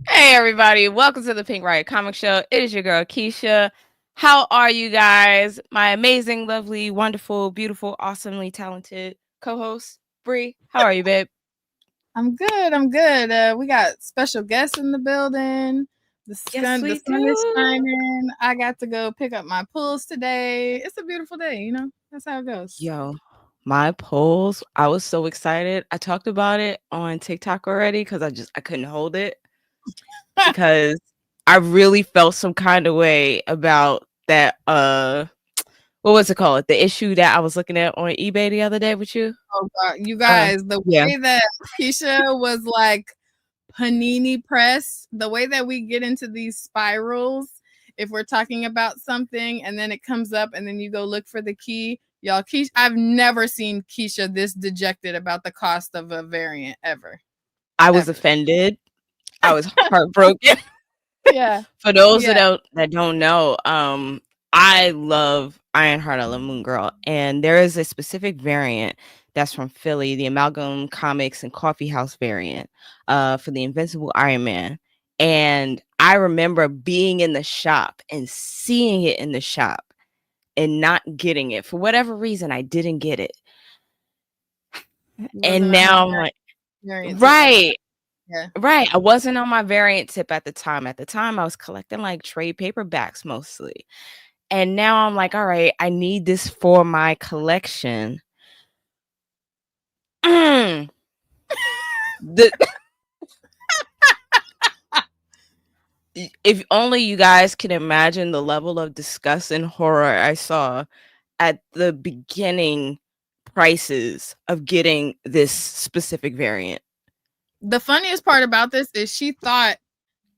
Hey everybody, welcome to the Pink Riot Comic Show. It is your girl Keisha. How are you guys? My amazing, lovely, wonderful, beautiful, awesomely talented co-host, Bree. How are you, babe? I'm good. I'm good. We got special guests in the building. Yes, The we sun is do. shining. I got to go pick up my pools today. It's a beautiful day, you know? That's how it goes. Yo, my polls. I was so excited. I talked about it on TikTok already because I couldn't hold it because I really felt some kind of way about that what was it called? The issue that I was looking at on eBay the other day with you. Oh, God. You Uh guys, the yeah. way that Keisha was like panini press, the way that we get into these spirals, if we're talking about something and then it comes up and then you go look for the key. Y'all, Keisha, I've never seen Keisha this dejected about the cost of a variant ever. I was Ever. offended. I was heartbroken. Yeah. For those Yeah. that don't know, I love Ironheart. I love Moon Girl, and there is a specific variant that's from Philly, the Amalgam Comics and Coffee House variant, for the Invincible Iron Man. And I remember being in the shop and seeing it in the shop and not getting it for whatever reason. I didn't get it, It and wasn't on now your I'm like, variant tip at the right. time. Yeah. Right. I wasn't on my variant tip at the time. At the time, I was collecting like trade paperbacks mostly. And now I'm like, all right, I need this for my collection. Mm. The, if only you guys can imagine the level of disgust and horror I saw at the beginning prices of getting this specific variant. The funniest part about this is she thought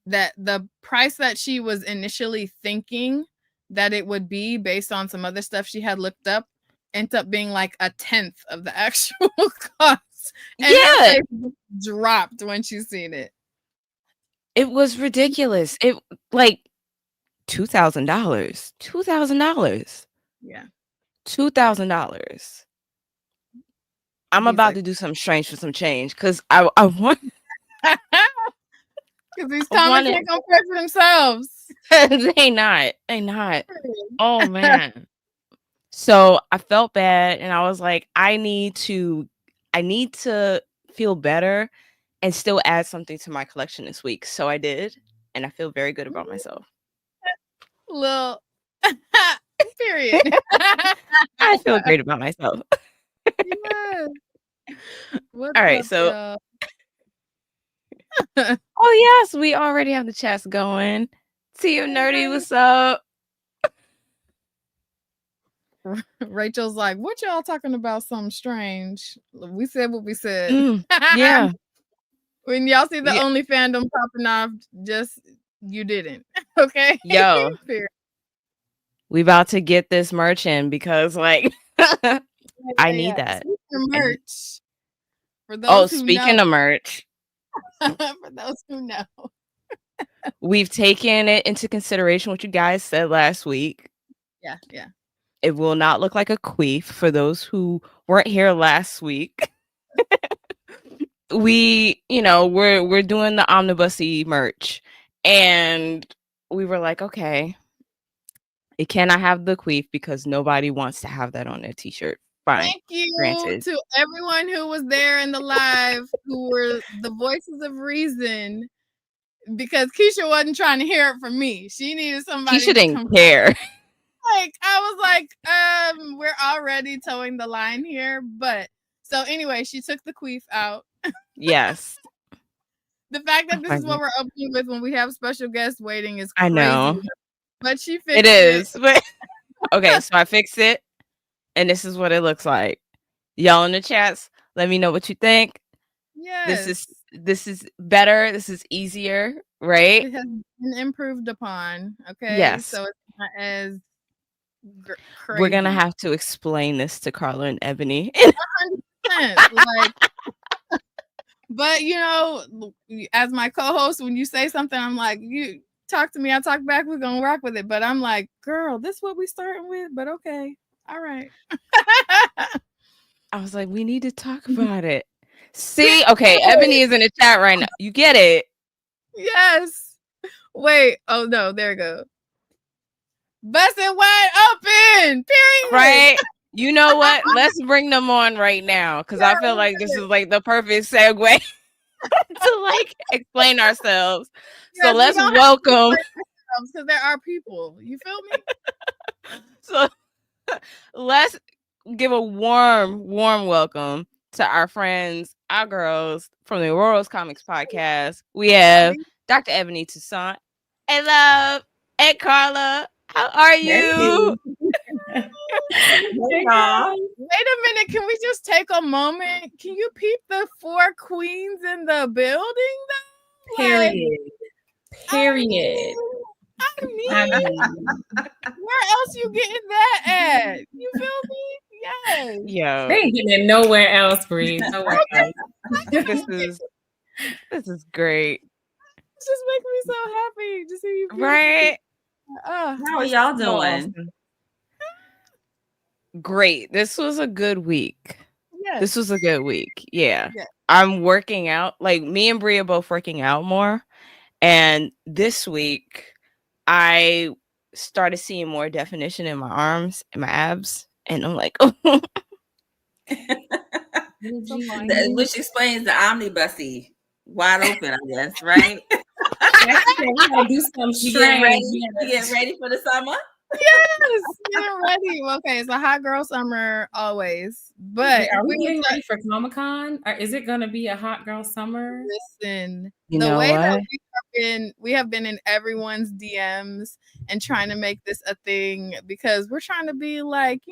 that the price that she was initially thinking that it would be based on some other stuff she had looked up ended up being like a tenth of the actual cost. And her Yeah, face dropped when she seen it. it was ridiculous. It like $2,000. $2,000. Yeah. Yeah. $2,000. I'm He's about like, to do something strange for some change because I want because these I comics wanted ain't gonna pay for themselves. they not. Oh man. So I felt bad and I was like, I need to feel better and still add something to my collection this week. So I did, and I feel very good about myself. Little period. I feel great about myself. Yes. What's All right, up, so y'all? oh yes, we already have the chats going. Team Nerdy, what's up? Rachel's like, what y'all talking about? Something strange. We said what we said. Yeah. When y'all see the Yeah. only fandom popping off, just you didn't. Okay. Yo, Fair. we about to get this merch in because like I need Yeah. that. Speaking of I need- merch, for oh, those who know, speaking of merch, for those who know. we've taken it into consideration what you guys said last week. Yeah, yeah. It will not look like a queef for those who weren't here last week. We're doing the omnibusy merch, and we were like, okay, it cannot have the queef because nobody wants to have that on their t-shirt. Fine, Thank you granted. to everyone who was there in the live, who were the voices of reason, because Keisha wasn't trying to hear it from me. She needed somebody Keisha to didn't come. care. Like, I was like, we're already towing the line here. But so anyway, she took the queef out. Yes. The fact Oh that this my is what God. we're opening with when we have special guests waiting is I crazy. know But she it fixed it. is, but okay. So I fixed it, and this is what it looks like. Y'all in the chats, let me know what you think. This Yes. is this is better. This is easier, right? It has been improved upon. Okay. Yes. So it's not as We're gonna crazy. have to explain this to Karla and Ebony. 100%. Like, but you know, as my co-host, when you say something, I'm like, you talk to me, I talk back, we're gonna rock with it. But I'm like, girl, this what we starting with, but okay. All right. I was like, we need to talk about it. See, okay, Ebony is in the chat right now. You get it. Yes. Wait. Oh no, there we go. Busted wide open. Period. Right? You know what? Let's bring them on right now because I feel like this is like the perfect segue to like explain ourselves. Yes, So let's welcome. Because there are people. You feel me? So let's give a warm welcome to our friends, our girls from the Ororo Comics Podcast. We have Dr. Ebony Toussaint and Karla. How are you? Wait a minute. Can we just take a moment? Can you peep the 4 queens in the building though? Period. Period. I mean, where else you getting that at? You feel me? Yes. Yo. They ain't getting it nowhere else, Bree. Nowhere else. This is great. It's just making me so happy to see you. Right? How are y'all doing? Awesome. Great. This was a good week. Yes. This was a good week. Yeah. I'm working out. Like me and Bree are both working out more. And this week I started seeing more definition in my arms and my abs. And I'm like, oh. Which explains the omnibusy wide open, I guess, right? We gotta do some You get ready for the summer? Yes, getting ready. Okay, it's a hot girl summer always. But are we getting ready for Comic-Con? Or is it gonna be a hot girl summer? Listen, you the know way what? that we have been in everyone's DMs and trying to make this a thing because we're trying to be like,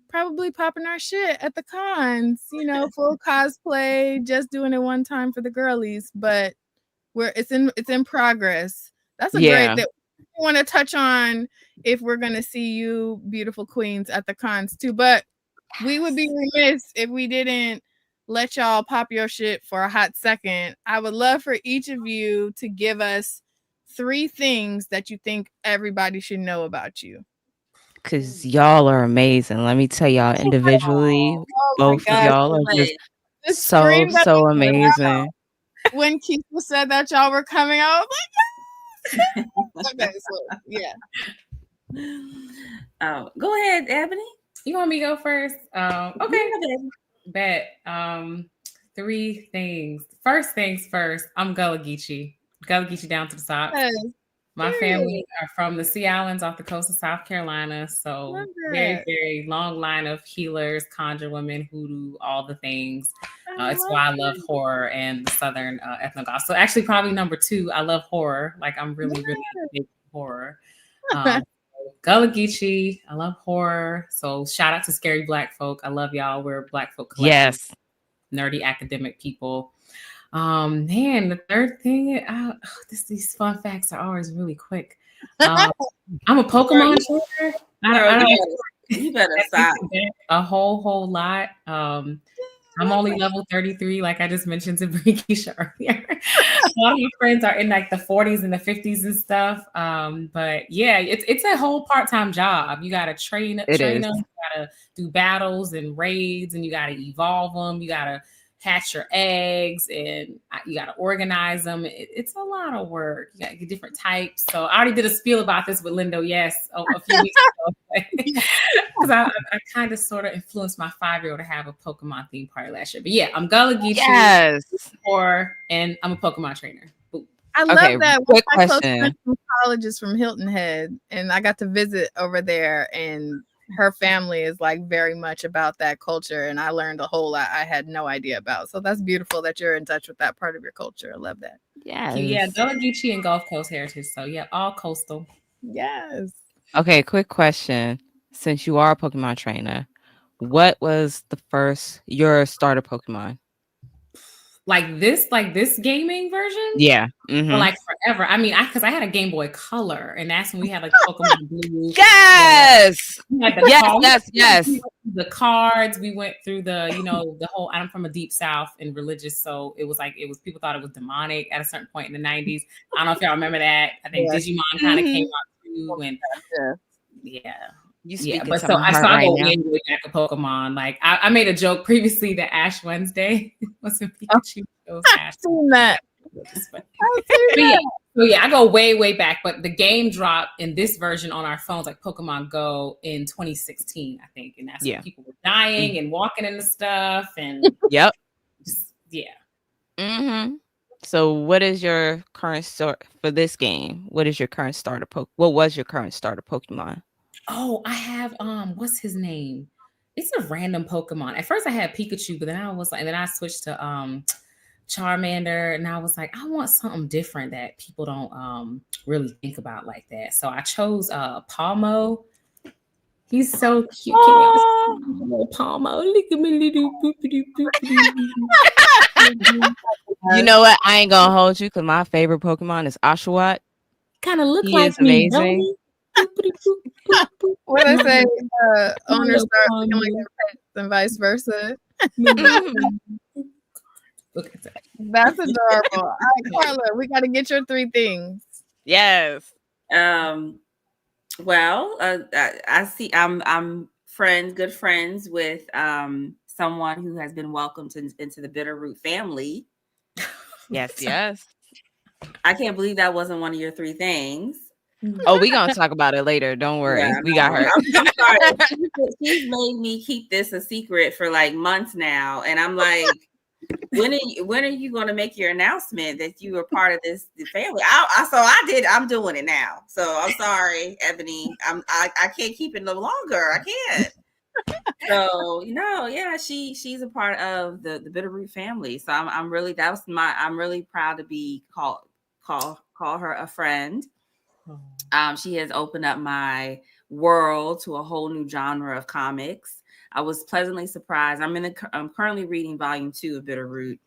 probably popping our shit at the cons, full cosplay, just doing it one time for the girlies, but it's in progress. That's a great that we want to touch on if we're gonna see you beautiful queens at the cons too. But we would be remiss if we didn't let y'all pop your shit for a hot second. I would love for each of you to give us 3 things that you think everybody should know about you. Because y'all are amazing. Let me tell y'all individually, both of y'all are just so amazing. When Keisha said that y'all were coming, I was like, yes! Okay, so yeah. Oh, go ahead, Ebony. You want me to go first? Okay. Bet. 3 things. First things first, I'm Gullah Geechee. Gullah Geechee down to the socks. Yes. My family are from the Sea Islands off the coast of South Carolina. So very, very long line of healers, conjure women, hoodoo, all the things. It's why I love horror and the Southern ethnogoth. So actually probably number 2, I love horror. Like I'm really big horror. Gullah Geechee, I love horror. So shout out to Scary Black Folk. I love y'all. We're Black folk collective. Yes. Nerdy academic people. Man, the third thing, these fun facts are always really quick. I'm a Pokemon trainer. You better stop. A whole lot. I'm only level 33, like I just mentioned to Keisha earlier. A lot of my friends are in like the 40s and the 50s and stuff. But yeah, it's a whole part-time job. You gotta train them, you gotta do battles and raids, and you gotta evolve them, you gotta hatch your eggs, and you got to organize them. It's a lot of work. You got to get different types. So I already did a spiel about this with Lindo, a few weeks ago. Because I kind of sort of influenced my 5-year-old to have a Pokemon themed party last year. But yeah, I'm Gullah Geechee, and I'm a Pokemon trainer. Boop. I love that. Quick question. From college is from Hilton Head, and I got to visit over there, and her family is like very much about that culture, and I learned a whole lot I had no idea about. So that's beautiful that you're in touch with that part of your culture. I love that. Yeah, Gullah Geechee and Gulf Coast heritage. So yeah, all coastal. Yes. Okay, quick question. Since you are a Pokemon trainer, what was your starter Pokemon? Like this gaming version? Yeah. Mm-hmm. For like forever. I mean, because I had a Game Boy Color, and that's when we had like Pokemon Blue. Yes. Yes. The cards. We went through the whole. I'm from a deep South and religious, so it was people thought it was demonic at a certain point in the 90s. I don't know if y'all remember that. I think Digimon kind of came out too, and but so I saw go way back a Pokemon. Like I made a joke previously that Ash Wednesday wasn't Pikachu. It was Ash. I've seen that. I go way back, but the game dropped in this version on our phones, like Pokemon Go, in 2016, I think, and that's when people were dying and walking into stuff, and So, what is your current start for this game? What is your current starter What was your current starter Pokemon? Oh, I have what's his name? It's a random Pokemon. At first, I had Pikachu, but then I was like, and then I switched to Charmander, and I was like, I want something different that people don't really think about like that. So I chose Palmo. He's so cute. Oh, Palmo, look at me, little boopity boopity. You know what? I ain't gonna hold you because my favorite Pokemon is Oshawott. Kind of look like me, amazing. What I say, owners start looking like their pets and vice versa. Look at that. That's adorable. All right, Karla, we got to get your 3 things. Yes. Well, I see. I'm good friends with someone who has been welcomed into the Bitterroot family. Yes. I can't believe that wasn't one of your 3 things. Oh, we gonna talk about it later. Don't worry. Yeah, we got her. I'm sorry. She's made me keep this a secret for like months now, and I'm like, when are you going to make your announcement that you are part of the family? I'm doing it now. So I'm sorry, Ebony. I can't keep it no longer. I can't. So she's a part of the Bitterroot family. So I'm really proud to be call her a friend. She has opened up my world to a whole new genre of comics. I was pleasantly surprised. I'm currently reading volume 2 of Bitterroot.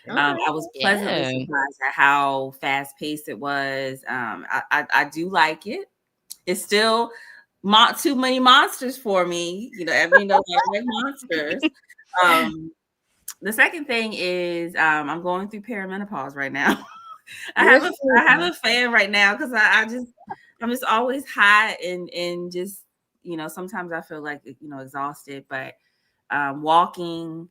I was pleasantly surprised at how fast paced it was. I do like it. It's still too many monsters for me. Ebony knows I like monsters. The second thing is I'm going through perimenopause right now. I have a fan right now because I'm just always hot and just sometimes I feel like exhausted, but walking,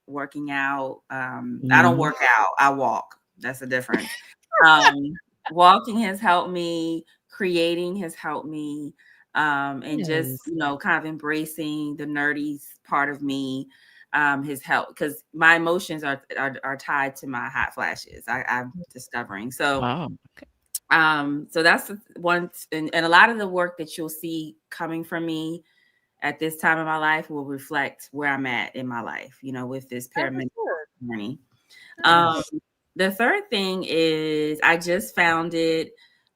working out. I don't work out, I walk. That's the difference. Walking has helped me, creating has helped me, and just kind of embracing the nerdy part of me has helped because my emotions are tied to my hot flashes. I'm discovering. So so that's one, and a lot of the work that you'll see coming from me at this time in my life will reflect where I'm at in my life, with this pyramid journey. The third thing is I just founded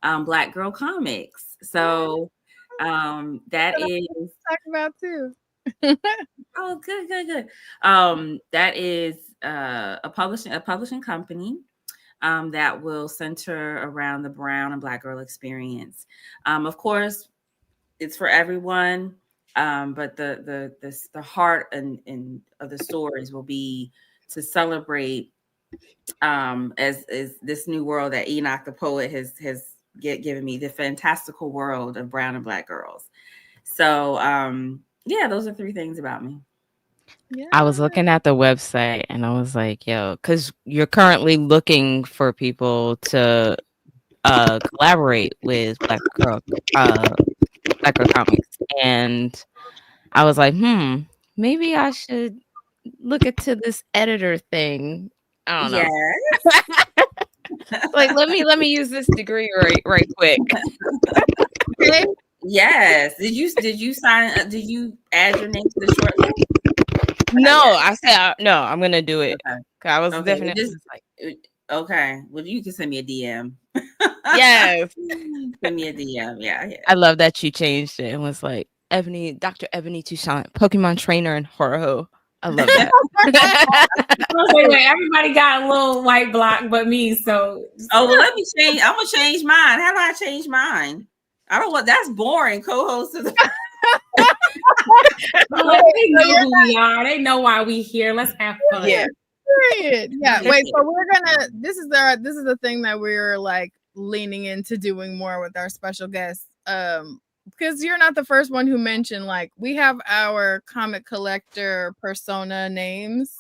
Blaq Girl Comics. So that is talk about too. Oh, good. That is a publishing company that will center around the brown and Black girl experience. Of course, it's for everyone, but the heart and of the stories will be to celebrate as this new world that Enoch the poet has given me, the fantastical world of brown and Black girls. So those are 3 things about me. Yeah. I was looking at the website and I was like, because you're currently looking for people to collaborate with Blaq Girl Comics. And I was like, maybe I should look into this editor thing. I don't know. Like, let me use this degree right quick. Okay. Yes. Did you sign? Did you add your name to the short list? No, I said no. I'm gonna do it. Okay. I was definitely just like, okay. Well, you can send me a DM. Yes, send me a DM. Yeah. I love that you changed it and was like Dr. Ebony Toussaint, Pokemon trainer in Horo. I love that. Wait, everybody got a little white block but me. So let me change. I'm gonna change mine. How do I change mine? I don't want. That's boring. Co-host of the. They know who we are. They know why we here. Let's have fun. Yeah. Period. Yeah. Wait. So we're gonna. This is the thing that we're like leaning into doing more with our special guests. Because you're not the first one who mentioned, like, we have our comic collector persona names,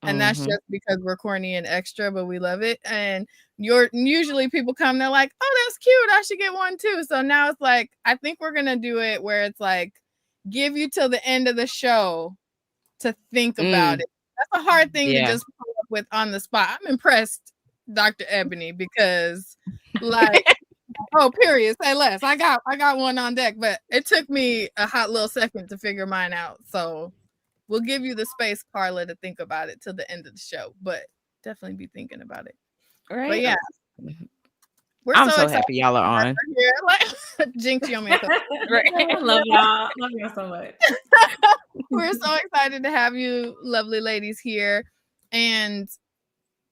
And that's just because we're corny and extra, but we love it. And usually people come, they're like, oh, that's cute, I should get one too. So now it's like, I think we're gonna do it where it's like, give you till the end of the show to think about it. That's a hard thing to just pull up with on the spot. I'm impressed, Dr. Ebony, because like, oh, period, say less. I got one on deck, but it took me a hot little second to figure mine out. So we'll give you the space, Karla, to think about it till the end of the show, but definitely be thinking about it. Right. But yeah. I'm so happy y'all are on. Like, jinx you on me. I love y'all. Love y'all so much. We're so excited to have you lovely ladies here. And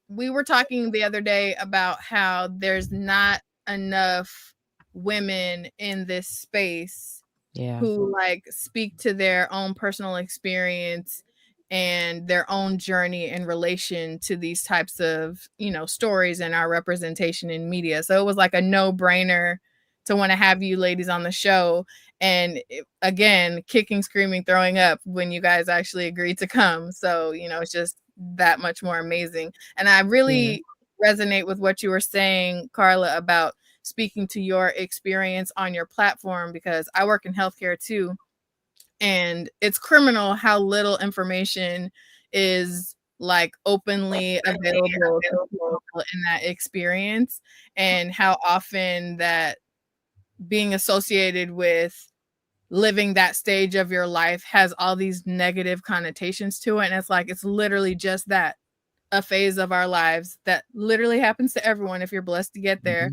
we were talking the other day about how there's not enough women in this space who like speak to their own personal experience and their own journey in relation to these types of, you know, stories and our representation in media. So it was like a no-brainer to want to have you ladies on the show. And again, kicking, screaming, throwing up when you guys actually agreed to come. So, you know, it's just that much more amazing. And I really resonate with what you were saying, Karla, about speaking to your experience on your platform, because I work in healthcare too. And it's criminal how little information is like openly available to people in that experience, and how often that being associated with living that stage of your life has all these negative connotations to it. And it's like, it's literally just that, a phase of our lives that literally happens to everyone if you're blessed to get there.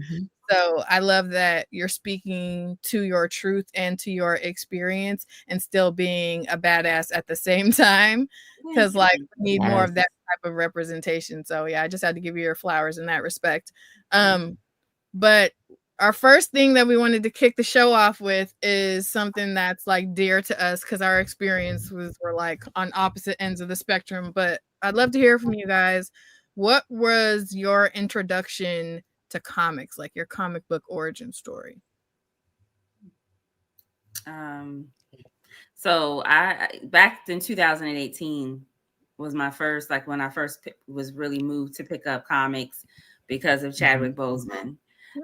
So I love that you're speaking to your truth and to your experience and still being a badass at the same time, because like we need more of that type of representation. So yeah, I just had to give you your flowers in that respect. But our first thing that we wanted to kick the show off with is something that's like dear to us, because our experience were like on opposite ends of the spectrum. But I'd love to hear from you guys. What was your introduction to comics, like your comic book origin story? So I back in 2018 was my first, like when I first was really moved to pick up comics because of Chadwick Boseman.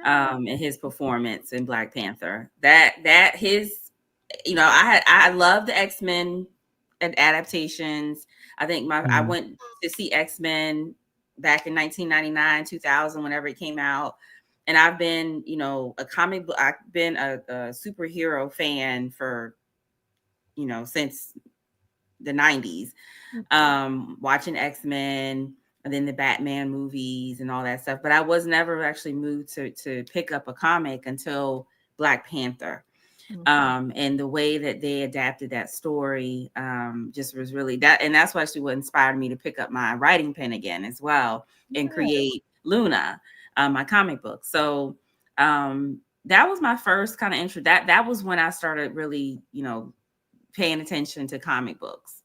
And his performance in Black Panther. That his, you know, I love the X-Men adaptations. I think I went to see X-Men back in 1999, 2000, whenever it came out. And I've been, you know, I've been a superhero fan for, you know, since the 90s. Watching X-Men, and then the Batman movies and all that stuff. But I was never actually moved to pick up a comic until Black Panther. And the way that they adapted that story just was really that. And that's actually what inspired me to pick up my writing pen again as well and create Luna, my comic book. So that was my first kind of intro. That was when I started really, you know, paying attention to comic books.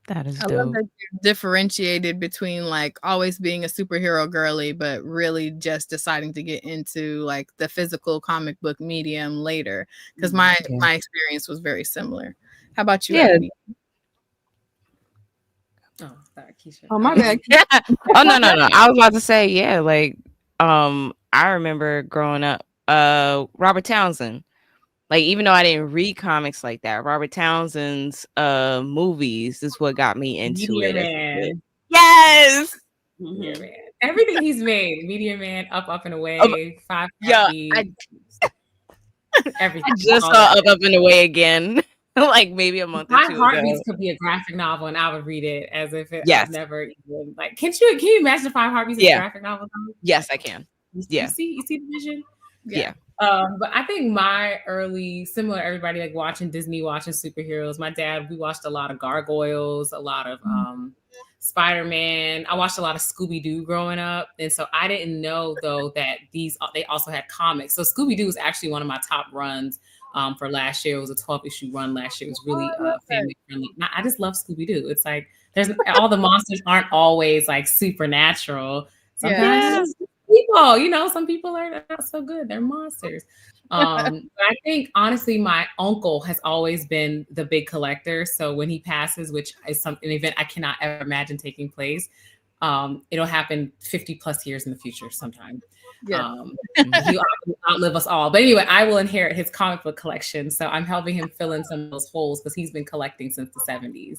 That is dope. I love that you differentiated between like always being a superhero girly, but really just deciding to get into like the physical comic book medium later. Because my experience was very similar. How about you? Abby? Oh, sorry, Keisha. Oh, my bad. Oh no. I was about to say, like I remember growing up, Robert Townsen. Like, even though I didn't read comics like that, Robert Townsend's movies is what got me into Media it. Man. Yes. Media Man. Everything he's made. Media Man, Up and Away, 5 Heartbeats. Everything. I just saw Up and Away again, like maybe a month or 2 ago. 5 Heartbeats could be a graphic novel, and I would read it as if it I've never even like. Can you imagine 5 Heartbeats as a graphic novel? Yes, I can. You see the vision? Yeah. But I think my early, similar to everybody, like watching Disney, watching superheroes. My dad, we watched a lot of Gargoyles, a lot of Spider-Man. I watched a lot of Scooby-Doo growing up. And so I didn't know though that they also had comics. So Scooby-Doo was actually one of my top runs for last year. It was a 12-issue run last year. It was really family friendly. I just love Scooby-Doo. It's like there's all the monsters aren't always like supernatural. Sometimes people. You know, some people are not so good. They're monsters. I think honestly, my uncle has always been the big collector. So when he passes, which is an event I cannot ever imagine taking place, it'll happen 50 plus years in the future sometime. Yeah. He'll outlive us all. But anyway, I will inherit his comic book collection. So I'm helping him fill in some of those holes because he's been collecting since the 70s.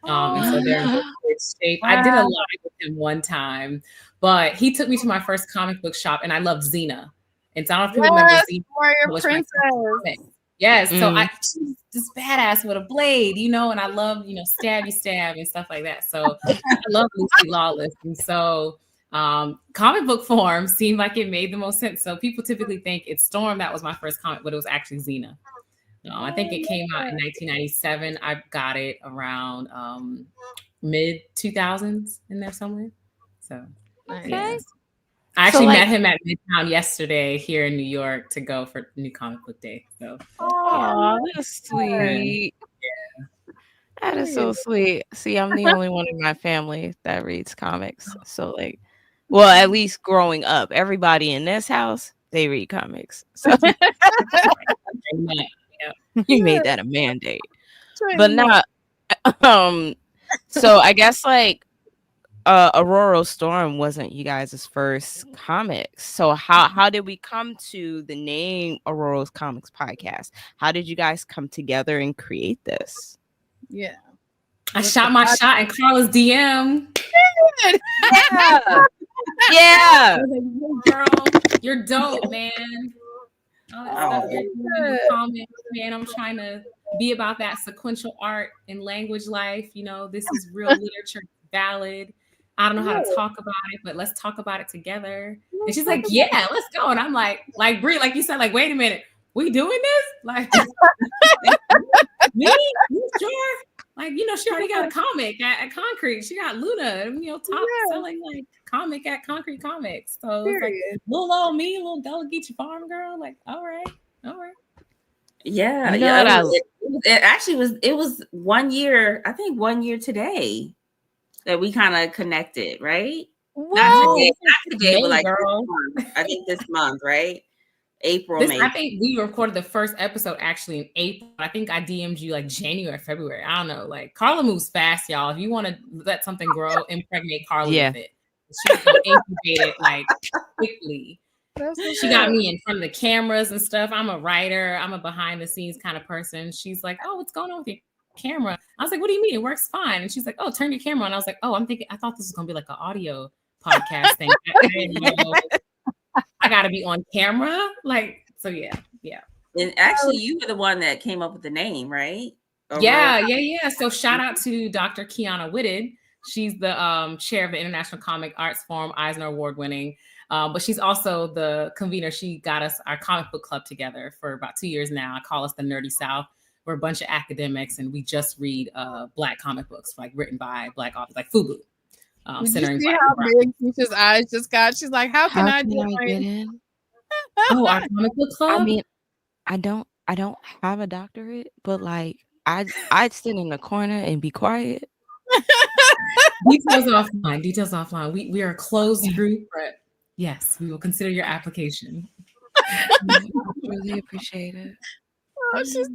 And so they're in good shape. Wow. I did a live with him one time, but he took me to my first comic book shop and I loved Xena. And so I don't know if people remember Xena. Warrior Princess. Yes. So she's this badass with a blade, you know, and I love, you know, stab and stuff like that. So I love Lucy Lawless. And so comic book form seemed like it made the most sense. So people typically think it's Storm that was my first comic, but it was actually Xena. I think it came out in 1997. I got it around mid 2000s in there somewhere. So yes. I actually met him at Midtown yesterday here in New York to go for New Comic Book Day. So, that's sweet. Yeah. That is so sweet. See, I'm the only one in my family that reads comics. So, like, well, at least growing up, everybody in this house, they read comics. So, you made that a mandate. But not. So I guess like. Ororo Storm wasn't you guys' first comics. So how did we come to the name Ororo's Comics Podcast? How did you guys come together and create this? Yeah. I shot my shot in Karla's DM. Yeah. Girl, you're dope, man. All that stuff you're doing, comments, man. I'm trying to be about that sequential art and language life. You know, this is real literature, valid. I don't know how to talk about it, but let's talk about it together. And she's like, yeah, let's go. And I'm like Brie, like you said, like, wait a minute, we doing this? Like, me? You sure? Like, you know, she already got a comic at Konkret. She got Luna, you know, top selling like comic at Konkret Comics. So it's like little old me, little Gullah-Geechee farm girl. Like, all right. Yeah, it actually was 1 year. I think 1 year today. That we kind of connected, right? Not today, but like girl. I think this month, right? May. I think we recorded the first episode actually in April. I think I DM'd you like January, February. I don't know. Like Karla moves fast, y'all. If you want to let something grow, impregnate Karla with it. She's gonna incubate it like quickly. She got me in front of the cameras and stuff. I'm a writer. I'm a behind the scenes kind of person. She's like, oh, what's going on with you? Camera. I was like, what do you mean? It works fine. And she's like, oh, turn your camera on. I was like, oh, I thought this was gonna be like an audio podcast thing. I gotta be on camera. Like, so yeah. And actually you were the one that came up with the name, right? Yeah. So shout out to Dr. Kiana Whitted. She's the chair of the International Comic Arts Forum, Eisner Award winning. But she's also the convener. She got us our comic book club together for about 2 years now. I call us the Nerdy South. We're a bunch of academics, and we just read Black comic books, like written by Black authors, like FUBU. Did you see how big Keisha's eyes just got? She's like, "How can I get in?" Oh, our comic book club. I mean, I don't have a doctorate, but like, I'd sit in the corner and be quiet. Details offline. We are a closed group, but yes, we will consider your application. Really appreciate it. Oh, she's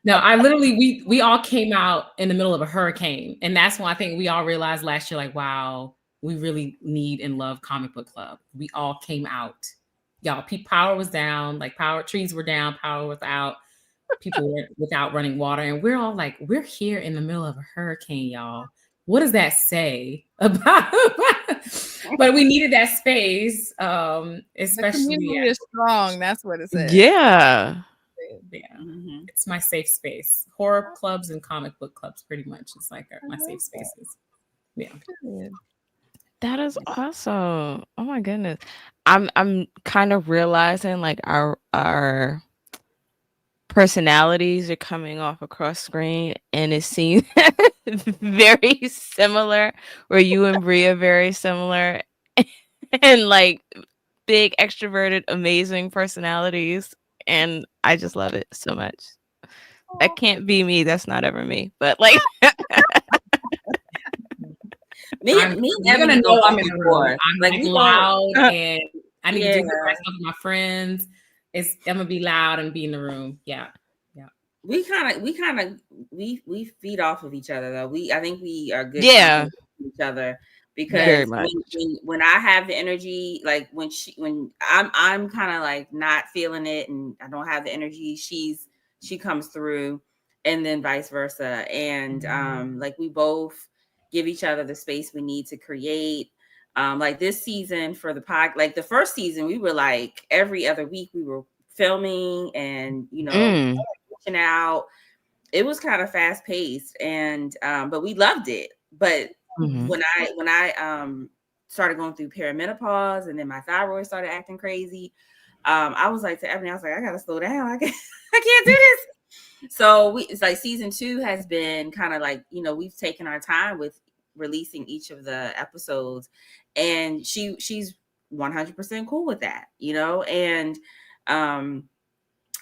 No, I literally, we all came out in the middle of a hurricane. And that's when I think we all realized last year, like, wow, we really need and love Comic Book Club. We all came out. Y'all, power was down, like trees were down, power was out. People were without running water. And we're all like, we're here in the middle of a hurricane, y'all. What does that say about? But we needed that space, especially. The community is strong. That's what it says. Yeah. It's my safe space. Horror clubs and comic book clubs, pretty much. It's like my safe spaces. Yeah. That is awesome. Oh my goodness. I'm kind of realizing like our personalities are coming off across screen, and it seems very similar, where you and Brie are very similar, and like big extroverted amazing personalities, and I just love it so much. That can't be me. That's not ever me, but like Me and Ebony know I'm in the room. I'm like loud and I need to do the rest of my friends. I'm gonna be loud and be in the room. Yeah. We feed off of each other though. I think we are good with each other because when I have the energy, like when I'm kind of like not feeling it and I don't have the energy, she comes through, and then vice versa. And like we both give each other the space we need to create. Like this season for the pod, like the first season, we were like every other week we were filming and reaching out. It was kind of fast paced, and but we loved it. But when I started going through perimenopause, and then my thyroid started acting crazy, I was like to Ebony, I was like, I gotta slow down. I can't do this. So it's like season 2 has been kind of like, we've taken our time with releasing each of the episodes, and she's 100% cool with that, and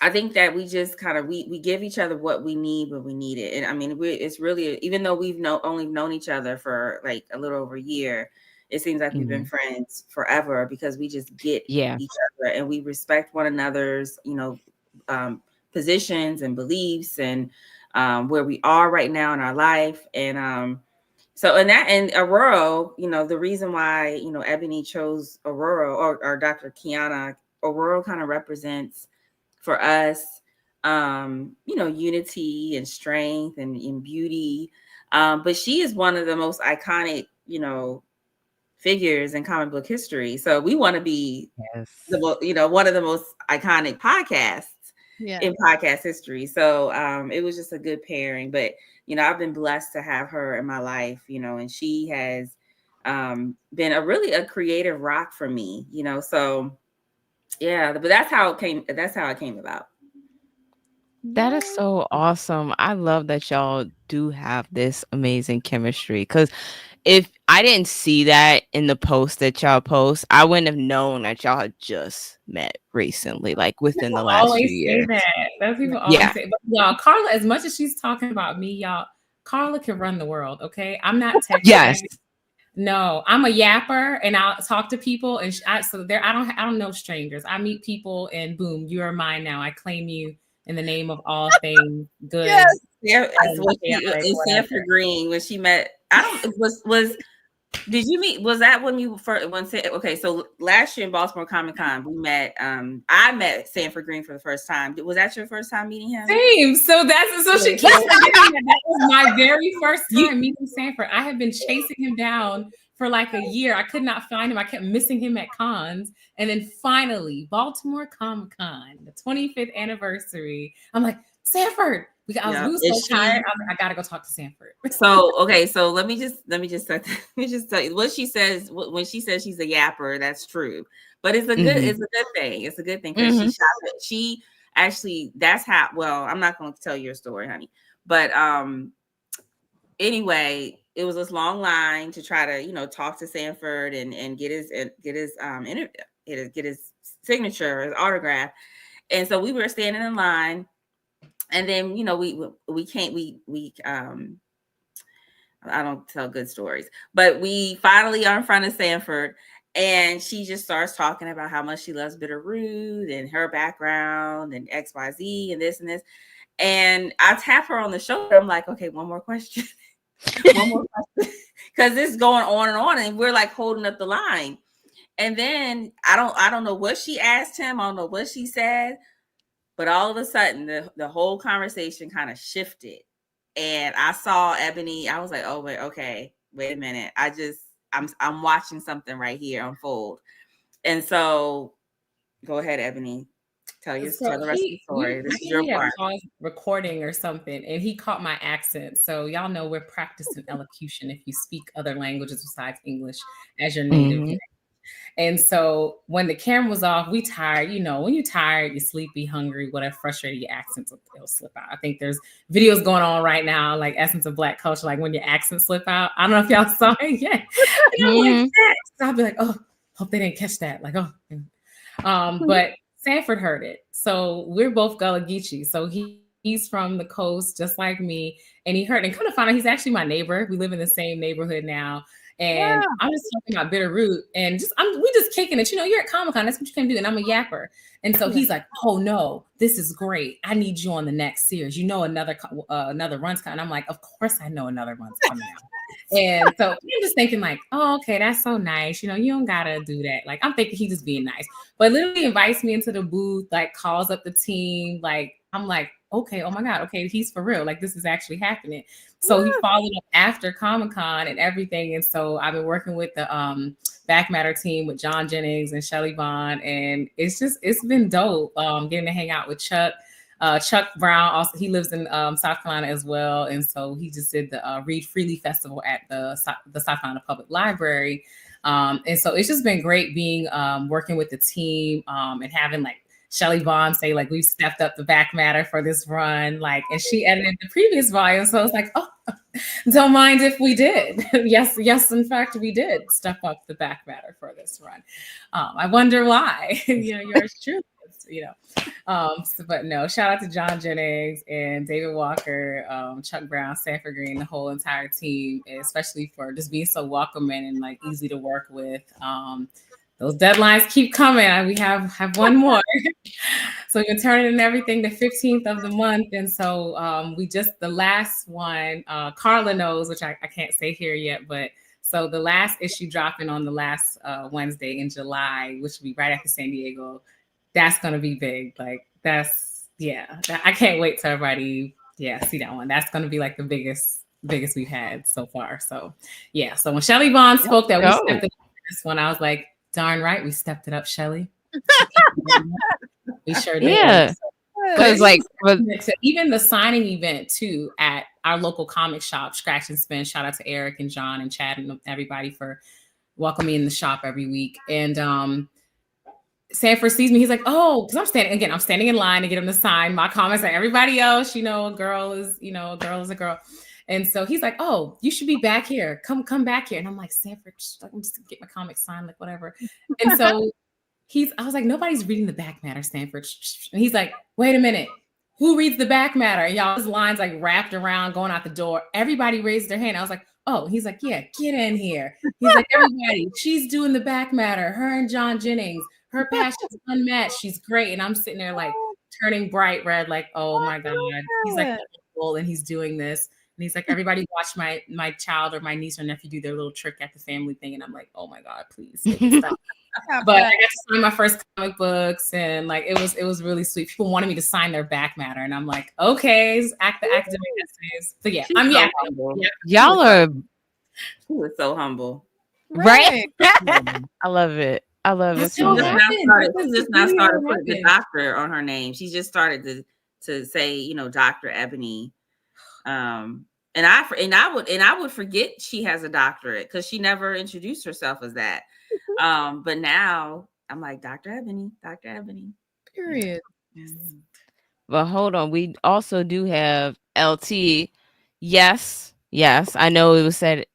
I think that we just kind of we give each other what we need when we need it. And I mean, it's really, even though we've only known each other for like a little over a year, it seems like we've been friends forever because we just get each other and we respect one another's positions and beliefs and where we are right now in our life. And so and Ororo, the reason why Ebony chose Ororo or Dr. Kiana, Ororo kind of represents for us, unity and strength and beauty. But she is one of the most iconic, figures in comic book history. So we want to be one of the most iconic podcasts in podcast history. So it was just a good pairing. But, I've been blessed to have her in my life, and she has been a creative rock for me, so yeah, but that's how it came about. That is so awesome. I love that y'all do have this amazing chemistry, because if I didn't see that in the post that y'all post, I wouldn't have known that y'all had just met recently, like within the last few years. Those people always say, but y'all, Karla, as much as she's talking about me, y'all, Karla can run the world. Okay, I'm not tech. Yes. No, I'm a yapper, and I'll talk to people, and I don't know strangers. I meet people, and boom, you are mine now. I claim you in the name of all things good. Yes, yeah. In Sanford Green, when she met, did you meet? Was that when you first? Okay, so last year in Baltimore Comic Con, we met. I met Sanford Green for the first time. Was that your first time meeting him? Same. So she keeps forgetting that was my very first time meeting Sanford. I had been chasing him down for like a year. I could not find him. I kept missing him at cons, and then finally, Baltimore Comic Con, the 25th anniversary. I'm like, Sanford. I was so tired. I gotta go talk to Sanford. So okay, so let me just tell you what she says when she says she's a yapper. That's true, but it's a good thing. It's a good thing because she actually that's how. Well, I'm not going to tell your story, honey, but anyway, it was this long line to try to talk to Sanford and get his interview, get his signature, his autograph, and so we were standing in line. And then, we I don't tell good stories, but we finally are in front of Sanford, and she just starts talking about how much she loves Bitterroot and her background and XYZ and this and this. And I tap her on the shoulder. I'm like, okay, one more question. One more question. Because this is going on, and we're like holding up the line. And then I don't know what she asked him. I don't know what she said. But all of a sudden, the whole conversation kind of shifted, and I saw Ebony. I was like, "Oh wait, okay, wait a minute. I'm watching something right here unfold." And so, go ahead, Ebony. Tell the rest of the story. This is your part. Recording or something, and he caught my accent. So y'all know we're practicing elocution if you speak other languages besides English as your native. Mm-hmm. And so when the camera was off, we tired, when you're tired, you're sleepy, hungry, whatever, frustrated, your accents will slip out. I think there's videos going on right now, like Essence of Black Culture, like when your accents slip out. I don't know if y'all saw it yet. Like, so I'll be like, oh, hope they didn't catch that. Like, oh, but Sanford heard it. So we're both Gullah Geechee. So he's from the coast, just like me. And he heard and kind of found out he's actually my neighbor. We live in the same neighborhood now. And I'm just talking about Bitterroot, and we just kicking it. You're at Comic-Con, that's what you can do. And I'm a yapper. And so he's like, oh no, this is great. I need you on the next series. Another run's coming. I'm like, of course I know another run's coming out. And so I'm just thinking like, oh, okay, that's so nice. You don't gotta do that. Like, I'm thinking he's just being nice, but literally invites me into the booth, like calls up the team. Like, I'm like, okay, oh my God, okay, he's for real. Like, this is actually happening. So he followed up after Comic-Con and everything. And so I've been working with the Back Matter team with John Jennings and Shelly Bond. And it's been dope getting to hang out with Chuck. Chuck Brown, also, he lives in South Carolina as well. And so he just did the Read Freely Festival at the South Carolina Public Library. And so it's just been great being working with the team and having like Shelly Bond say like, we've stepped up the Back Matter for this run, like, and she edited the previous volume. So it's like, oh, don't mind if we did. yes, in fact, we did step up the Back Matter for this run. I wonder why. Yours truly. But no, shout out to John Jennings and David Walker, Chuck Brown, Sanford Green, the whole entire team, especially for just being so welcoming and like easy to work with. Those deadlines keep coming. We have one more. So we've been turning in everything the 15th of the month. And so the last one, Karla knows, which I can't say here yet, but so the last issue dropping on the last Wednesday in July, which will be right after San Diego, that's going to be big. Like I can't wait till everybody, see that one. That's going to be like the biggest we've had so far. So so when Shelly Bond spoke that we stepped it up this one, I was like, darn right, we stepped it up, Shelly. We sure did. Yeah. Because even the signing event too at our local comic shop, Scratch and Spin. Shout out to Eric and John and Chad and everybody for welcoming me in the shop every week. And Sanford sees me. He's like, oh, because I'm standing in line to get him to sign my comics like everybody else. A girl is a girl. And so he's like, oh, you should be back here. Come back here. And I'm like, Sanford, I'm just gonna get my comics signed, like whatever. And so I was like, nobody's reading the Back Matter, Sanford. And he's like, wait a minute, who reads the Back Matter? And y'all, his lines like wrapped around, going out the door. Everybody raised their hand. I was like, oh, he's like, yeah, get in here. He's like, everybody, she's doing the Back Matter. Her and John Jennings, her passion's unmatched. She's great. And I'm sitting there like turning bright red, like, oh my God. He's like, and he's doing this. And he's like, everybody watch my child or my niece or nephew do their little trick at the family thing. And I'm like, oh my God, please stop. But I got to sign my first comic books, and like it was really sweet. People wanted me to sign their Back Matter, and I'm like, okay, the academic essays. But yeah, I'm so humble. Y'all are. She was so humble, right? I love it. I love it so much. She just now started putting the doctor on her name. She just started to say, Dr. Ebony. And I would forget she has a doctorate because she never introduced herself as that. But now I'm like, Dr. Ebony. Period. But hold on, we also do have LT. Yes, I know it was said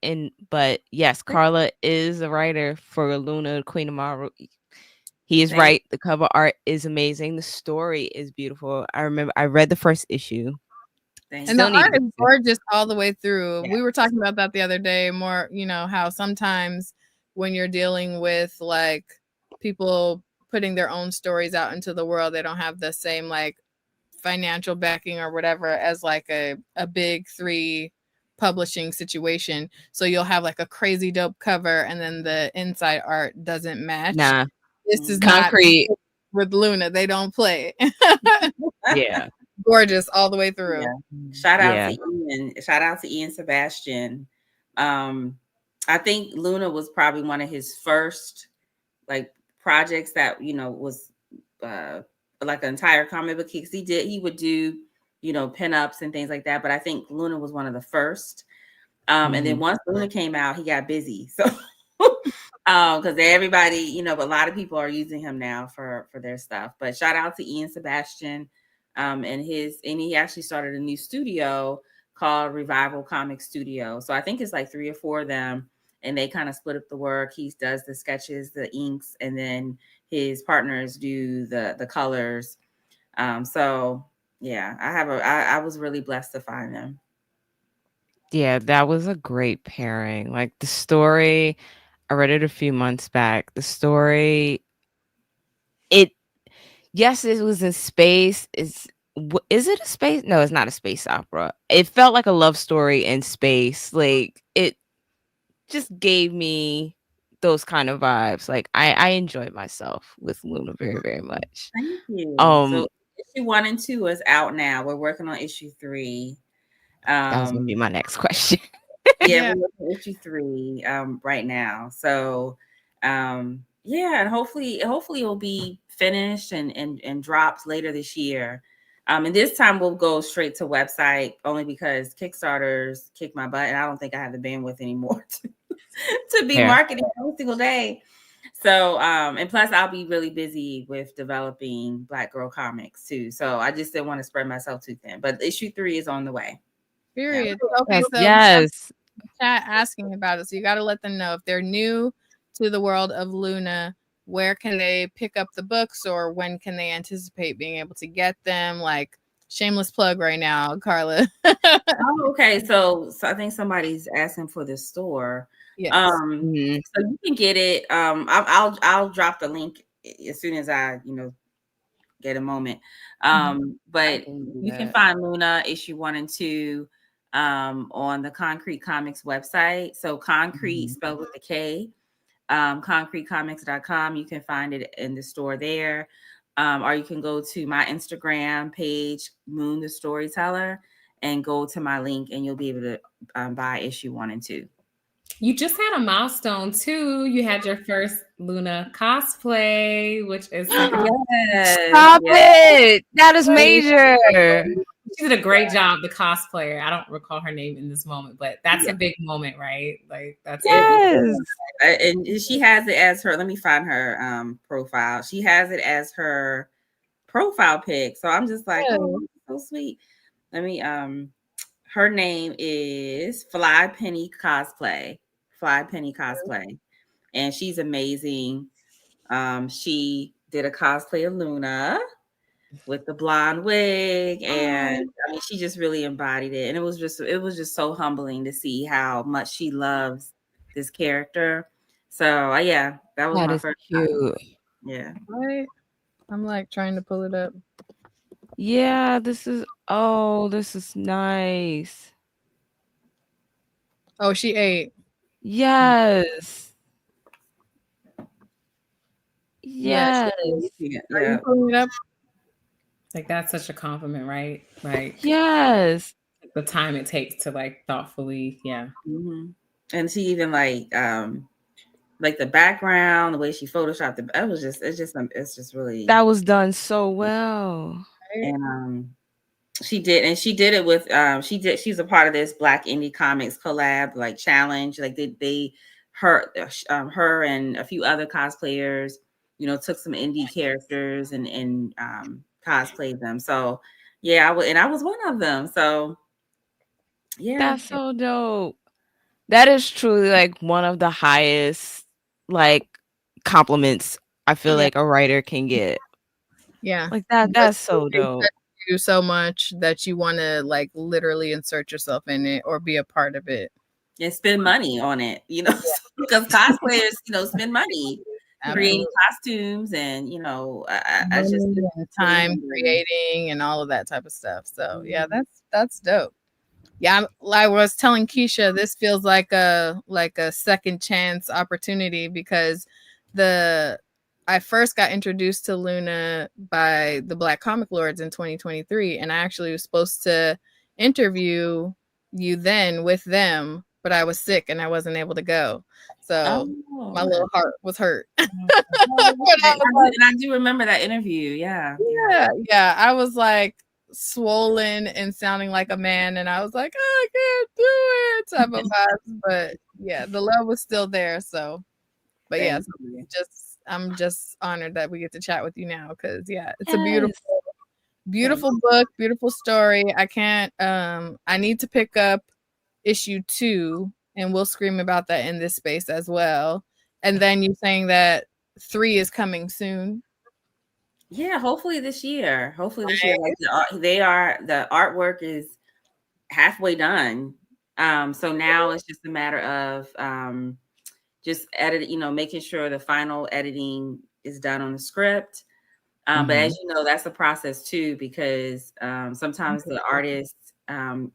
but yes, Karla is a writer for Luna, Queen of Maro. He is right. The cover art is amazing. The story is beautiful. I remember I read the first issue. And the art is gorgeous all the way through. Yeah. We were talking about that the other day, more, how sometimes when you're dealing with like people putting their own stories out into the world, they don't have the same like financial backing or whatever as like a big 3 publishing situation. So you'll have like a crazy dope cover and then the inside art doesn't match. Nah. This is Konkret with Luna. They don't play. Yeah. Gorgeous all the way through. Yeah. Shout out to Ian. Shout out to Ian Sebastian. I think Luna was probably one of his first like projects that was like an entire comic book. He would do pinups and things like that. But I think Luna was one of the first. And then once Luna came out, he got busy. So because everybody, but a lot of people are using him now for their stuff. But shout out to Ian Sebastian. And he actually started a new studio called Revival Comics Studio. So I think it's like 3 or 4 of them, and they kind of split up the work. He does the sketches, the inks, and then his partners do the colors. So yeah, I was really blessed to find them. Yeah, that was a great pairing. Like the story, I read it a few months back. The story, it yes, it was in space. Is it a space? No, it's not a space opera. It felt like a love story in space. Like it just gave me those kind of vibes. Like I enjoyed myself with Luna very, very much. Thank you. So issue 1 and 2 is out now. We're working on issue 3. That was gonna be my next question. Yeah, we're working on issue 3 right now. So yeah, and hopefully it'll be finished and dropped later this year. And this time we'll go straight to website only because Kickstarters kick my butt, and I don't think I have the bandwidth anymore to be marketing every single day. So and plus I'll be really busy with developing Blaq Girl Comics too. So I just didn't want to spread myself too thin. But issue 3 is on the way. Period. Okay, so yes. Chat asking about it. So you got to let them know if they're new to the world of Luna, where can they pick up the books, or when can they anticipate being able to get them? Like, shameless plug right now, Karla. Oh, okay. So I think somebody's asking for the store. Yes. So you can get it. I'll drop the link as soon as I get a moment. But you can find Luna issue 1 and 2 on the Konkret Comics website. So Konkret spelled with a K. Konkretcomics.com. You can find it in the store there. Or you can go to my Instagram page, Moon the Storyteller, and go to my link, and you'll be able to buy issue 1 and 2. You just had a milestone too. You had your first Luna cosplay, which is Stop it! That is major. She did a great job, the cosplayer. I don't recall her name in this moment, but that's a big moment, right? Like that's and she has it as her. Let me find her profile. She has it as her profile pic. So I'm just like, oh, so sweet. Let me her name is Fly Penny Cosplay. And she's amazing. She did a cosplay of Luna with the blonde wig, and I mean she just really embodied it. And it was just so humbling to see how much she loves this character. So yeah, that was my first cute. Yeah. Right. I'm like trying to pull it up. Yeah, this is nice. Oh, she ate. Yes. Yes. Are you pulling it up? Like that's such a compliment, right? Like yes, the time it takes to like thoughtfully, And she even like the background, the way she photoshopped it's just really, that was done so well. And she did it with she's a part of this Black Indie Comics collab like challenge. Like her and a few other cosplayers took some indie characters and cosplayed them. So yeah, I was one of them. So yeah, that's so dope. That is truly like one of the highest like compliments I feel like a writer can get. Yeah, like that's so dope. You so much that you want to like literally insert yourself in it or be a part of it and spend money on it, because cosplayers spend money creating costumes and I just time creating and all of that type of stuff. So yeah, that's dope. Yeah, I was telling Keisha, this feels like a second chance opportunity because I first got introduced to Luna by the Black Comic Lords in 2023, and I actually was supposed to interview you then with them, but I was sick and I wasn't able to go. So my little heart was hurt. And I do remember that interview. Yeah. I was like swollen and sounding like a man, and I was like, I can't do it type of vibes. But yeah, the love was still there. So, but yeah, I'm just honored that we get to chat with you now because it's a beautiful book, beautiful story. I can't I need to pick up issue 2 and we'll scream about that in this space as well. And then you're saying that 3 is coming soon. Yeah, hopefully this year. Like the artwork is halfway done. So now it's just a matter of just making sure the final editing is done on the script. But as you know, that's a process too, because sometimes the artists,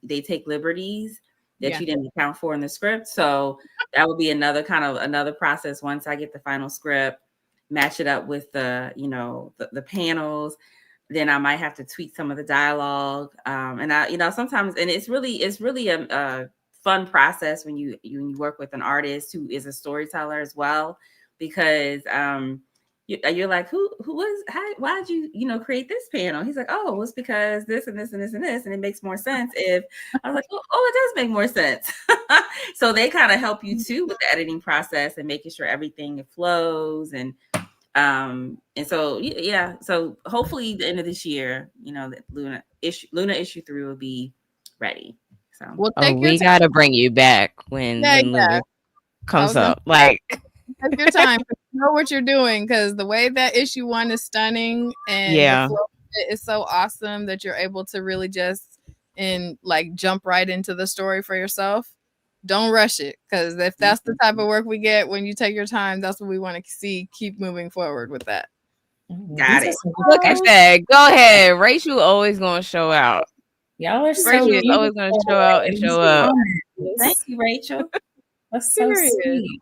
they take liberties that you didn't account for in the script. So that would be another process. Once I get the final script, match it up with the panels, then I might have to tweak some of the dialogue. And I, sometimes, and it's really a fun process when you work with an artist who is a storyteller as well, because you're like, why'd you create this panel? He's like, oh, it's because this and this and this and this, and it makes more sense if I was like, oh, it does make more sense. So they kind of help you too with the editing process and making sure everything flows, and so so hopefully the end of this year, that Luna issue 3 will be ready. So we gotta bring you back when Luna comes up. Like, take your time. Know what you're doing, because the way that issue 1 is stunning, and the flow is so awesome that you're able to really just jump right into the story for yourself. Don't rush it, because if that's the type of work we get when you take your time, that's what we want to see. Keep moving forward with that. Got it. Look at that. Go ahead. Rachel always gonna show out. Y'all are so Rachel is always gonna show out and show up. Thank you, Rachel. That's so sweet.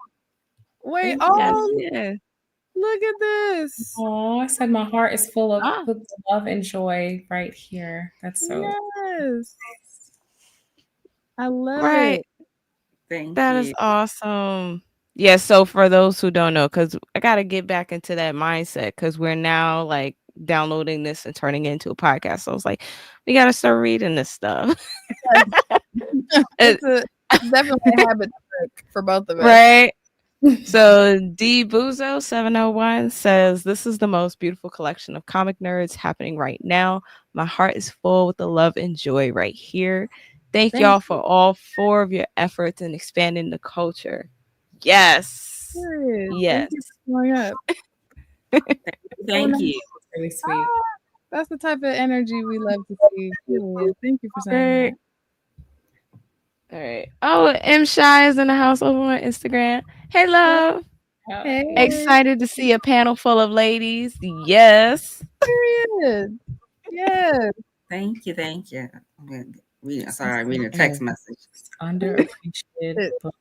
Wait, look at this. Oh, I said my heart is full of love and joy right here. That's so yes. I love it. Thank you. That is awesome. Yeah, so for those who don't know, because I gotta get back into that mindset, because we're now like downloading this and turning it into a podcast. So I was like, we gotta start reading this stuff. It's definitely a habit for both of us. Right. So D Buzo 701 says, this is the most beautiful collection of comic nerds happening right now. My heart is full with the love and joy right here. Thank y'all for all 4 of your efforts in expanding the culture. Yes. Yes. Thank you. Really sweet. That's the type of energy we love to see. Thank you for saying that. All right. Oh, M Shy is in the house over on Instagram. Hey, love. Hey. Excited to see a panel full of ladies. Yes. Period. Yes. Thank you. I'm reading a text message. Underappreciated book.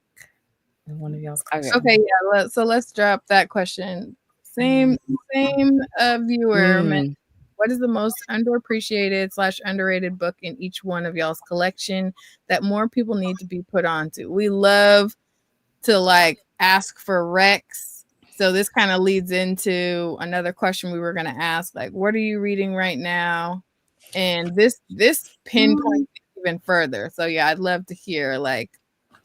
One of y'all's okay, yeah. So let's drop that question. Same viewer. What is the most underappreciated/underrated book in each one of y'all's collection that more people need to be put onto? We love to ask for recs. So this kind of leads into another question we were going to ask, what are you reading right now? And this pinpoints even further. So yeah, I'd love to hear,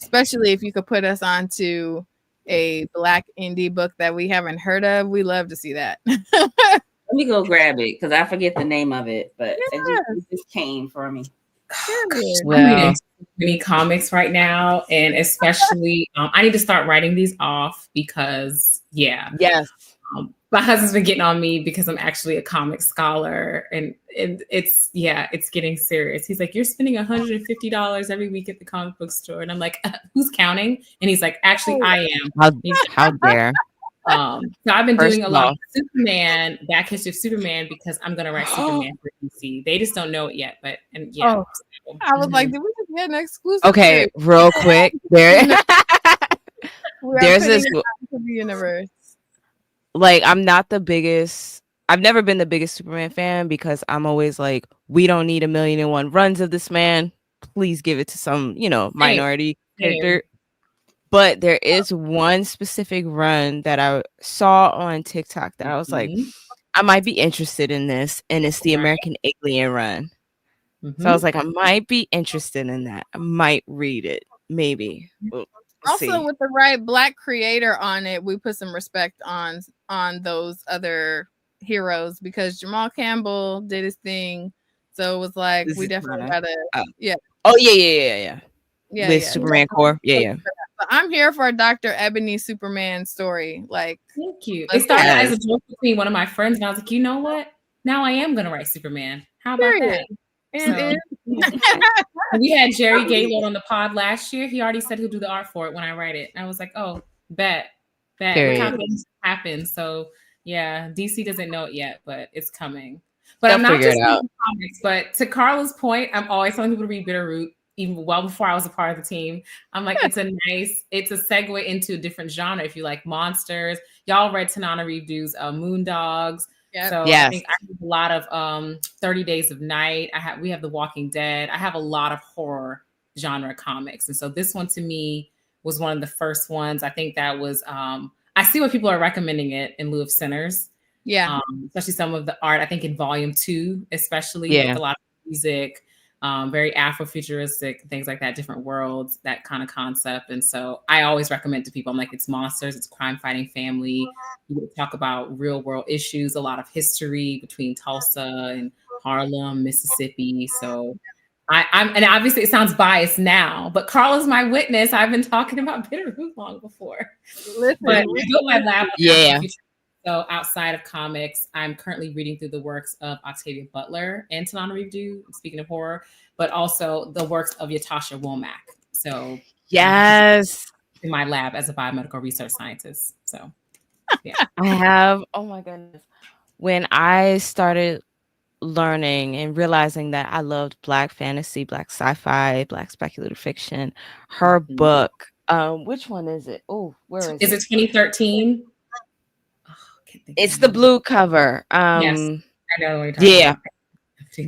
especially if you could put us onto a Black indie book that we haven't heard of. We love to see that. Let me go grab it, because I forget the name of it, but it just came for me. I'm reading many comics right now, and especially I need to start writing these off because my husband's been getting on me because I'm actually a comic scholar, and it's getting serious. He's like, you're spending $150 every week at the comic book store, and I'm like, who's counting? And he's like, actually, I am. How dare. So I've been doing a lot of Superman, back history of Superman, because I'm gonna write Superman for DC. They just don't know it yet, but I was like, did we just get an exclusive? Okay, real quick, there's this to the universe. I've never been the biggest Superman fan, because I'm always like, we don't need 1,000,001 runs of this man. Please give it to some, minority character. But there is one specific run that I saw on TikTok that I was like, I might be interested in this. And it's the American Alien run. So I was like, I might be interested in that. I might read it. Maybe. Also, with the right Black creator on it, we put some respect on those other heroes, because Jamal Campbell did his thing. So it was like, we definitely gotta, Oh, yeah. With Superman Corps. Yeah. I'm here for a Dr. Ebony Superman story. Thank you. It started as a joke between one of my friends, and I was like, you know what? Now I am gonna write Superman. How about that? So, we had Jerry Gaylord on the pod last year. He already said he'll do the art for it when I write it. And I was like, oh, bet. Look how things happen. So yeah, DC doesn't know it yet, but it's coming. But I'm not just reading comics. But to Karla's point, I'm always telling people to read Bitterroot, even well before I was a part of the team. I'm like, it's a segue into a different genre. If you like monsters, y'all read Tananarive Moondogs. Yep. So I think I have a lot of 30 Days of Night. We have The Walking Dead. I have a lot of horror genre comics. And so this one to me was one of the first ones. I think that was I see what people are recommending it in lieu of Sinners. Yeah. Especially some of the art, I think in volume 2, especially with a lot of music, very Afrofuturistic, things like that, different worlds, that kind of concept. And so I always recommend to people, I'm like, it's monsters, it's crime fighting family. You talk about real world issues, a lot of history between Tulsa and Harlem, Mississippi. So I'm and obviously it sounds biased now, but Karla's my witness. I've been talking about Bitterroot long before. But I built my lab on So outside of comics, I'm currently reading through the works of Octavia Butler and Tananarive, speaking of horror, but also the works of Ytasha Womack. So in my lab as a biomedical research scientist. So yeah. I have, oh my goodness. When I started learning and realizing that I loved Black fantasy, Black sci-fi, Black speculative fiction, her book, which one is it? Oh, where is it? Is it 2013? It's the blue cover. Yes, I know what you're talking about.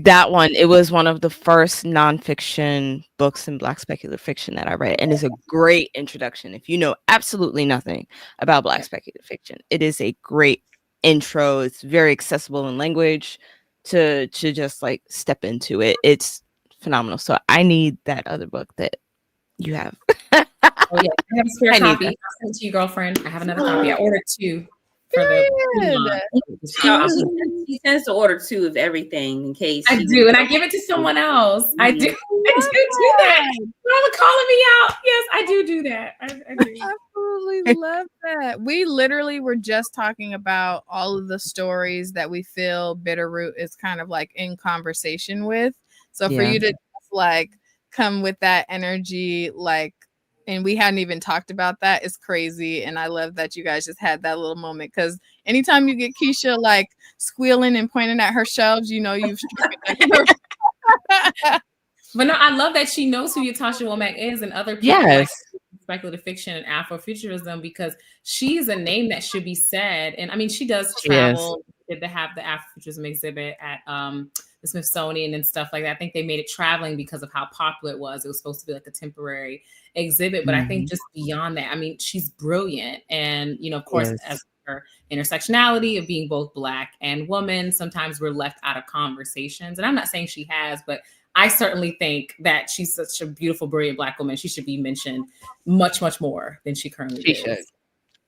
That one. It was one of the first nonfiction books in Black speculative fiction that I read, and it's a great introduction. If you know absolutely nothing about Black speculative fiction, it is a great intro. It's very accessible in language to just like step into it. It's phenomenal. So I need that other book that you have. Oh yeah, I have a spare copy. I'll send it to you, girlfriend. I have another copy. I ordered 2. She tends to order 2 of everything in case. I do, and I give it to someone else. I do. I do that. You're calling me out. Yes, I do that. I do. Absolutely love that. We literally were just talking about all of the stories that we feel Bitterroot is kind of like in conversation with. So for you to just like come with that energy, like, and we hadn't even talked about that, is crazy. And I love that you guys just had that little moment, because anytime you get Keisha like squealing and pointing at her shelves, you know you've But no, I love that she knows who Ytasha Womack is and other people like speculative fiction and Afrofuturism, because she's a name that should be said. And I mean, she does travel. Did they have the Afrofuturism exhibit at the Smithsonian and stuff like that? I think they made it traveling because of how popular it was. It was supposed to be like a temporary exhibit, but I think just beyond that, I mean, she's brilliant. And, you know, of course, as her intersectionality of being both Black and woman, sometimes we're left out of conversations. And I'm not saying she has, but I certainly think that she's such a beautiful, brilliant Black woman. She should be mentioned much, much more than she currently is. Should.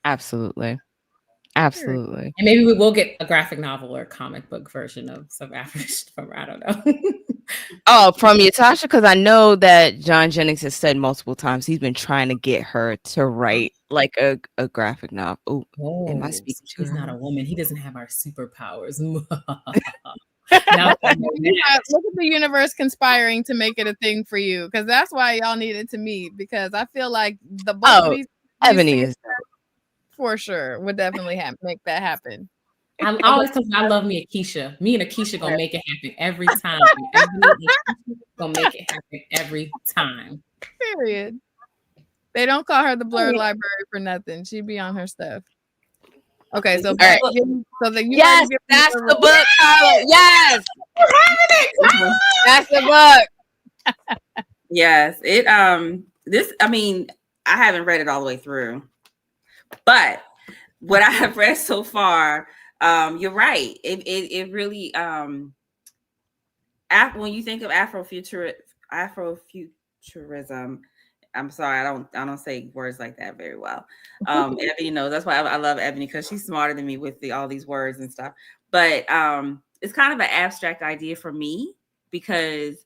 Absolutely. Absolutely. And maybe we will get a graphic novel or comic book version of some African from, I don't know. From Ytasha, because I know that John Jennings has said multiple times he's been trying to get her to write like a graphic novel. Am I speaking to her? He's not a woman. He doesn't have our superpowers. Now, look at the universe conspiring to make it a thing for you, because that's why y'all needed to meet, because I feel like the both Ebony is for sure would definitely make that happen. I always tell you, I love me a Keisha. Me and Akeisha gonna make it happen every time. Gonna make it happen every time. Period. They don't call her the Blerd Library for nothing. She be on her stuff. Okay, so so that you that's the book, Karla. Yes, that's the book. Yes, it this, I mean, I haven't read it all the way through, but what I have read so far, you're right. It really when you think of Afrofuturism, I'm sorry, I don't say words like that very well. Ebony knows. That's why I love Ebony, because she's smarter than me with all these words and stuff. But it's kind of an abstract idea for me, because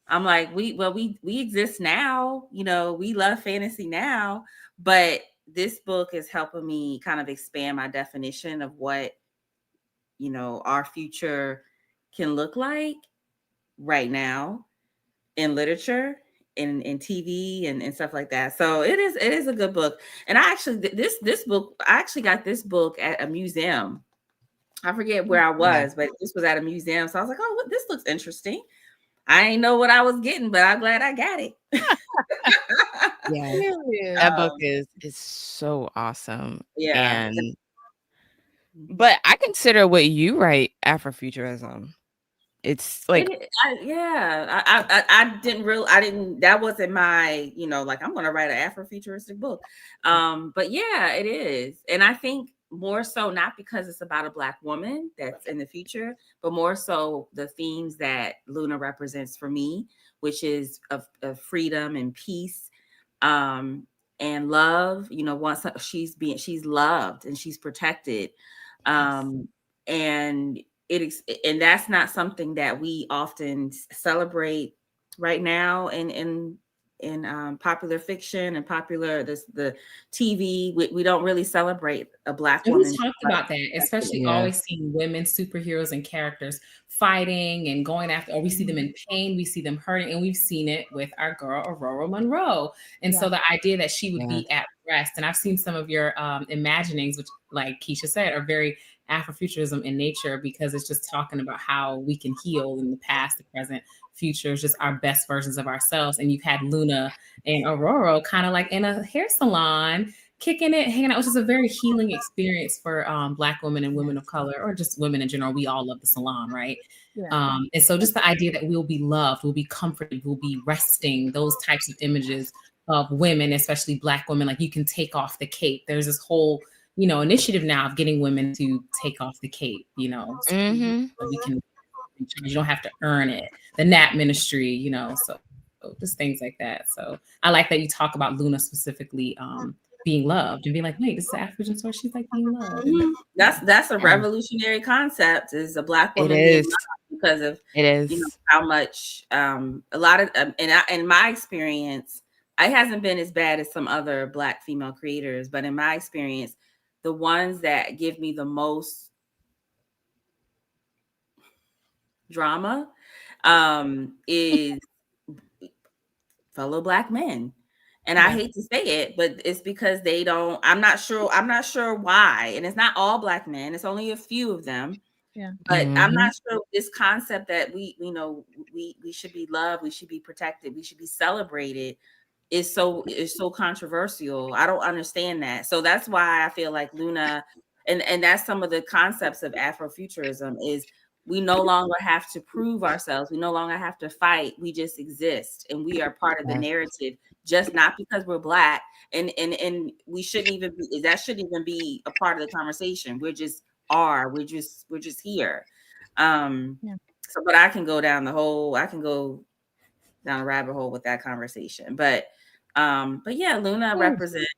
I'm like, we exist now, you know, we love fantasy now, but this book is helping me kind of expand my definition of what, you know, our future can look like. right now in literature, in TV and stuff like that. So it is a good book. And I actually this book, I actually got this book at a museum. I forget where I was, but this was at a museum. So I was like, oh, this looks interesting. I ain't know what I was getting, but I'm glad I got it. Yeah, that book is so awesome. Yeah. And but I consider what you write Afrofuturism. It's like I didn't that wasn't my, like I'm gonna write an Afrofuturistic book. But yeah, it is. And I think more so not because it's about a Black woman that's in the future, but more so the themes that Luna represents for me, which is of freedom and peace, and love. Once she's loved and she's protected, and and that's not something that we often celebrate right now in popular fiction and the TV. We don't really celebrate a Black woman. We talked about that, especially always seeing women superheroes and characters fighting and going after, or we see them in pain, we see them hurting, and we've seen it with our girl Ororo Monroe. And so the idea that she would be at rest, and I've seen some of your imaginings, which, like Keisha said, are very Afrofuturism in nature, because it's just talking about how we can heal in the past, the present, future, is just our best versions of ourselves. And you've had Luna and Ororo kind of like in a hair salon, kicking it, hanging out, which is a very healing experience for Black women and women of color, or just women in general. We all love the salon, right? And so just the idea that we'll be loved, we'll be comforted, we'll be resting, those types of images of women, especially Black women, like you can take off the cape. There's this whole initiative now of getting women to take off the cape, so we can, you don't have to earn it. The Nap Ministry, so just things like that. So I like that you talk about Luna specifically being loved and being like, wait, this is the African story. She's like being loved. That's a revolutionary concept, is a Black woman being loved, because of how much a lot of in my experience, it hasn't been as bad as some other Black female creators, but in my experience, the ones that give me the most drama is fellow Black men. And I hate to say it, but it's because they don't, I'm not sure why. And it's not all Black men, it's only a few of them. But I'm not sure this concept that we should be loved, we should be protected, we should be celebrated is so controversial. I don't understand that. So that's why I feel like Luna, and that's some of the concepts of Afrofuturism, is we no longer have to prove ourselves. We no longer have to fight. We just exist, and we are part of the narrative, just not because we're Black. And we shouldn't even be, that shouldn't even be a part of the conversation. We're just here. So, but I can go down the rabbit hole with that conversation. But yeah, Luna represents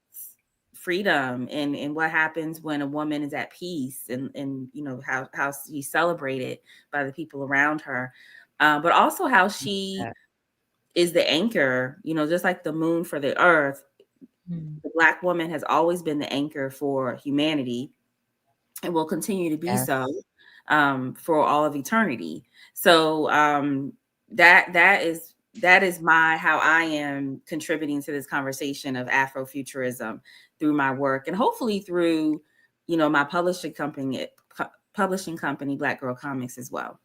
freedom and what happens when a woman is at peace, and how she's celebrated by the people around her, but also how she is the anchor, just like the moon for the earth. The Black woman has always been the anchor for humanity and will continue to be so for all of eternity. So that is how I am contributing to this conversation of Afrofuturism through my work, and hopefully through, my publishing company, Blaq Girl Comics, as well.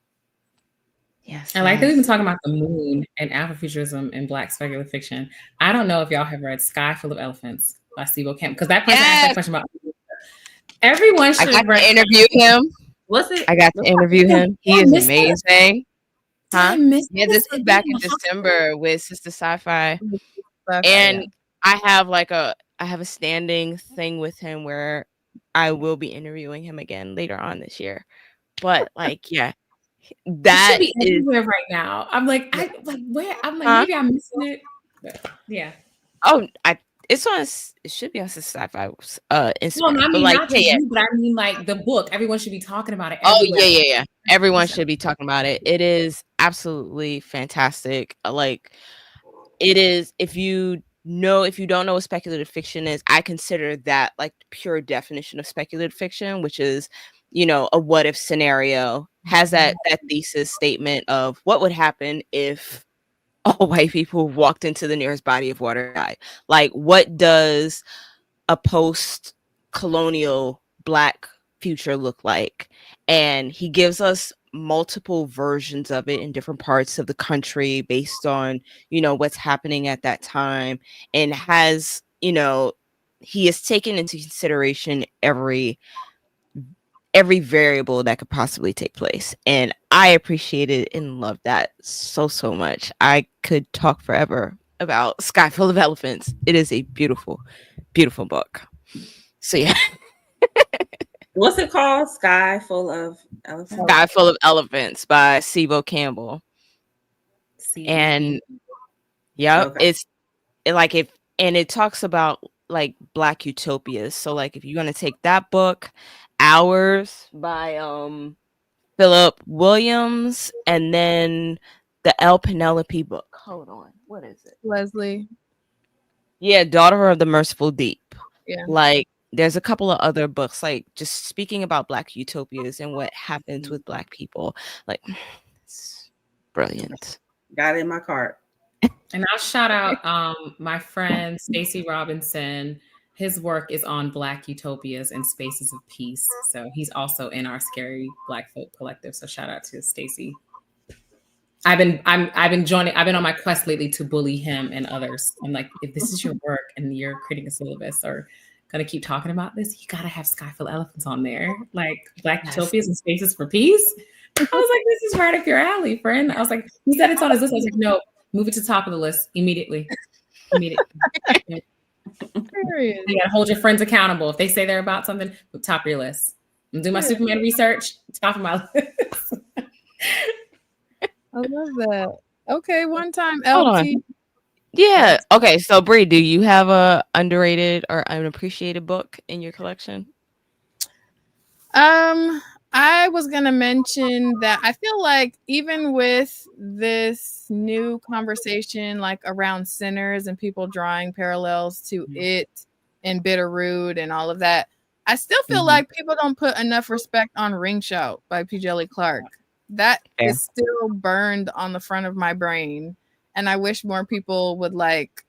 Yes, I like that we've been talking about the moon and Afrofuturism and Black speculative fiction. I don't know if y'all have read Sky Full of Elephants by Steve Camp, because that person asked that question about everyone should I got to interview him. What's it? I got to interview him. He is amazing. Huh? Yeah, this is back in December with Sister Sci-Fi. And I have a standing thing with him where I will be interviewing him again later on this year. But that should be everywhere right now. I'm like, where? I'm like, maybe I'm missing it. But, yeah. Oh, it's on. It should be on Sci-Fi. Instagram. No, I mean, but you, but I mean, like the book. Everyone should be talking about it. Everywhere. Oh yeah. Everyone should be talking about it. It is absolutely fantastic. It is. If you don't know what speculative fiction is, I consider that like the pure definition of speculative fiction, which is a what if scenario, has that thesis statement of what would happen if all white people walked into the nearest body of water and died. Like, what does a post-colonial Black future look like? And he gives us multiple versions of it in different parts of the country based on what's happening at that time, and has he has taken into consideration every variable that could possibly take place. And I appreciated and loved that so much. I could talk forever about Sky Full of Elephants. It is a beautiful, beautiful book. So yeah. What's it called? Sky Full of Elephants? Sky Full of Elephants by Sibo Campbell. And yeah, okay. It talks about like Black utopias. So like if you're gonna take that book, Hours by Philip Williams, and then the El Penelope book. Hold on, what is it? Leslie. Yeah, Daughter of the Merciful Deep. Yeah. Like there's a couple of other books like just speaking about Black utopias and what happens with Black people. Like it's brilliant. Got it in my cart. And I'll shout out my friend Stacey Robinson. His work is on Black utopias and spaces of peace. So he's also in our Scary Black Folk Collective. So shout out to Stacey. I've been on my quest lately to bully him and others. I'm like, if this is your work and you're creating a syllabus or gonna keep talking about this, you gotta have Sky Full of Elephants on there. Like Black utopias and spaces for peace. I was like, this is right up your alley, friend. I was like, he said it's on his list. I was like, no, move it to the top of the list immediately. Period. You gotta hold your friends accountable. If they say they're about something, top of your list. I'm doing my Superman research, top of my list. I love that. Okay, one time LT. Yeah. Okay, so Bree, do you have a underrated or unappreciated book in your collection? I was going to mention that I feel like even with this new conversation, like around sinners and people drawing parallels to it and Bitterroot and all of that, I still feel like people don't put enough respect on Ring Shout by P. Djeli Clark. That is still burned on the front of my brain. And I wish more people would like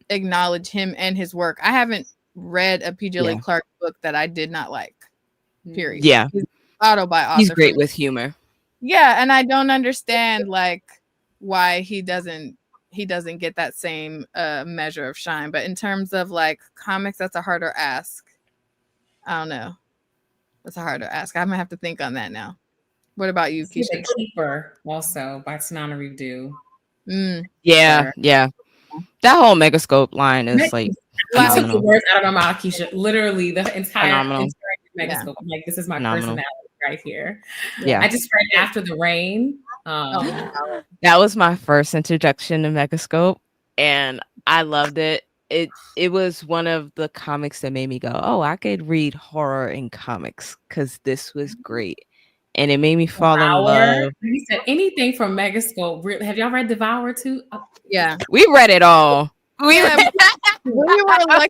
acknowledge him and his work. I haven't read a P. Djeli Clark book that I did not like. Period. Yeah. Autobiography. He's great with humor. Yeah, and I don't understand like why he doesn't get that same measure of shine. But in terms of like comics, that's a harder ask. I don't know. That's a harder ask. I'm gonna have to think on that now. What about you, Keisha? The Keeper, also by Tanana Redo. Yeah. That whole Megascope line is like the words out of my mouth, Keisha. Literally the entire Megascope. I'm like, this is my personality right here. Yeah. I just read After the Rain. That was my first introduction to Megascope, and I loved it. It was one of the comics that made me go, oh, I could read horror in comics because this was great. And it made me fall in love. You said anything from Megascope. Have y'all read Devour too? Yeah. We read it all. We were lucky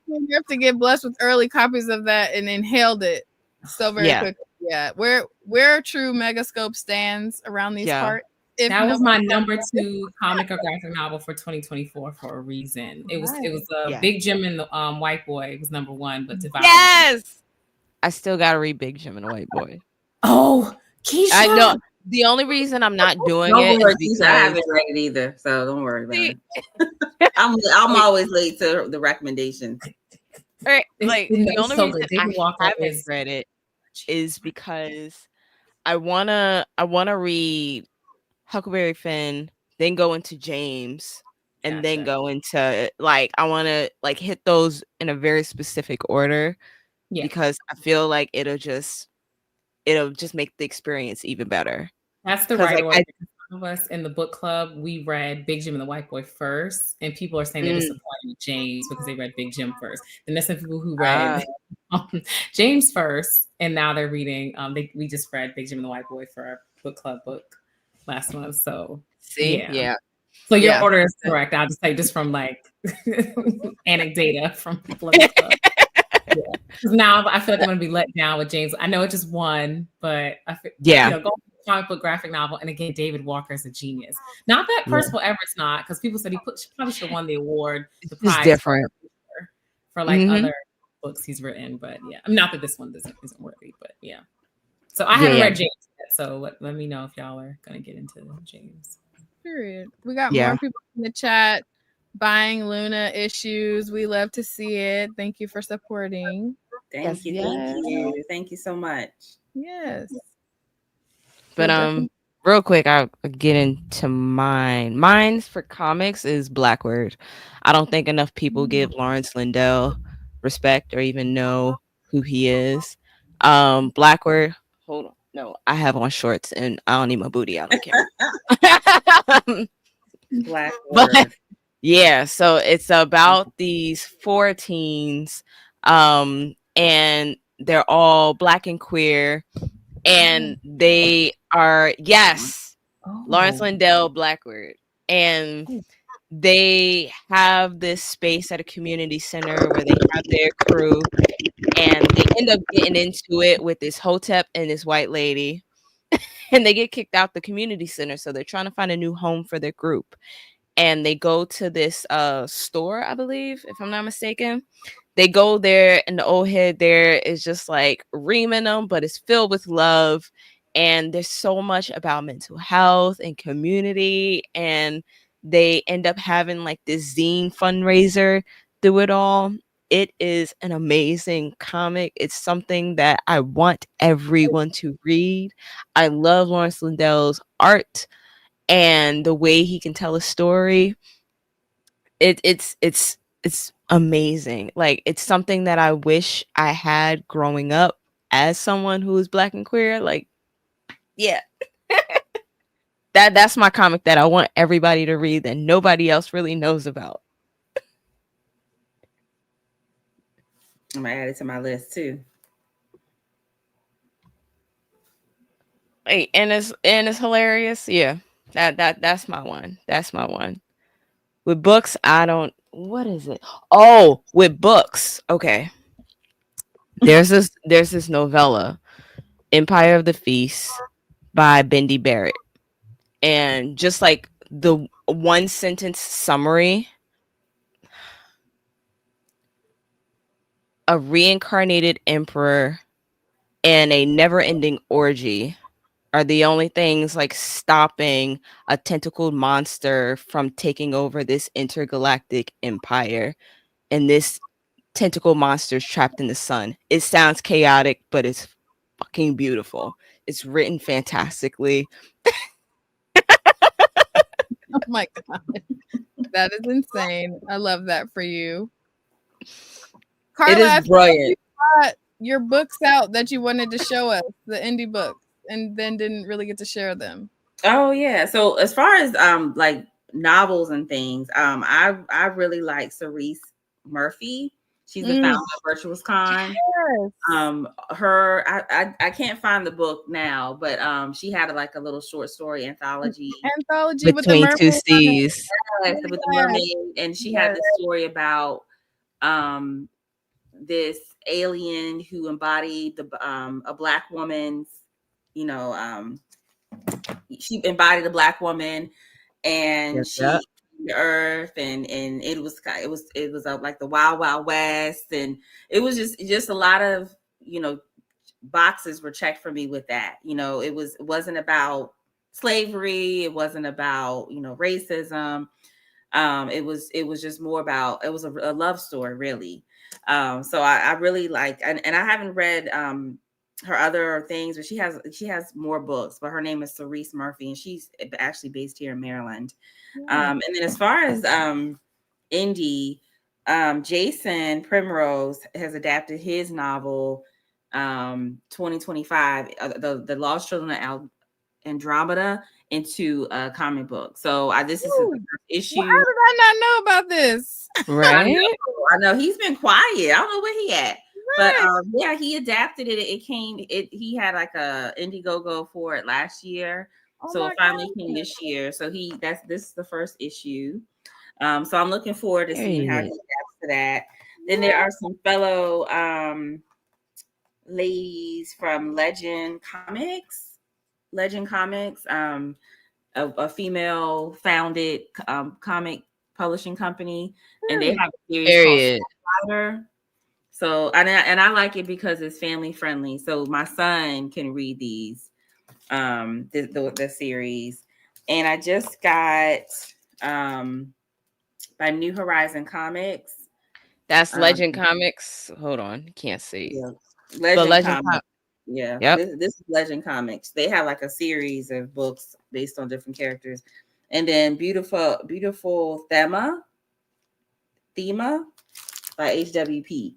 enough to get blessed with early copies of that and inhaled it so very quickly. Yeah. Where true Megascope stands around these parts. That was my number 2 comic or graphic novel for 2024 for a reason. It was Big Jim and the White Boy. It was number 1, but Devour. Yes. I still gotta read Big Jim and the White Boy. Oh, Keisha. I know. The only reason I'm not doing it is because I haven't read it either, so don't worry about it. I'm always late to the recommendations. Right, like the only reason I haven't read it is because I wanna read Huckleberry Finn, then go into James, and then go into like I want to like hit those in a very specific order because I feel like it'll just make the experience even better. That's the right order. Some of us in the book club, we read Big Jim and the White Boy first, and people are saying they're disappointed with James because they read Big Jim first. Then there's some people who read James first, and now they're reading. We just read Big Jim and the White Boy for our book club book last month. So so your order is correct. I'll just say just from like anecdata from the book club. Now I feel like I'm gonna be let down with James. I know it just won, but I feel, going to comic book graphic novel, and again, David Walker is a genius. Not that Percival Everett's not, because people said probably should have won the award, the prize. It's different for like other books he's written, but yeah, not that this one isn't worthy, but yeah. So I haven't read James yet, so let me know if y'all are gonna get into James. Period. We got more people in the chat buying Luna issues. We love to see it. Thank you for supporting. Thank you. Thank you so much. Yes. But real quick, I'll get into mine. Mine's for comics is Blerd. I don't think enough people give Lawrence Lindell respect or even know who he is. Blerd. Hold on. No, I have on shorts and I don't need my booty out on camera. Blerd. Yeah, so it's about these 4 teens, and they're all Black and queer, and they are Lawrence Lindell Blerd, and they have this space at a community center where they have their crew, and they end up getting into it with this hotep and this white lady, and they get kicked out the community center, so they're trying to find a new home for their group. And they go to this store, I believe, if I'm not mistaken. They go there, and the old head there is just like reaming them, but it's filled with love. And there's so much about mental health and community. And they end up having like this zine fundraiser through it all. It is an amazing comic. It's something that I want everyone to read. I love Lawrence Lindell's art. And the way he can tell a story, it's amazing. Like, it's something that I wish I had growing up as someone who is Black and queer. Like, yeah. That's my comic that I want everybody to read that nobody else really knows about. I'm gonna add it to my list too. Hey, and it's hilarious. Yeah. That's my one. That's my one. With books, what is it? Oh, with books. Okay. There's this novella, Empire of the Feast by Bendy Barrett. And just like the one sentence summary, a reincarnated emperor and a never-ending orgy are the only things like stopping a tentacled monster from taking over this intergalactic empire. And this tentacle monster is trapped in the sun. It sounds chaotic, but it's fucking beautiful. It's written fantastically. Oh my God. That is insane. I love that for you. Karla, it is brilliant. You got your books out that you wanted to show us, the indie books, and then didn't really get to share them. Oh yeah. So as far as like novels and things, I really like Cerise Murphy. She's the founder of Virtuous Con. Yes. I can't find the book now, but she had like a little short story anthology between with two seas. Yes, with the mermaid, and she had this story about this alien who embodied a Black woman's, she embodied a Black woman, and she the earth, and it was like the Wild Wild West, and it was just a lot of boxes were checked for me with that. It wasn't about slavery, it wasn't about racism. It was just more about, it was a love story, really. So I really like, and I haven't read her other things, but she has more books, but her name is Cerise Murphy, and she's actually based here in Maryland. And then as far as indie, Jason Primrose has adapted his novel 2025, the Lost Children of Andromeda, into a comic book. So this is his issue. Well, how did I not know about this? Right? I know he's been quiet. I don't know where he at. Right. But yeah, he adapted it. He had like a Indiegogo for it last year. So it finally came this year. So this is the first issue. So I'm looking forward to seeing how he adapts to that. Then there are some fellow ladies from Legend Comics, a female founded comic publishing company, and they have a series called Spider. So and I like it because it's family friendly. So my son can read these the series. And I just got by New Horizon Comics. That's Legend Comics. Hold on, can't see. Yeah. Legend Comics. Yeah. Yep. This is Legend Comics. They have like a series of books based on different characters. And then Beautiful Thema by HWP.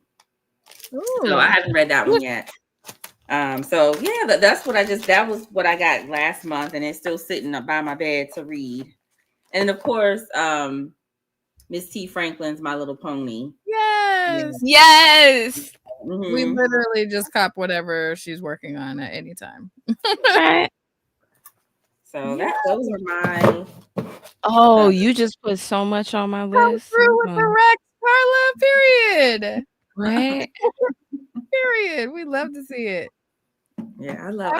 Ooh. So I haven't read that one yet. So yeah, that was what I got last month, and it's still sitting up by my bed to read. And of course, Miss T. Franklin's My Little Pony. Yes. Mm-hmm. We literally just cop whatever she's working on at any time. So those are my. Oh, you just put so much on my list. Through with the Rex, Karla. Period. Right. Period. We love to see it. Yeah, I love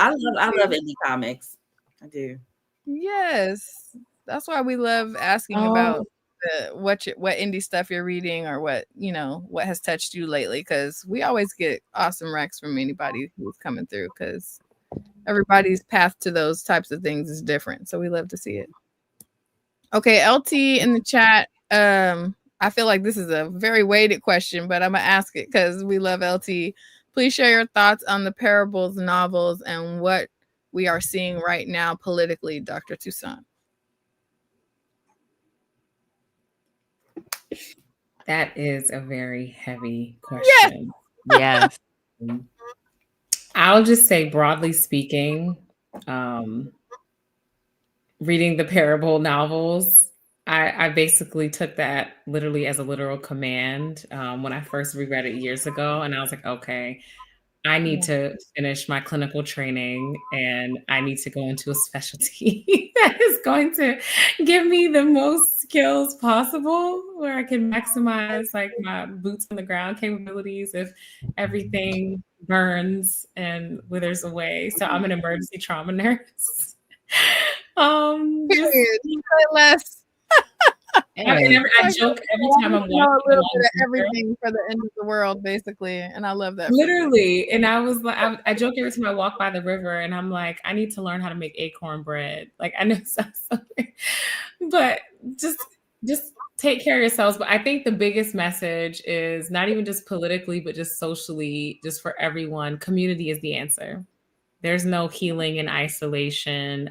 indie comics. I do. Yes, that's why we love asking about what indie stuff you're reading or what has touched you lately, because we always get awesome recs from anybody who's coming through, because everybody's path to those types of things is different. So we love to see it. Okay, LT in the chat. I feel like this is a very weighted question, but I'm gonna ask it because we love LT. Please share your thoughts on the parables novels and what we are seeing right now politically, Dr. Toussaint. That is a very heavy question. Yes. I'll just say, broadly speaking, reading the parable novels, I basically took that literally as a literal command when I first reread it years ago. And I was like, okay, I need to finish my clinical training and I need to go into a specialty that is going to give me the most skills possible, where I can maximize like my boots on the ground capabilities if everything burns and withers away. So I'm an emergency trauma nurse. Less. I joke every time I'm walking a little bit of everything for the end of the world, basically, and I love that. Literally, and I was like, I joke every time I walk by the river, and I'm like, I need to learn how to make acorn bread. Like, I know it sounds something, but just take care of yourselves. But I think the biggest message is not even just politically, but just socially, just for everyone. Community is the answer. There's no healing in isolation.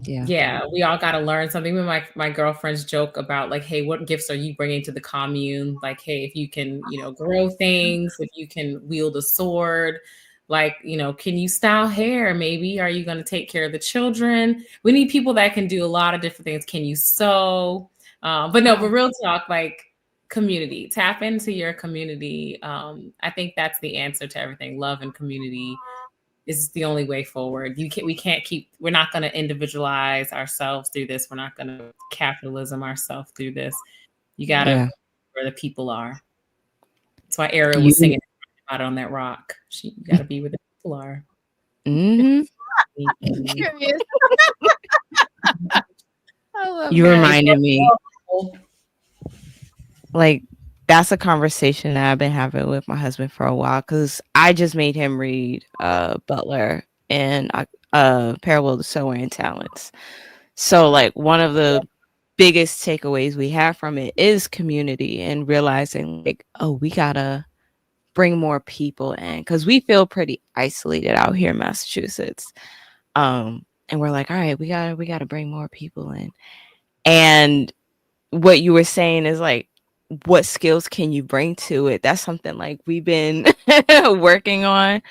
Yeah, we all got to learn something. Even my girlfriends joke about like, hey, what gifts are you bringing to the commune? Like, hey, if you can, grow things, if you can wield a sword, like, can you style hair? Maybe are you going to take care of the children? We need people that can do a lot of different things. Can you sew? But real talk, like community, tap into your community. I think that's the answer to everything. Love and community is the only way forward. We're not going to individualize ourselves through this. We're not going to capitalism ourselves through this. You got to where the people are. That's why Ariel was singing about it on that rock. You got to be where the people are. Mm-hmm. I love you reminded me. Like, that's a conversation that I've been having with my husband for a while, because I just made him read Butler and Parable of the Sower and Talents. So like one of the biggest takeaways we have from it is community and realizing like, oh, we gotta bring more people in, because we feel pretty isolated out here in Massachusetts. And we're like, all right, we gotta bring more people in. And what you were saying is like, what skills can you bring to it? That's something like we've been working on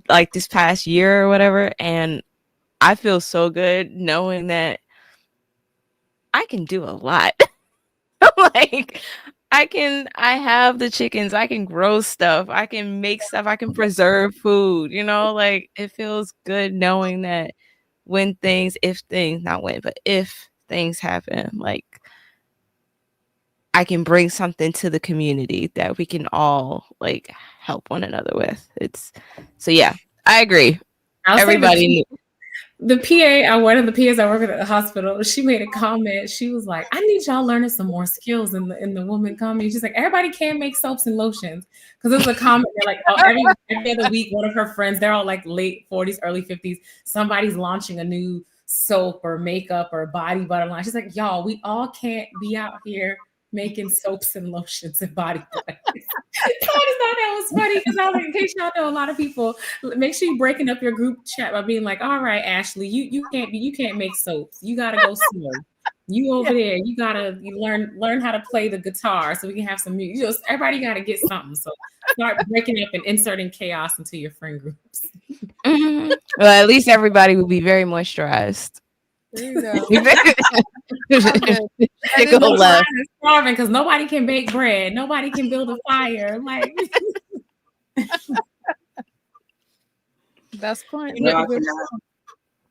like this past year or whatever. And I feel so good knowing that I can do a lot. Like I have the chickens, I can grow stuff, I can make stuff, I can preserve food, like it feels good knowing that if things happen, like I can bring something to the community that we can all like help one another with. So yeah, I agree. Everybody. The PA, one of the PAs I work at the hospital, she made a comment. She was like, "I need y'all learning some more skills in the woman comedy." She's like, "Everybody can't make soaps and lotions," because it was a comment. They're like, oh, every other week, one of her friends, they're all like late 40s, early 50s. Somebody's launching a new soap or makeup or body butter line. She's like, "Y'all, we all can't be out here making soaps and lotions and body butters." I just thought that was funny because I was like, in case y'all know, a lot of people, make sure you're breaking up your group chat by being like, "All right, Ashley, you can't make soaps. You gotta go slow. You over there, you learn how to play the guitar so we can have some music." Everybody gotta get something. So start breaking up and inserting chaos into your friend groups. Mm-hmm. Well, at least everybody will be very moisturized. There you go. Because nobody can bake bread, nobody can build a fire. Like that's point. No,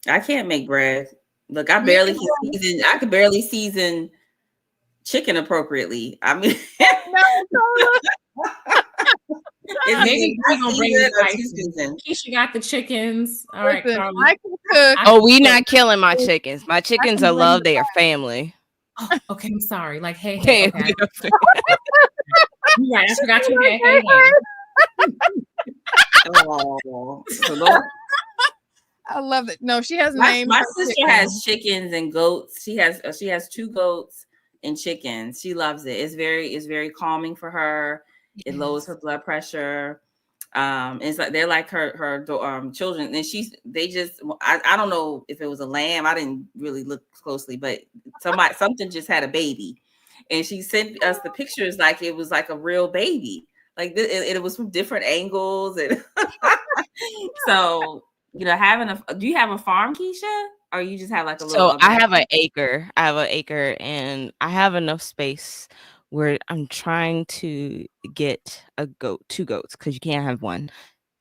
I can't make bread. Look, I can barely season chicken appropriately. I mean, maybe we're gonna bring the Keisha got the chickens. All right, Karla. I can cook. Oh, we not killing my chickens. My chickens are love. They are family. Oh, okay, I'm sorry. Like, hey. Okay. You're right. I forgot you. Hey. Oh, I love it. No, she has names. My sister has chickens and goats. She has 2 goats and chickens. She loves it. It's very calming for her. It lowers her blood pressure. It's like they're like her children, and I don't know if it was a lamb. I didn't really look closely, but something just had a baby, and she sent us the pictures like it was like a real baby. Like it was from different angles, and so do you have a farm, Keisha, or you just have like a little? So I have an acre. And I have enough space where I'm trying to get 2 goats, because you can't have one.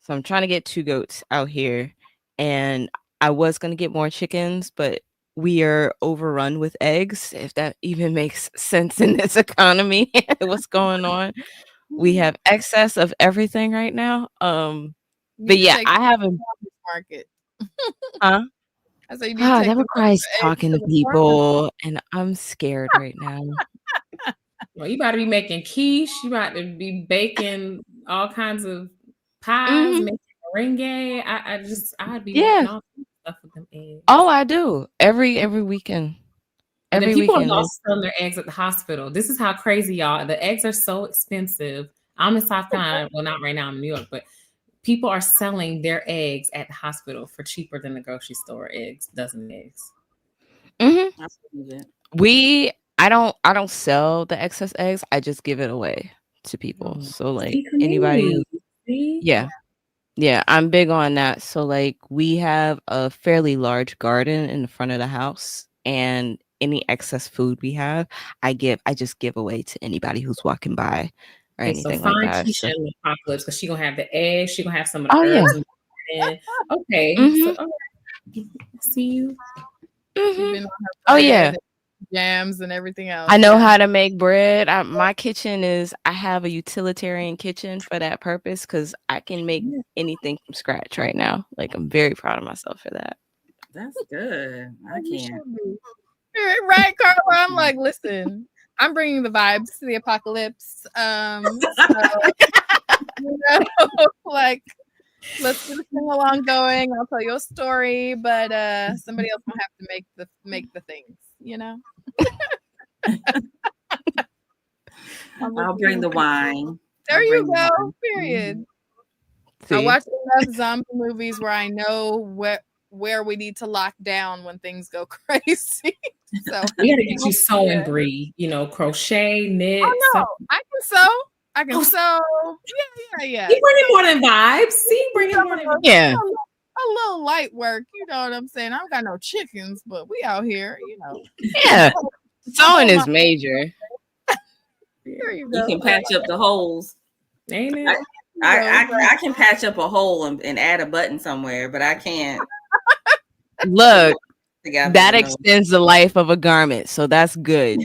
So I'm trying to get 2 goats out here, and I was going to get more chickens, but we are overrun with eggs, if that even makes sense in this economy. What's going on? We have excess of everything right now. But yeah, I haven't market. Huh? I say that requires talking to people, and I'm scared right now. Well, you got to be making quiche. You got to be baking all kinds of pies, making merengue. I'd be making all kinds of stuff with them eggs. Oh, I do every weekend. And then people are lost selling their eggs at the hospital. This is how crazy, y'all. The eggs are so expensive. I'm in South Carolina. Well, not right now. I'm in New York, but people are selling their eggs at the hospital for cheaper than the grocery store dozen eggs. I don't sell the excess eggs. I just give it away to people. So like anybody Yeah, I'm big on that. So like we have a fairly large garden in the front of the house, and any excess food we have, I just give away to anybody who's walking by or anything like that. Keisha in the apocalypse, because she's gonna have the eggs, she's gonna have some of the herbs. Okay. So, see you. Oh yeah. Jams and everything else. I know how to make bread. My kitchen I have a utilitarian kitchen for that purpose, because I can make anything from scratch right now. Like I'm very proud of myself for that. That's good. I can't. Right, Karla? I'm like, listen, I'm bringing the vibes to the apocalypse. Like, let's get a sing along going. I'll tell you a story, but somebody else will have to make the things, I'll bring the wine. There you go. Period. I watch enough zombie movies where I know where we need to lock down when things go crazy. So we gotta get you sewing, Bree. Crochet, knit. Oh no, I can sew. Yeah. You bringing more than vibes. See, bringing more than yeah. A little light work, you know what I'm saying? I don't got no chickens, but we out here, Yeah, sewing is major. There you go. You can patch up the holes. Ain't it? I can patch up a hole and add a button somewhere, but I can't. Look, that extends the life of a garment, so that's good.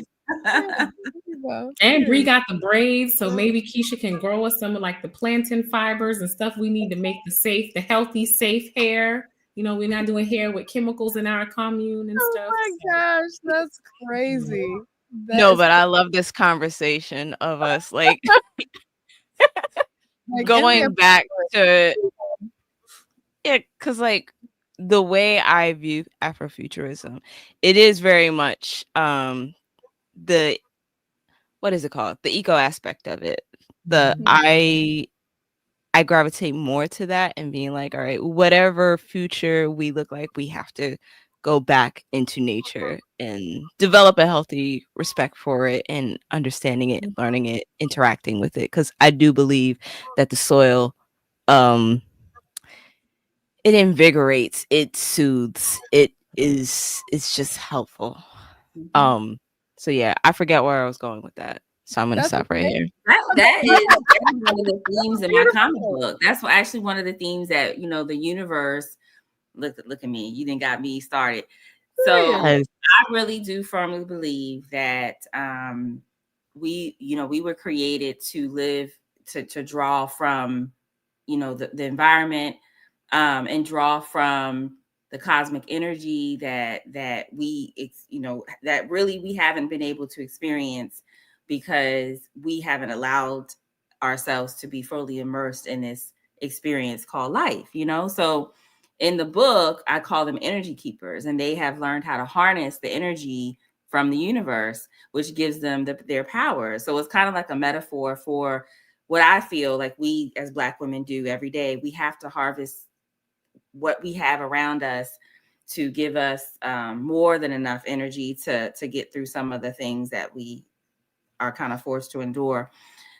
And Bree got the braids, so maybe Keisha can grow us some of like the plantain fibers and stuff we need to make the healthy, safe hair. You know, we're not doing hair with chemicals in our commune and stuff. Oh my gosh, that's crazy. But I love this conversation of us like going back to because like the way I view Afrofuturism, it is very much the what is it called? The eco aspect of it. I gravitate more to that and being like, all right, whatever future we look like, we have to go back into nature and develop a healthy respect for it and understanding it, learning it, interacting with it. Because I do believe that the soil, it invigorates, it soothes, it's just helpful. So yeah, I forget where I was going with that. So I'm going to stop right here. That is one of the themes in my comic book. That's actually one of the themes that, you know, the universe, look at me, you didn't got me started. So I really do firmly believe that we were created to live, to draw from, you know, the environment and draw from the cosmic energy that we, you know, that really we haven't been able to experience because we haven't allowed ourselves to be fully immersed in this experience called life, you know? So in the book, I call them energy keepers, and they have learned how to harness the energy from the universe, which gives them their power. So it's kind of like a metaphor for what I feel like we as Black women do every day. We have to harvest what we have around us to give us more than enough energy to get through some of the things that we are kind of forced to endure.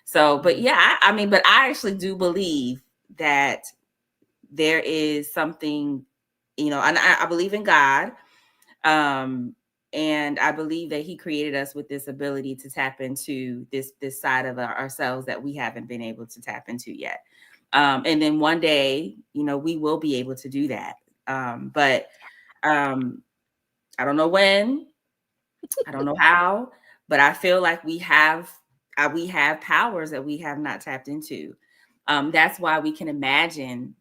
So, but yeah, I mean, but I actually do believe that there is something, you know, and I believe in God. And I believe that he created us with this ability to tap into this side of ourselves that we haven't been able to tap into yet. And then one day, you know, we will be able to do that. But I don't know when, I don't know how, but I feel like we have powers that we have not tapped into. That's why we can imagine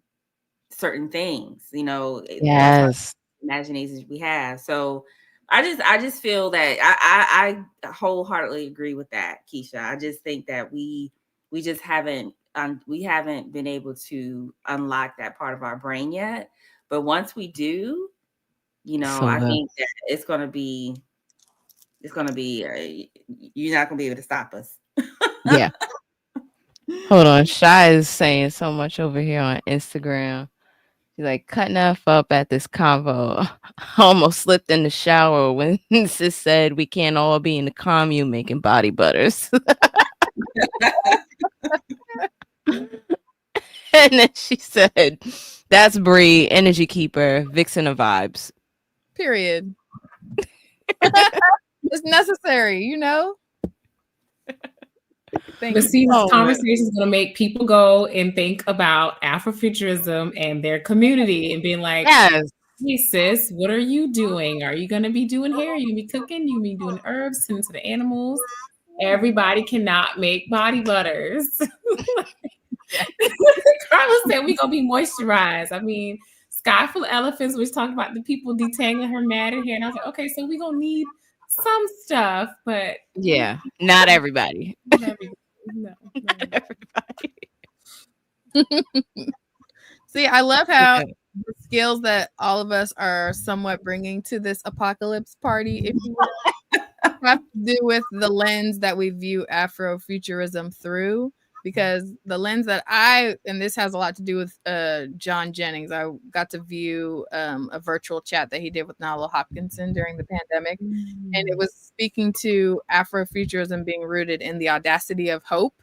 certain things, you know. Yes, imaginations we have. So I just feel that I wholeheartedly agree with that, Keisha. I just think that we just haven't been able to unlock that part of our brain yet. But once we do, you know, I think that it's gonna be you're not gonna be able to stop us. Yeah. Hold on, Shy is saying so much over here on Instagram. She's like, cutting F up at this convo. I almost slipped in the shower when sis said we can't all be in the commune making body butters. And then she said, that's Bree, energy keeper, vixen of vibes. Period. It's necessary, you know? But see, this conversation is going to make people go and think about Afrofuturism and their community and being like, yes. Hey sis, what are you doing? Are you going to be doing hair? Are you going to be cooking? You be doing herbs, tending to the animals? Everybody cannot make body butters. Carla said we're going to be moisturized. I mean, Sky Full of Elephants was talking about the people detangling her matted hair. And I was like, okay, so we're going to need some stuff, but... Yeah, not everybody. No, not everybody. See, I love how the skills that all of us are somewhat bringing to this apocalypse party, if you will, have to do with the lens that we view Afrofuturism through. Because the lens that and this has a lot to do with John Jennings. I got to view a virtual chat that he did with Nalo Hopkinson during the pandemic. And it was speaking to Afrofuturism being rooted in the audacity of hope.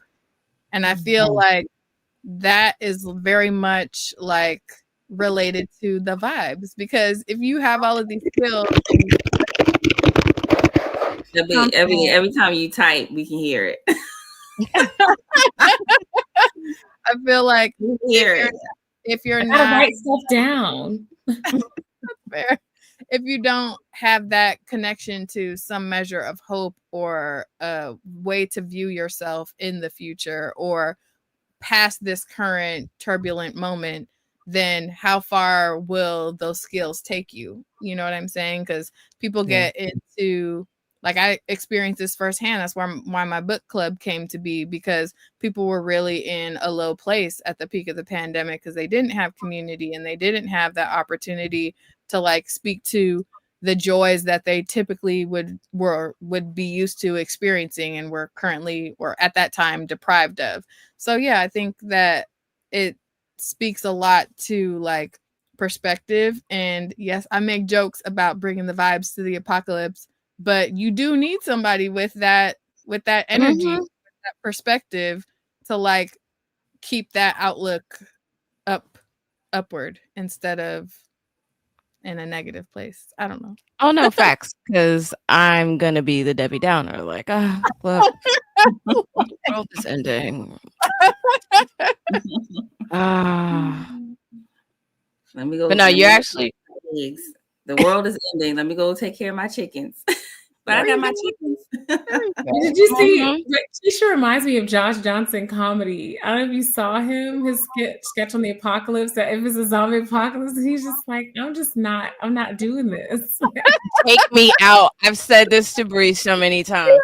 And I feel like that is very much like related to the vibes, because if you have all of these skills, every time you type, we can hear it. I feel like if you're not write stuff down. fair. if you don't have that connection to some measure of hope or a way to view yourself in the future or past this current turbulent moment, then how far will those skills take you? You know what I'm saying? Because people get into, like, I experienced this firsthand. That's why my book club came to be, because people were really in a low place at the peak of the pandemic because they didn't have community and they didn't have that opportunity to like speak to the joys that they typically would be used to experiencing and were currently or at that time deprived of. So yeah, I think that it speaks a lot to like perspective. And yes, I make jokes about bringing the vibes to the apocalypse, but you do need somebody with that energy, with that perspective to like keep that outlook upward instead of in a negative place. I don't know. Oh no, facts. Because I'm gonna be the Debbie Downer. Like, look, the world is ending. Let me go. But no, you're actually. The world is ending. Let me go take care of my chickens. But I got my chickens. Did you see? She reminds me of Josh Johnson comedy. I don't know if you saw him, his sketch on the apocalypse. That if it's a zombie apocalypse, he's just like, I'm not doing this. Take me out. I've said this to Bree so many times.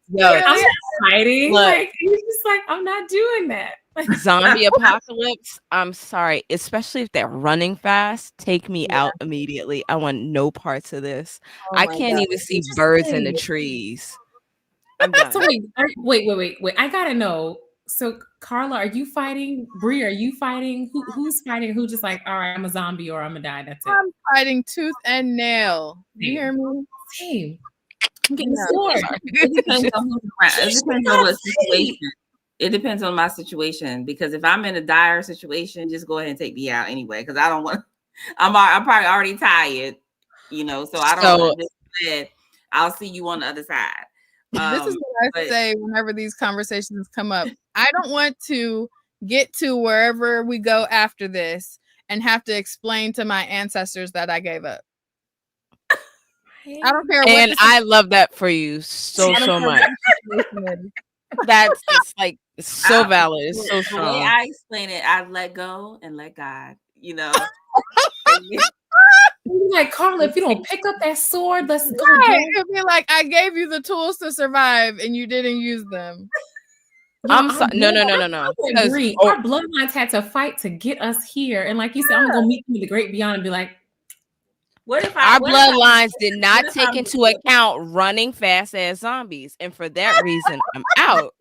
Yes, I'm not fighting. Like he's just like, I'm not doing that. Zombie apocalypse. I'm sorry, especially if they're running fast. Take me out immediately. I want no parts of this. I can't even see birds in the trees. I'm done. So wait. I gotta know. So Karla, are you fighting? Bree, are you fighting? Who's fighting? Who just like, all right, I'm a zombie or I'm gonna die. That's it. I'm fighting tooth and nail. You hear me? Same. I'm getting the sword. It depends on what situation. It depends on my situation, because if I'm in a dire situation, just go ahead and take me out anyway. Because I don't want. I'm probably already tired, So I don't want to just I'll see you on the other side. This is what I say whenever these conversations come up. I don't want to get to wherever we go after this and have to explain to my ancestors that I gave up. I don't care. And I love that for you so much. That's just like so valid. It's so strong. The way I explain it, I let go and let God. Like, Karla, if you don't pick up that sword, let's go. It'd be like, I gave you the tools to survive and you didn't use them. I'm sorry. No. Our bloodlines had to fight to get us here. And like you said, I'm gonna go meet you in the great beyond and be like, our bloodlines did not take into account running fast as zombies, and for that reason, I'm out.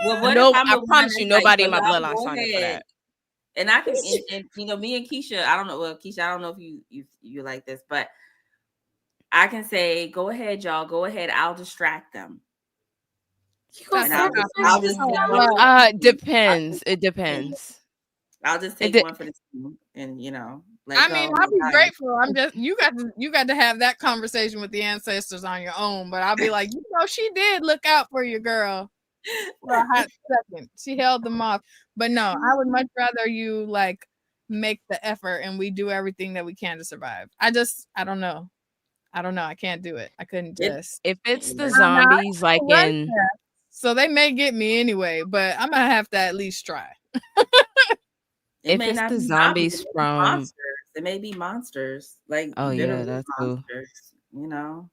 I promise you, nobody in my bloodline signed up for that. And I can, me and Keisha, I don't know. Well, Keisha, I don't know if you like this, but I can say, go ahead, y'all. Go ahead. I'll distract them. Depends. It depends. I'll just take one for the team, and I'll be grateful. I'm just you got to have that conversation with the ancestors on your own. But I'll be like, she did look out for you, girl. For a hot second, she held them off. But no, I would much rather you like make the effort and we do everything that we can to survive. I don't know. I can't do it. I couldn't just. If it's the zombies like in. So they may get me anyway, but I'm gonna have to at least try. If it's the zombies from monsters, it may be monsters. Like that's monsters, cool.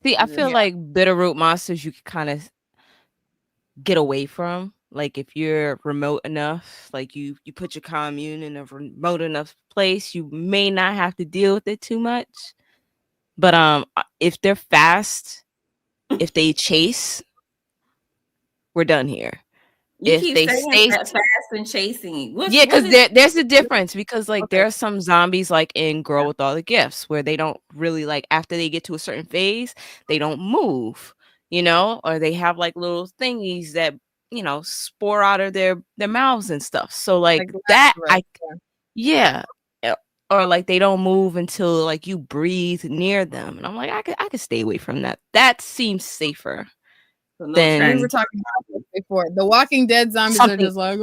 See, I feel like Bitterroot monsters you can kind of get away from. Like if you're remote enough, like you put your commune in a remote enough place, you may not have to deal with it too much. But if they're fast, if they chase, we're done here. If they stay fast and chasing, because there's a difference, because like there are some zombies like in Girl with All the Gifts where they don't really like after they get to a certain phase, they don't move, or they have like little thingies that spore out of their mouths and stuff. So like that, or like they don't move until like you breathe near them, and I'm like I could stay away from that. That seems safer. Then we were talking about this before. The Walking Dead zombies are just like,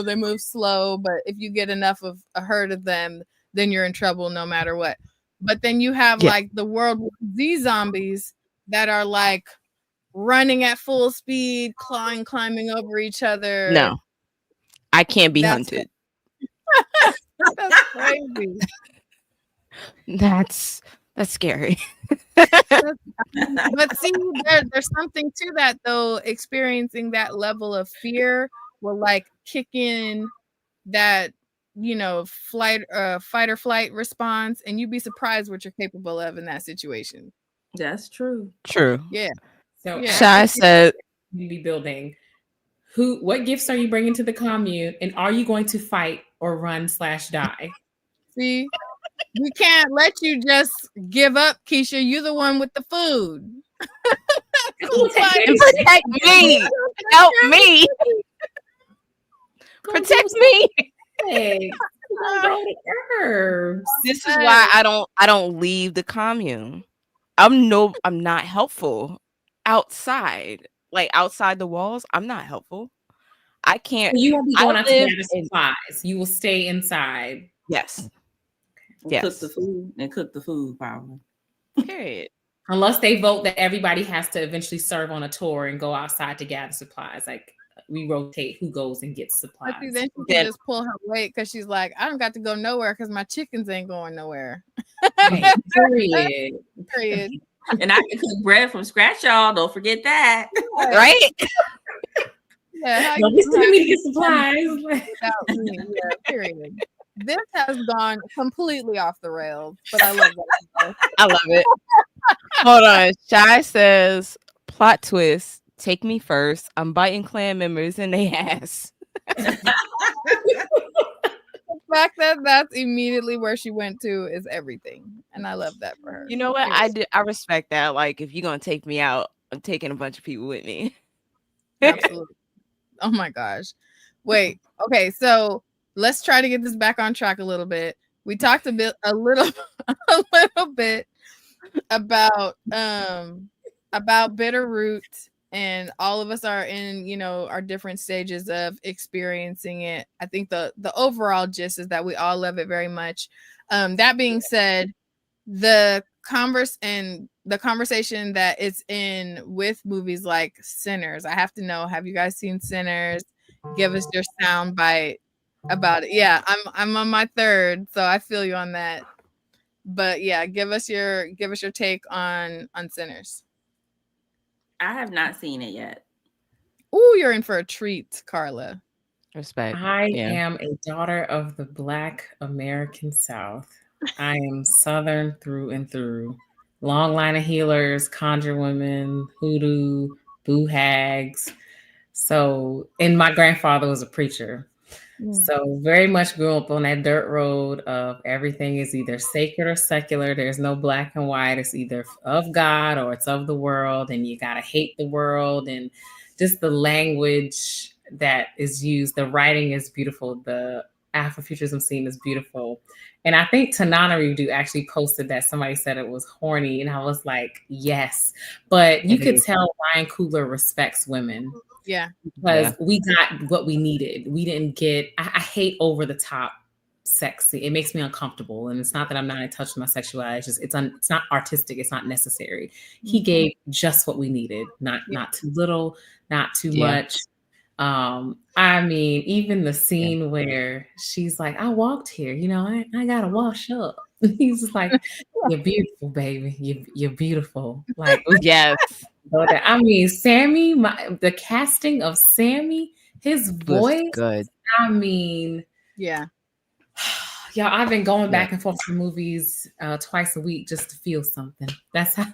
they move slow, but if you get enough of a herd of them, then you're in trouble no matter what. But then you have like the World War Z zombies that are like running at full speed, climbing over each other. No, I can't be hunted. That's crazy. That's scary. But see, there's something to that though. Experiencing that level of fear will like kick in that, you know, fight or flight response, and you'd be surprised what you're capable of in that situation. That's true. True. Yeah. So Shy said, community building. What gifts are you bringing to the commune, and are you going to fight or run/die? See, we can't let you just give up, Keisha. You're the one with the food. Protect me. Help me. Protect me. This is why I don't leave the commune. I'm not helpful outside. Like outside the walls, I'm not helpful. I can't. You won't be going out to gather supplies. You will stay inside. Yes. Yes. Cook the food, probably. Period. Unless they vote that everybody has to eventually serve on a tour and go outside to gather supplies. Like we rotate who goes and gets supplies. But then she can just pull her weight because she's like, I don't got to go nowhere because my chickens ain't going nowhere. Period. Period. And I can cook bread from scratch, y'all. Don't forget that. Right? Yeah. Don't be sending me to get supplies. Yeah, period. This has gone completely off the rails, but I love that. I love it. Hold on. Shy says, plot twist, take me first. I'm biting clan members in their ass. The fact that that's immediately where she went to is everything. And I love that for her. You know what? I respect that. Like, if you're going to take me out, I'm taking a bunch of people with me. Absolutely. Oh my gosh. Wait. Okay. So let's try to get this back on track a little bit. We talked a little bit about Bitterroot, and all of us are in, you know, our different stages of experiencing it. I think the overall gist is that we all love it very much. That being said, the conversation that it's in with movies like Sinners, I have to know, have you guys seen Sinners? Give us your sound bite about it. Yeah, I'm on my third, so I feel you on that. But yeah, give us your take on Sinners. I have not seen it yet. Ooh, you're in for a treat, Karla. Respect. I am a daughter of the Black American South. I am Southern through and through. Long line of healers, conjure women, hoodoo, boo hags. So, and my grandfather was a preacher. So very much grew up on that dirt road of everything is either sacred or secular. There's no black and white. It's either of God or it's of the world, and you gotta hate the world. And just the language that is used, the writing is beautiful. The Afrofuturism scene is beautiful. And I think Tananaridu actually posted that somebody said it was horny, and I was like, yes. But you could tell Ryan Coogler respects women. Yeah, because we got what we needed. We didn't get. I hate over the top sexy. It makes me uncomfortable, and it's not that I'm not in touch with my sexuality. It's just it's not artistic. It's not necessary. He gave just what we needed. Not too little, not too much. I mean, even the scene where she's like, "I walked here. You know, I gotta wash up." He's just like, "You're beautiful, baby. You're beautiful." Like, yes. I mean, Sammy, the casting of Sammy, his voice, good. I mean, yeah. I've been going back and forth to movies twice a week just to feel something. That's how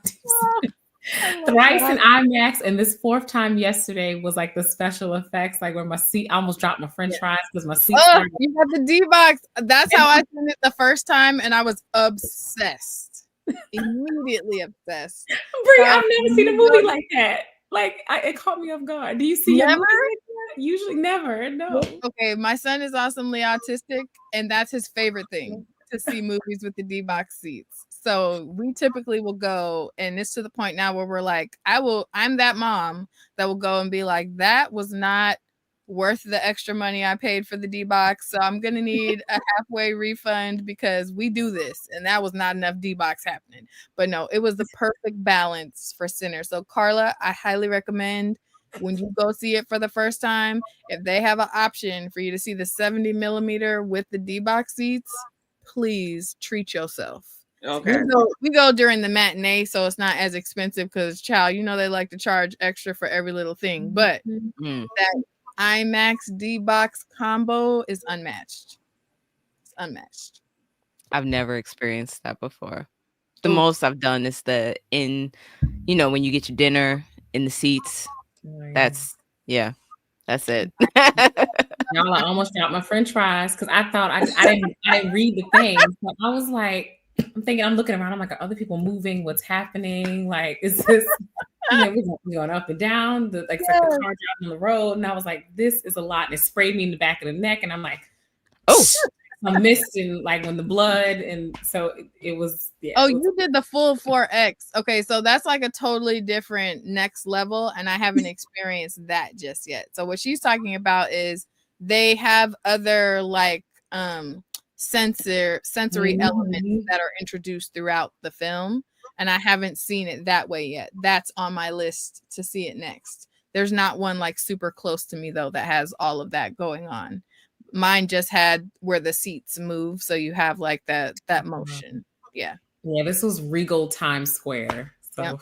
thrice in IMAX, and this fourth time yesterday was like the special effects, like where my seat, I almost dropped my French fries because my seat. You got the D-box. That's how I seen it the first time, and I was obsessed. Immediately obsessed. Brie, I've never seen a movie like that. Like it caught me off guard. Do you see a movie like that? Usually never. No. Okay, my son is awesomely autistic, and that's his favorite thing, to see movies with the D-box seats. So we typically will go, and it's to the point now where we're like, I'm that mom that will go and be like, that was not worth the extra money I paid for the D-Box. So I'm going to need a halfway refund because we do this. And that was not enough D-Box happening. But no, it was the perfect balance for Sinners. So Karla, I highly recommend when you go see it for the first time, if they have an option for you to see the 70 millimeter with the D-Box seats, please treat yourself. Okay. We go during the matinee, so it's not as expensive because, child, you know they like to charge extra for every little thing. But that IMAX D-Box combo is unmatched. It's unmatched. I've never experienced that before. The most I've done is when you get your dinner in the seats. That's it. Y'all, I almost dropped my French fries because I thought I didn't read the thing. So I was like, I'm looking around. I'm like, are other people moving? What's happening? Like, is this? We're going up and down. The car driving on the road, and I was like, this is a lot. And it sprayed me in the back of the neck, and I'm like, oh. I missed in when the blood, and so it was. Yeah, oh, you did the full 4X. Okay, so that's like a totally different next level, and I haven't experienced that just yet. So what she's talking about is they have other sensory elements that are introduced throughout the film, and I haven't seen it that way yet. That's on my list to see it next. There's not one super close to me though that has all of that going on. Mine just had where the seats move, so you have that motion. Yeah, this was Regal Times Square. So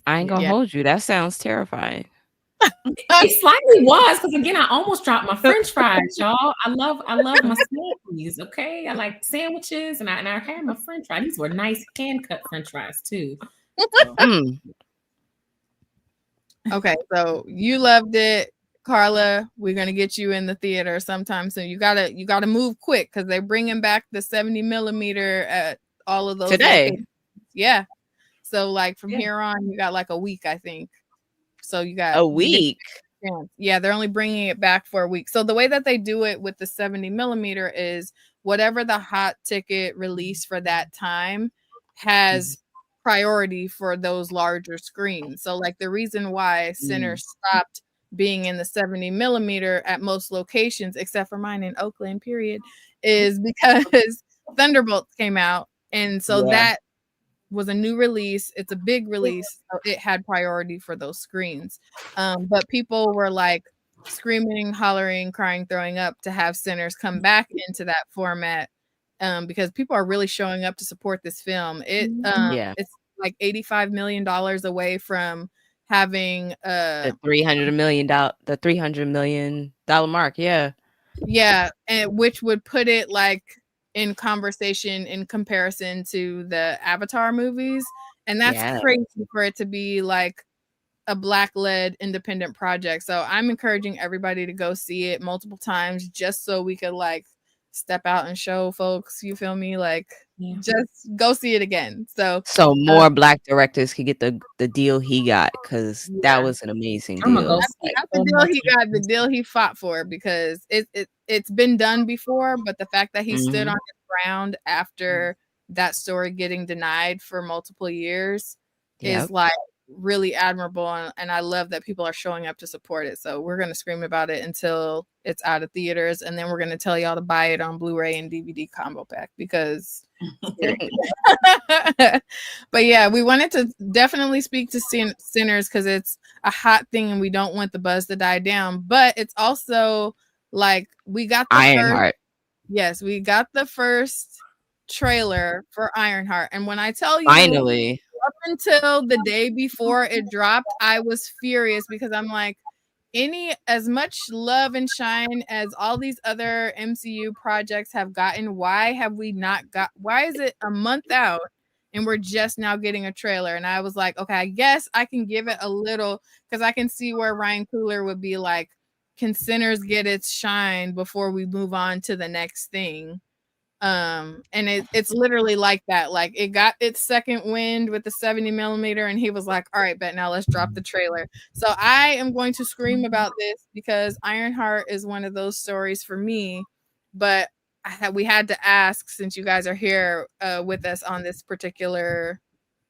I ain't gonna hold you. That sounds terrifying. It slightly was, because again, I almost dropped my French fries, y'all. I love my sandwiches. Okay, I like sandwiches, and I had my French fries. These were nice hand cut French fries too. So. Okay, so you loved it, Karla. We're gonna get you in the theater sometime soon. You gotta move quick because they're bringing back the 70 millimeter at all of those today. Locations. Yeah, so from here on, you got a week, I think. So you got a week. Yeah, they're only bringing it back for a week. So the way that they do it with the 70 millimeter is whatever the hot ticket release for that time has priority for those larger screens. So the reason why Sinners stopped being in the 70 millimeter at most locations, except for mine in Oakland, period, is because Thunderbolts came out. And so that was a new release. It's a big release, so it had priority for those screens. But people were screaming, hollering, crying, throwing up to have Sinners come back into that format, because people are really showing up to support this film. It's $85 million away from having the $300 million mark. And which would put it in conversation in comparison to the Avatar movies, and that's crazy for it to be a Black-led independent project. So I'm encouraging everybody to go see it multiple times just so we could step out and show folks, you feel me, just go see it again. So more Black directors could get the deal he got, because that was an amazing deal. Not the deal he got, the deal he fought for, because it's been done before, but the fact that he stood on his ground after that story getting denied for multiple years is really admirable, and I love that people are showing up to support it. So we're going to scream about it until it's out of theaters, and then we're going to tell y'all to buy it on Blu-ray and DVD combo pack, because but yeah, we wanted to definitely speak to Sinners because it's a hot thing and we don't want the buzz to die down, but it's also we got the Ironheart. We got the first trailer for Ironheart, and when I tell you, finally, up until the day before it dropped, I was furious because I'm as much love and shine as all these other MCU projects have gotten, why is it a month out and we're just now getting a trailer? And I was like, okay, I guess I can give it a little, because I can see where Ryan Coogler would be can Sinners get its shine before we move on to the next thing? And it's literally like that. It got its second wind with the 70 millimeter, and he was like, all right, bet, now let's drop the trailer. So I am going to scream about this because Ironheart is one of those stories for me, but we had to ask, since you guys are here with us on this particular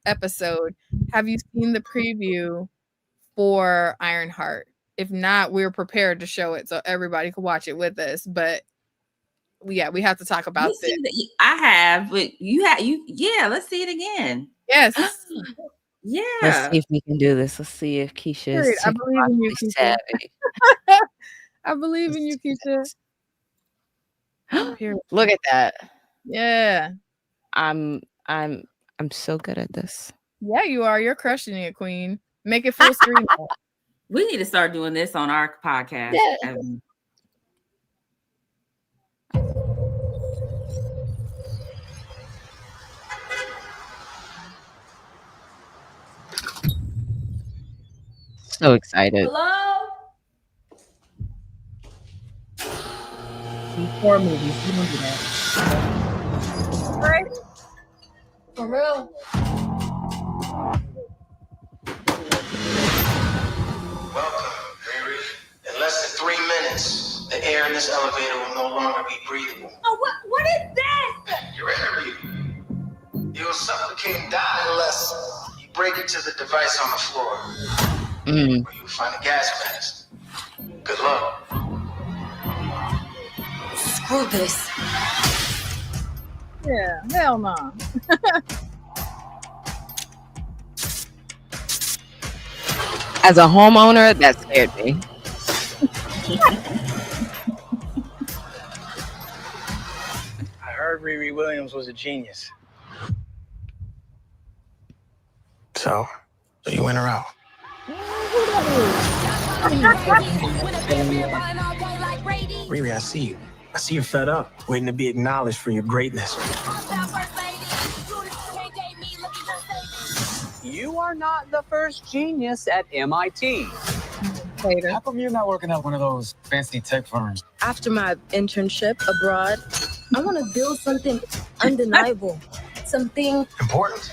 episode, have you seen the preview for Ironheart? If not, we're prepared to show it so everybody can watch it with us. But we have to talk about this. I have, but you have yeah, let's see it again. Yes. Yeah. Let's see if we can do this. Let's see if Keisha is I believe in you, Keisha. I believe in you, Keisha. Look at that. Yeah. I'm so good at this. Yeah, you are. You're crushing it, Queen. Make it full screen. We need to start doing this on our podcast. Yeah. So excited. Hello? Horror movies. We don't do that. Right? For real? Welcome, Riri. In less than 3 minutes, the air in this elevator will no longer be breathable. Oh, what is that? You're Riri. You'll suffocate and die unless you break into the device on the floor, where you'll find a gas mask. Good luck. Screw this. Yeah, hell no. As a homeowner, that scared me. I heard Riri Williams was a genius. So you went her out. Riri, I see you. I see you're fed up, waiting to be acknowledged for your greatness. You are not the first genius at MIT. Later. How come you're not working at one of those fancy tech firms? After my internship abroad, I want to build something undeniable, something Important?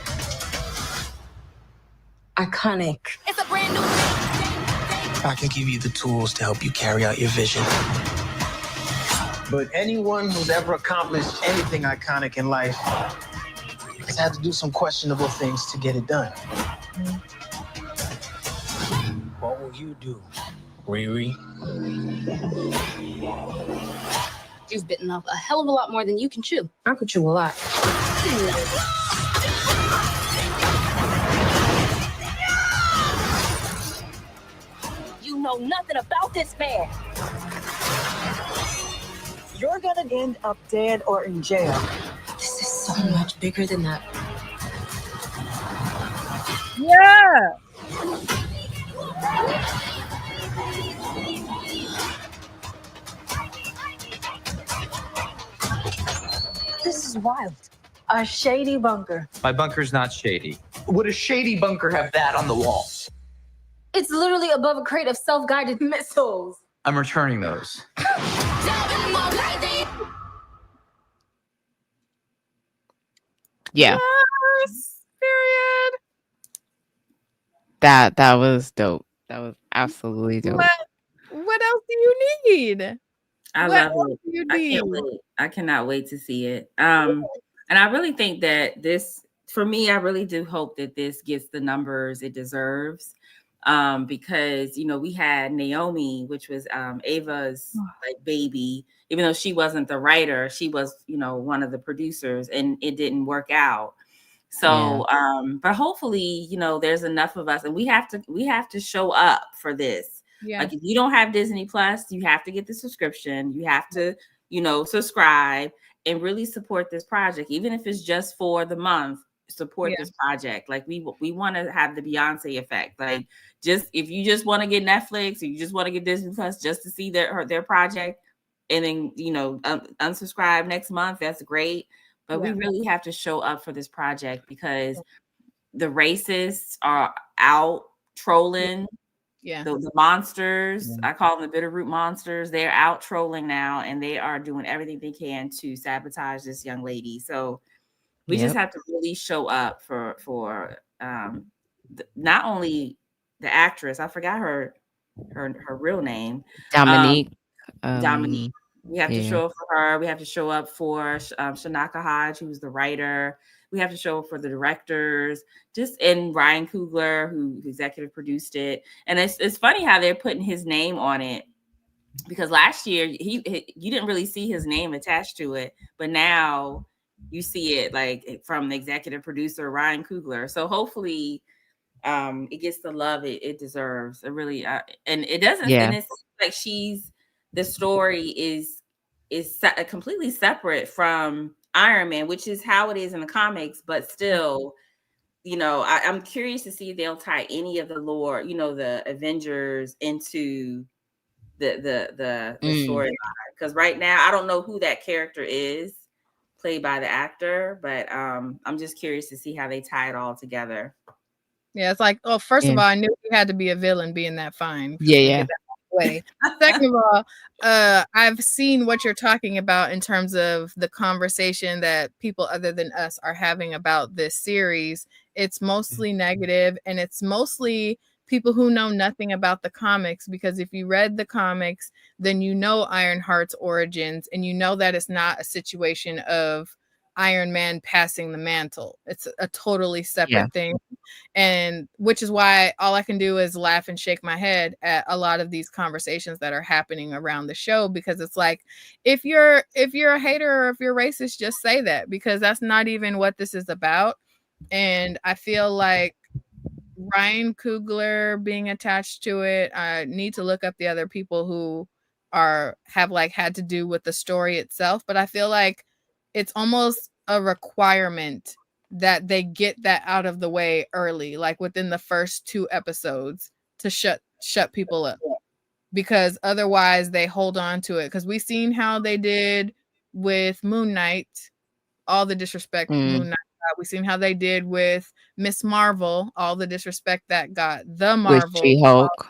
iconic. It's a brand new I can give you the tools to help you carry out your vision. But anyone who's ever accomplished anything iconic in life has had to do some questionable things to get it done. What will you do, Riri? You've bitten off a hell of a lot more than you can chew. I could chew a lot. You know nothing about this man. You're gonna end up dead or in jail. This is so much bigger than that. Yeah. This is wild. A shady bunker. My bunker's not shady. Would a shady bunker have that on the wall? It's literally above a crate of self-guided missiles. I'm returning those. Yeah. Yes. Period. That was dope. That was absolutely dope. What else do you need? I What love else it. do you I need? can't wait. I cannot wait to see it. And I really think that this, for me, I really do hope that this gets the numbers it deserves. Because we had Naomi, which was Ava's like baby, even though she wasn't the writer, she was one of the producers, and it didn't work out. So but hopefully there's enough of us, and we have to show up for this. Yeah. Like if you don't have Disney Plus, you have to get the subscription. You have to subscribe and really support this project, even if it's just for the month. Support this project. Like we want to have the Beyonce effect. Like just if you just want to get Netflix or you just want to get Disney Plus just to see their project, and then unsubscribe next month, that's great. But we really have to show up for this project because the racists are out trolling. Yeah. The monsters, I call them the Bitterroot monsters. They're out trolling now, and they are doing everything they can to sabotage this young lady. So we just have to really show up for not only the actress. I forgot her real name. Dominique. Dominique. We have to show up for her. We have to show up for Shanaka Hodge, who was the writer. We have to show up for the directors, and Ryan Coogler, who executive produced it. And it's funny how they're putting his name on it, because last year you didn't really see his name attached to it, but now you see it like from the executive producer Ryan Coogler. So hopefully it gets the love it deserves. It really and it doesn't. Yeah. And it's like the story is completely separate from Iron Man, which is how it is in the comics, but still, you know, I'm curious to see if they'll tie any of the lore, you know, the Avengers into the storyline. Because right now I don't know who that character is played by the actor, but I'm just curious to see how they tie it all together. Yeah, it's like, oh, first of all, I knew he had to be a villain being that fine. Yeah. Way. Second of all, I've seen what you're talking about in terms of the conversation that people other than us are having about this series. It's mostly negative, and it's mostly people who know nothing about the comics, because if you read the comics, then you know Ironheart's origins, and you know that it's not a situation of Iron Man passing the mantle. It's a totally separate thing. And which is why all I can do is laugh and shake my head at a lot of these conversations that are happening around the show, because it's like, if you're a hater or if you're racist, just say that, because that's not even what this is about. And I feel like Ryan Coogler being attached to it, I need to look up the other people who have like had to do with the story itself, but I feel like it's almost a requirement that they get that out of the way early, like within the first 2 episodes, to shut people up, because otherwise they hold on to it. Because we've seen how they did with Moon Knight, all the disrespect Moon Knight got. We've seen how they did with Miss Marvel, all the disrespect that got the Marvel, with She-Hulk,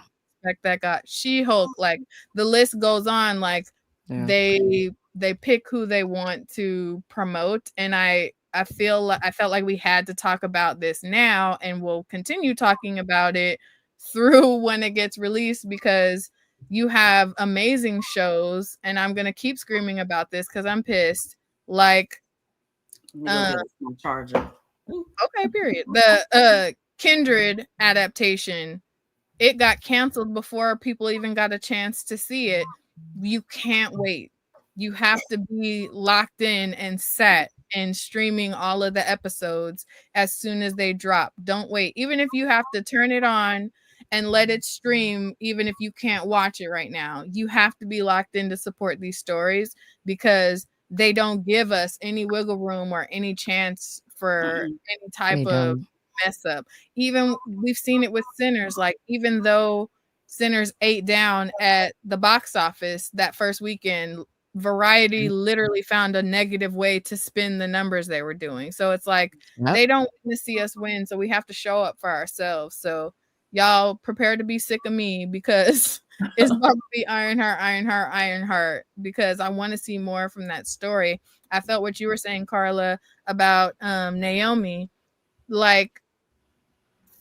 that got She-Hulk. Like the list goes on. Like they pick who they want to promote, and I felt like we had to talk about this now, and we'll continue talking about it through when it gets released, because you have amazing shows, and I'm gonna keep screaming about this because I'm pissed. Like, charger. Okay, period. The Kindred adaptation, it got canceled before people even got a chance to see it. You can't wait. You have to be locked in and set and streaming all of the episodes as soon as they drop. Don't wait. Even if you have to turn it on and let it stream, even if you can't watch it right now, you have to be locked in to support these stories, because they don't give us any wiggle room or any chance for any type of mess up. Even we've seen it with Sinners. Like, even though Sinners ate down at the box office that first weekend, Variety literally found a negative way to spin the numbers they were doing. So it's like, they don't want to see us win, so we have to show up for ourselves. So y'all prepare to be sick of me, because it's about to be Ironheart, because I want to see more from that story. I felt what you were saying, Karla, about Naomi, like,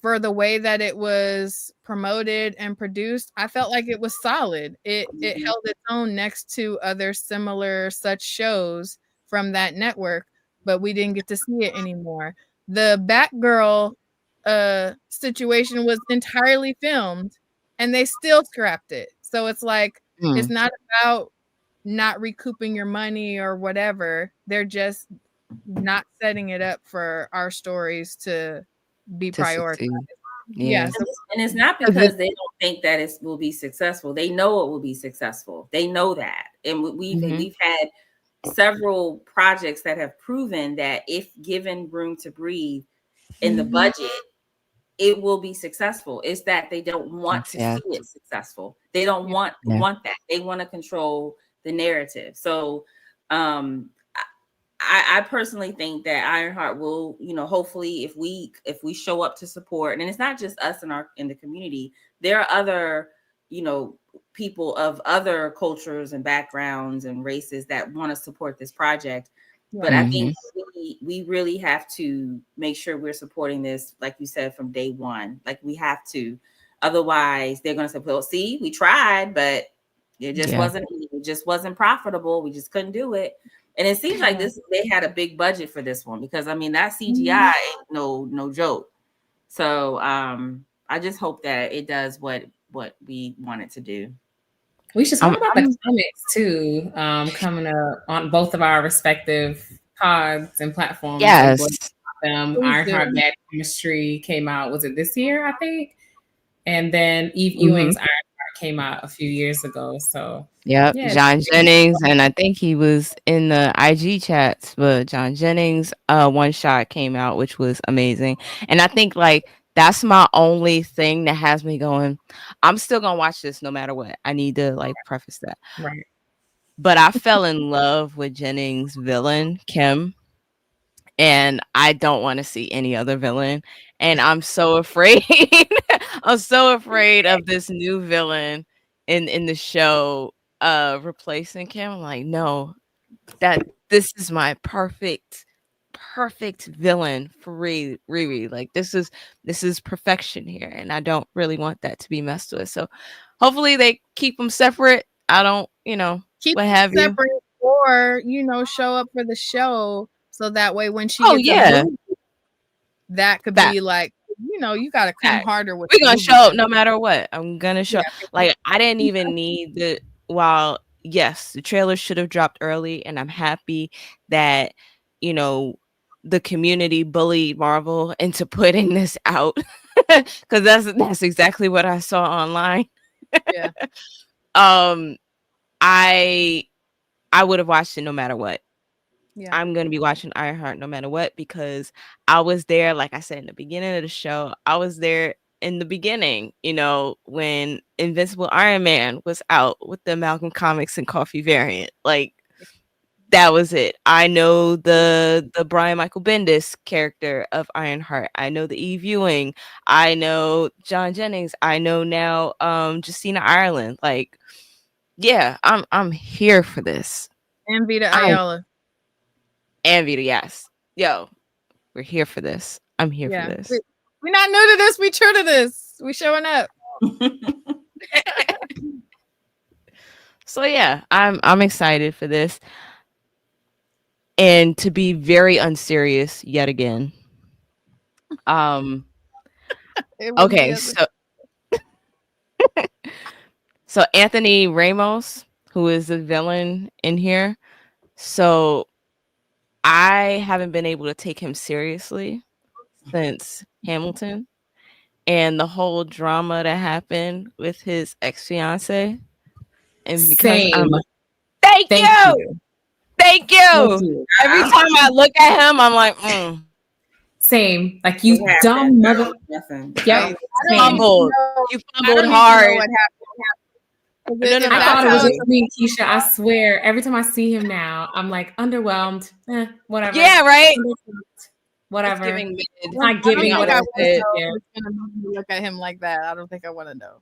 for the way that it was promoted and produced, I felt like it was solid. It held its own next to other similar such shows from that network, but we didn't get to see it anymore. The Batgirl situation was entirely filmed, and they still scrapped it. So it's like, it's not about not recouping your money or whatever. They're just not setting it up for our stories to be prioritized. Yeah. And it's not because they don't think that it will be successful. They know it will be successful. They know that. And we've had several projects that have proven that if given room to breathe in the budget, it will be successful. It's that they don't want to see it successful. They don't want that. They want to control the narrative. So I personally think that Ironheart will, hopefully if we show up to support, and it's not just us in the community, there are other, people of other cultures and backgrounds and races that want to support this project. But I think we really have to make sure we're supporting this, like you said, from day one. Like, we have to. Otherwise, they're going to say, well, see, we tried, but it just wasn't. It It just wasn't profitable. We just couldn't do it. And it seems like they had a big budget for this one because I mean that CGI ain't no joke. So I just hope that it does what we want it to do. We should talk about the comics too, coming up on both of our respective pods and platforms. Yes. Ironheart Bad Chemistry came out, was it this year, I think? And then Eve Ewing's Ironheart came out a few years ago. So yep, John Jennings, and I think he was in the IG chats, but John Jennings one shot came out, which was amazing. And I think like that's my only thing that has me going, I'm still gonna watch this no matter what. I need to like preface that. Right. But I fell in love with Jennings' villain, Kim. And I don't want to see any other villain. And I'm so afraid. I'm so afraid of this new villain in the show replacing Kim. I'm like, no, that this is my perfect villain for Riri. Like this is perfection here. And I don't really want that to be messed with. So hopefully they keep them separate. I don't, keep what have separate you. Or, show up for the show. So that way, when she gets a movie, that could be like, you got to come harder with. We're going to show up no matter what. I'm going to show up. Like, I didn't even need yes, the trailer should have dropped early. And I'm happy that, the community bullied Marvel into putting this out. Because that's exactly what I saw online. Yeah. I would have watched it no matter what. Yeah. I'm going to be watching Ironheart no matter what, because I was there, like I said, in the beginning of the show. I was there in the beginning, when Invincible Iron Man was out with the Amalgam Comics and Coffee variant. Like, that was it. I know the Brian Michael Bendis character of Ironheart. I know the Eve Ewing. I know John Jennings. I know now Justina Ireland. Like, yeah, I'm here for this. And Vita Ayala. And Vita, yes. Yo, we're here for this. I'm here for this. We're not new to this. We true to this. We showing up. So yeah, I'm excited for this. And to be very unserious yet again. Okay, so Anthony Ramos, who is the villain in here. So I haven't been able to take him seriously since Hamilton and the whole drama that happened with his ex-fiance. And because thank you. Every time I look at him, I'm like, Same. Like, you dumb mother. Yeah. You fumbled hard. I thought it was just me, Keisha. I swear, every time I see him now, I'm like underwhelmed. Whatever. Yeah, right. Whatever. Not giving whatever. Look at him like that. I don't think I want to know.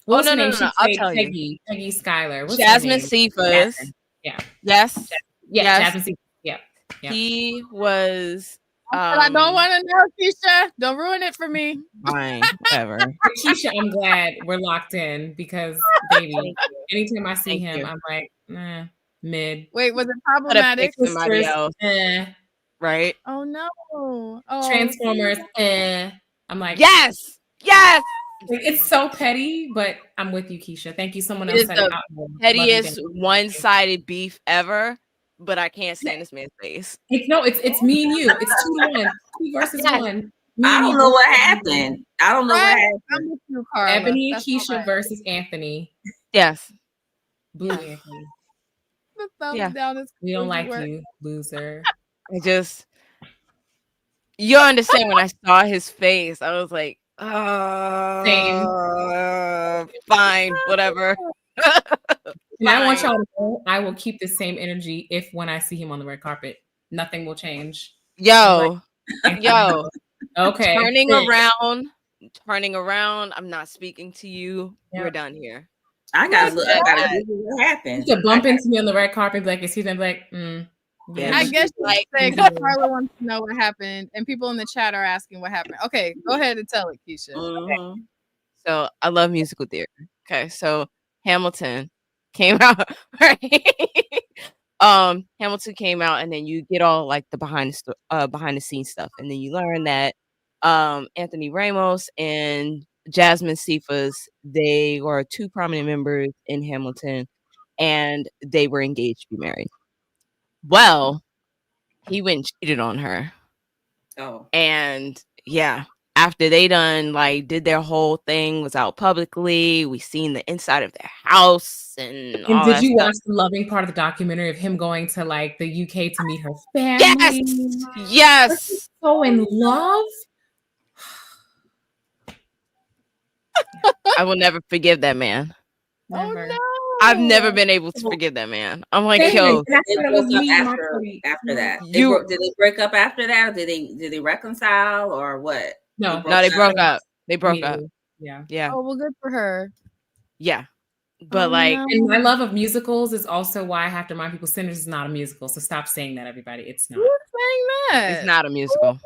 What's no. I'll tell you. Peggy Schuyler. What's Jasmine Cephas. Yeah. Yes. Jasmine Cephas. Yeah. He was. I don't want to know, Keisha. Don't ruin it for me. Fine, whatever. Keisha, I'm glad we're locked in because, baby, anytime I see him, I'm like, mid. Wait, was it problematic? Somebody else, right? Oh no! Transformers. I'm like, yes. Like, it's so petty, but I'm with you, Keisha. Thank you. Someone else said it out. Pettiest one-sided beef ever. But I can't stand this man's face. It's me and you. It's 2-1. 2 versus 1. I don't know what happened. I'm with you, Karla. Ebony, Keisha versus Anthony. Yes. Blue Anthony. The thumbs down is we don't like you, loser. You understand when I saw his face, I was like, fine, whatever. And I want y'all to know, I will keep the same energy when I see him on the red carpet. Nothing will change. Yo. Okay. Turning around. I'm not speaking to you. Yeah. We're done here. I gotta look what happened. You could bump into me on the red carpet, like, is he then like, I guess Karla wants to know what happened, and people in the chat are asking what happened. Okay, go ahead and tell it, Keisha. Okay. So I love musical theater. Okay, so Hamilton came out, right? Hamilton came out, and then you get all like the behind the scenes stuff, and then you learn that Anthony Ramos and Jasmine Cephas, they were 2 prominent members in Hamilton, and they were engaged to be married. Well, he went and cheated on her. Oh. And yeah, after they done like did their whole thing, was out publicly, we seen the inside of their house and all did that you stuff. watch the loving part of the documentary of him going to like the UK to meet her family? Yes. So in love. I will never forgive that man. Never. Oh no. I've never been able to forgive that man. I'm like, yo, They broke up after that. Did they break up after that? Or did they reconcile or what? No, they broke up. They broke up. Yeah. Yeah. Oh well, good for her. Yeah. But like, and my love of musicals is also why I have to remind people Sinners is not a musical. So stop saying that, everybody. It's not. Who's saying that? It's not a musical.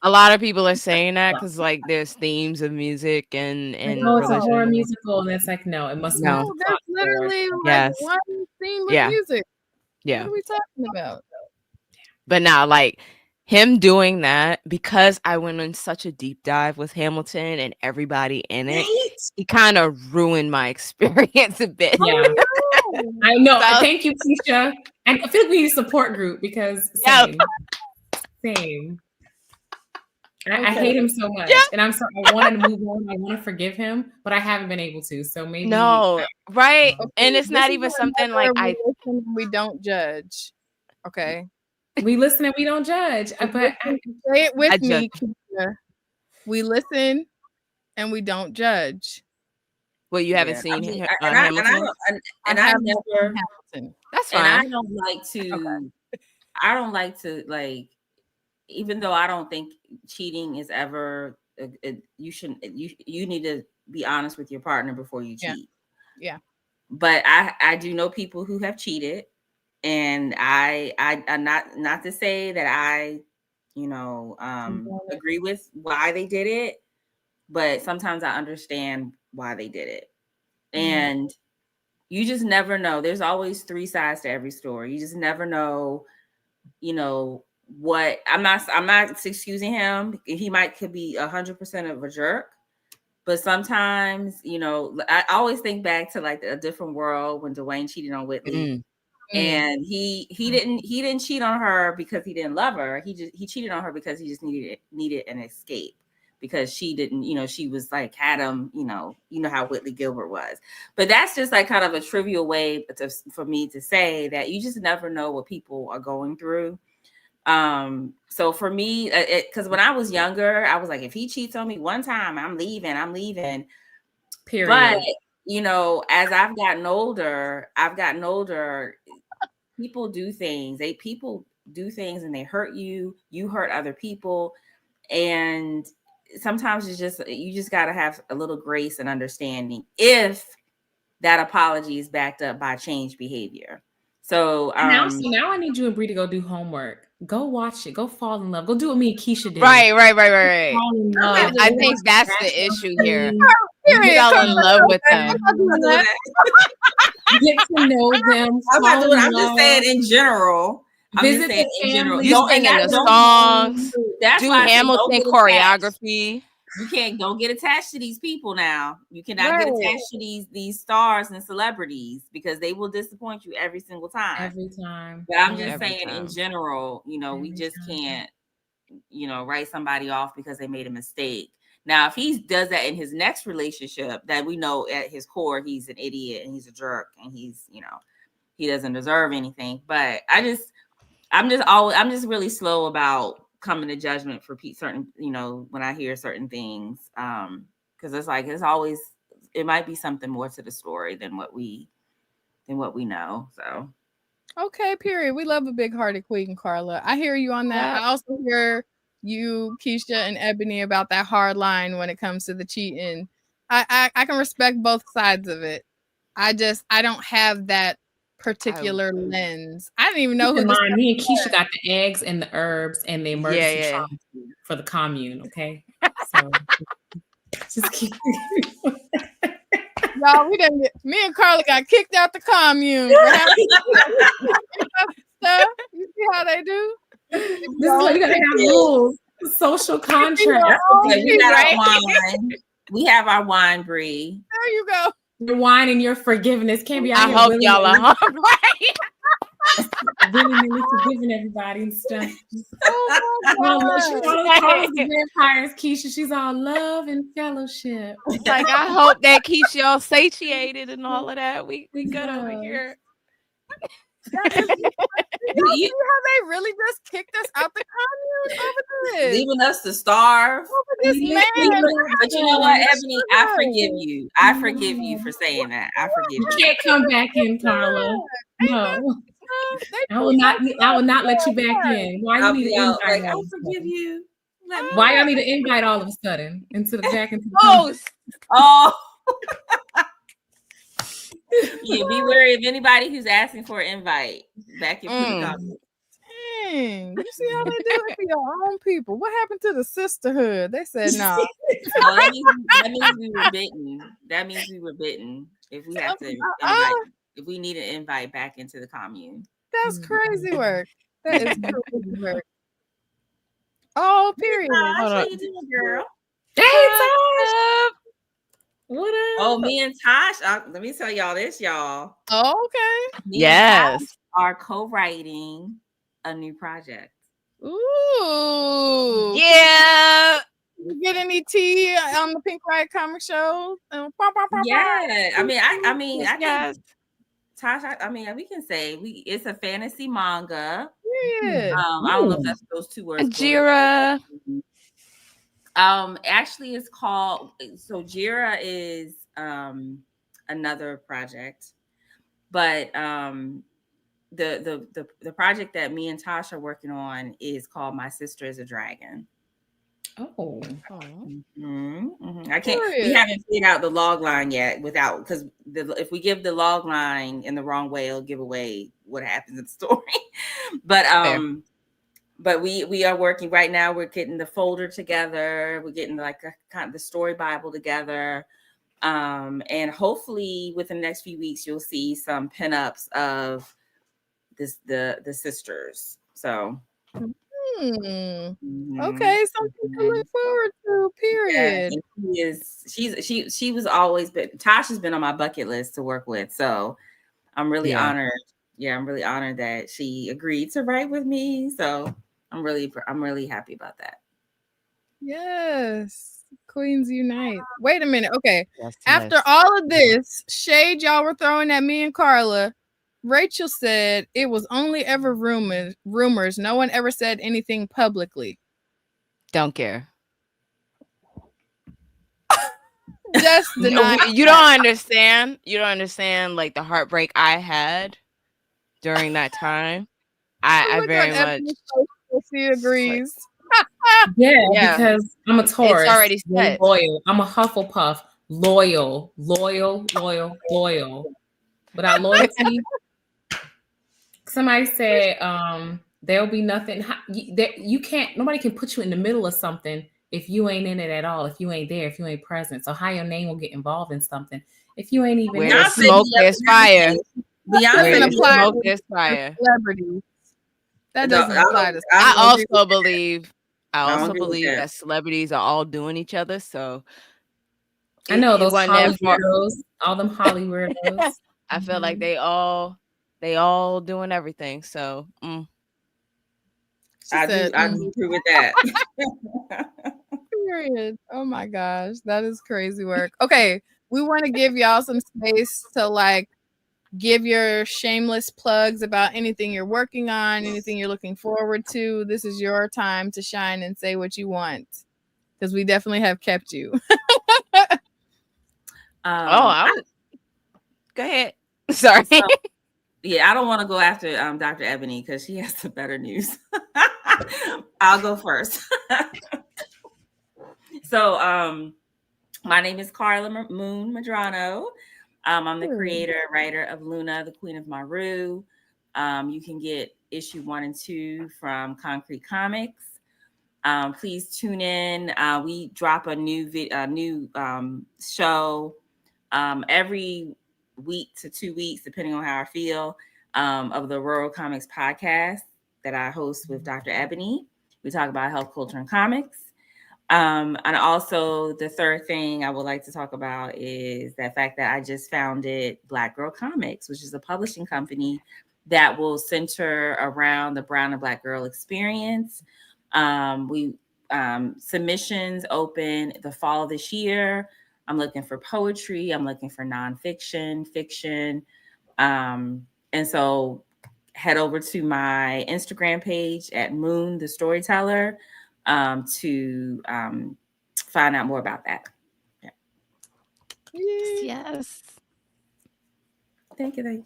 A lot of people are saying that because like there's themes of music and no, it's a horror musical, and it's like no, it must no. No, that's literally like Yes. one scene with Yeah. music. Yeah. What are we talking about? But now, like him doing that, because I went on such a deep dive with Hamilton and everybody in it, he kind of ruined my experience a bit. Yeah. I know. Thank you, Keisha. I feel like we need a support group because same. I hate him so much, and I'm sorry. I wanted to move on. I want to forgive him, but I haven't been able to. So maybe right? And it's not even something like we don't judge. Okay, we listen and we don't judge. But say it with me, Keisha. We listen and we don't judge. Well, you haven't seen Hamilton? I never. That's fine. And I don't like to. Okay. I don't like to like. Even though I don't think cheating is ever, you shouldn't. You need to be honest with your partner before you cheat. Yeah. But I do know people who have cheated, and I not to say that I, agree with why they did it, but sometimes I understand why they did it, and you just never know. There's always 3 sides to every story. You just never know, what I'm not excusing him. He could be 100% of a jerk, but sometimes, I always think back to like A Different World when Dwayne cheated on Whitley, and he didn't cheat on her because he didn't love her. He cheated on her because he just needed an escape because she didn't, she was like had him, how Whitley Gilbert was. But that's just like kind of a trivial way for me to say that you just never know what people are going through. So for me, because when I was younger, I was like, if he cheats on me one time, I'm leaving. Period. But as I've gotten older, people do things. People do things and they hurt you. You hurt other people, and sometimes you just got to have a little grace and understanding if that apology is backed up by changed behavior. So now I need you and Bree to go do homework. Go watch it. Go fall in love. Go do what me and Keisha did. Right. I think that's the issue here. You fell in love with them. Get to know them. I'm just saying in general. Visit the family. You singing the songs. That's do Hamilton choreography. Don't get attached to these people now. You cannot get attached to these stars and celebrities because they will disappoint you every single time. Every time. But I'm just saying in general, we just can't, write somebody off because they made a mistake. Now, if he does that in his next relationship, that we know at his core, he's an idiot and he's a jerk and he's, he doesn't deserve anything. But I'm just really slow about coming to judgment for certain, when I hear certain things, because it's like it might be something more to the story than what we know. So okay, period. We love a big-hearted queen, Karla. I hear you on that. I also hear you, Keisha, and Ebony about that hard line when it comes to the cheating. I can respect both sides of it. I don't have that particular lens. I didn't even know who me and Keisha got the eggs and the herbs and the emergency trauma for the commune. Okay, so just keep. Y'all, me and Karla got kicked out the commune. Stuff. You see how they do? This is why you gotta have rules. Social contract. We got our wine. We have our wine, Bree. There you go. Your wine and your forgiveness can't be. I hope y'all are home, right? Really forgiving everybody and stuff. Oh my God. The vampires, Keisha. She's all love and fellowship. Like, I hope that keeps y'all satiated and all of that. We good over here. You see how they really just kicked us out the commune over this? Leaving us to starve. Over this man. But you know what, Ebony? I forgive you. I forgive you for saying that. I forgive you. You can't come back in, Karla. No. I will not let you back in. Why you need to invite? I forgive you. Why y'all need to invite all of a sudden into the Oh. Yeah, be wary of anybody who's asking for an invite back in the comments. Dang, you see how they do it for your own people. What happened to the sisterhood? They said no. That means we were bitten. That means we were bitten. If we have to invite, if we need an invite back into the commune. That's crazy work. That is crazy work. Oh, period. How you doing, girl? Hey, Tosh. What up? Oh, me and Tosh. Let me tell y'all this, y'all. Oh, okay. Me and Tosh are co-writing a new project. Ooh. Yeah. You get any tea on the Pink Riot Comic Show? Yeah. I mean, I think Tosh, we can say it's a fantasy manga. Yeah. I don't know if that's those two words. Jira. Actually it's called, so Jira is another project, but the project that me and Tosh are working on is called My Sister is a Dragon. Oh. I can't. We haven't figured out the log line yet because if we give the log line in the wrong way, it'll give away what happens in the story. But we are working right now. We're getting the folder together. We're getting like the story Bible together, and hopefully within the next few weeks you'll see some pinups of the sisters. So. Okay, something to look forward to. Period. Yeah, she was always been. Tasha's been on my bucket list to work with, so I'm really honored. Yeah, I'm really honored that she agreed to write with me. So I'm really happy about that. Yes, Queens unite. Wait a minute. Okay, after all of this shade y'all were throwing at me and Karla, Rachel said it was only ever rumors. No one ever said anything publicly. Don't care. Just deny. You don't understand. You don't understand like the heartbreak I had during that time. I very much. She agrees. Yeah, because I'm a Taurus. It's already set. Loyal. I'm a Hufflepuff. Loyal. Without loyalty. Somebody said there'll be nothing. You can't. Nobody can put you in the middle of something if you ain't in it at all. If you ain't there, if you ain't present. So how your name will get involved in something if you ain't even. Where there's smoke, there's fire. Beyonce apply smoke, there's fire. Celebrities. That doesn't apply to. I also believe that celebrities are all doing each other. So I know those Holly weirdos, all them Holly weirdos. I feel like they all doing everything. So I do agree with that. Period. Oh my gosh, that is crazy work. Okay, we want to give y'all some space to like give your shameless plugs about anything you're working on, anything you're looking forward to. This is your time to shine and say what you want, because we definitely have kept you. Go ahead. Sorry. So, yeah, I don't want to go after Dr. Ebony because she has the better news. I'll go first. So my name is Karla Moon Medrano. I'm the creator and writer of Luna, the Queen of Maro. You can get issue 1 and 2 from Konkret Comics. Please tune in. We drop a new show every week to 2 weeks, depending on how I feel, of the Ororo Comics Podcast that I host with Dr. Ebony. We talk about health, culture, and comics. And also the third thing I would like to talk about is the fact that I just founded Blaq Girl Comics, which is a publishing company that will center around the brown and Black girl experience. Submissions open the fall of this year. I'm looking for poetry. I'm looking for nonfiction, fiction. And so head over to my Instagram page at Moon the Storyteller to find out more about that. Yeah. Yes. Thank you.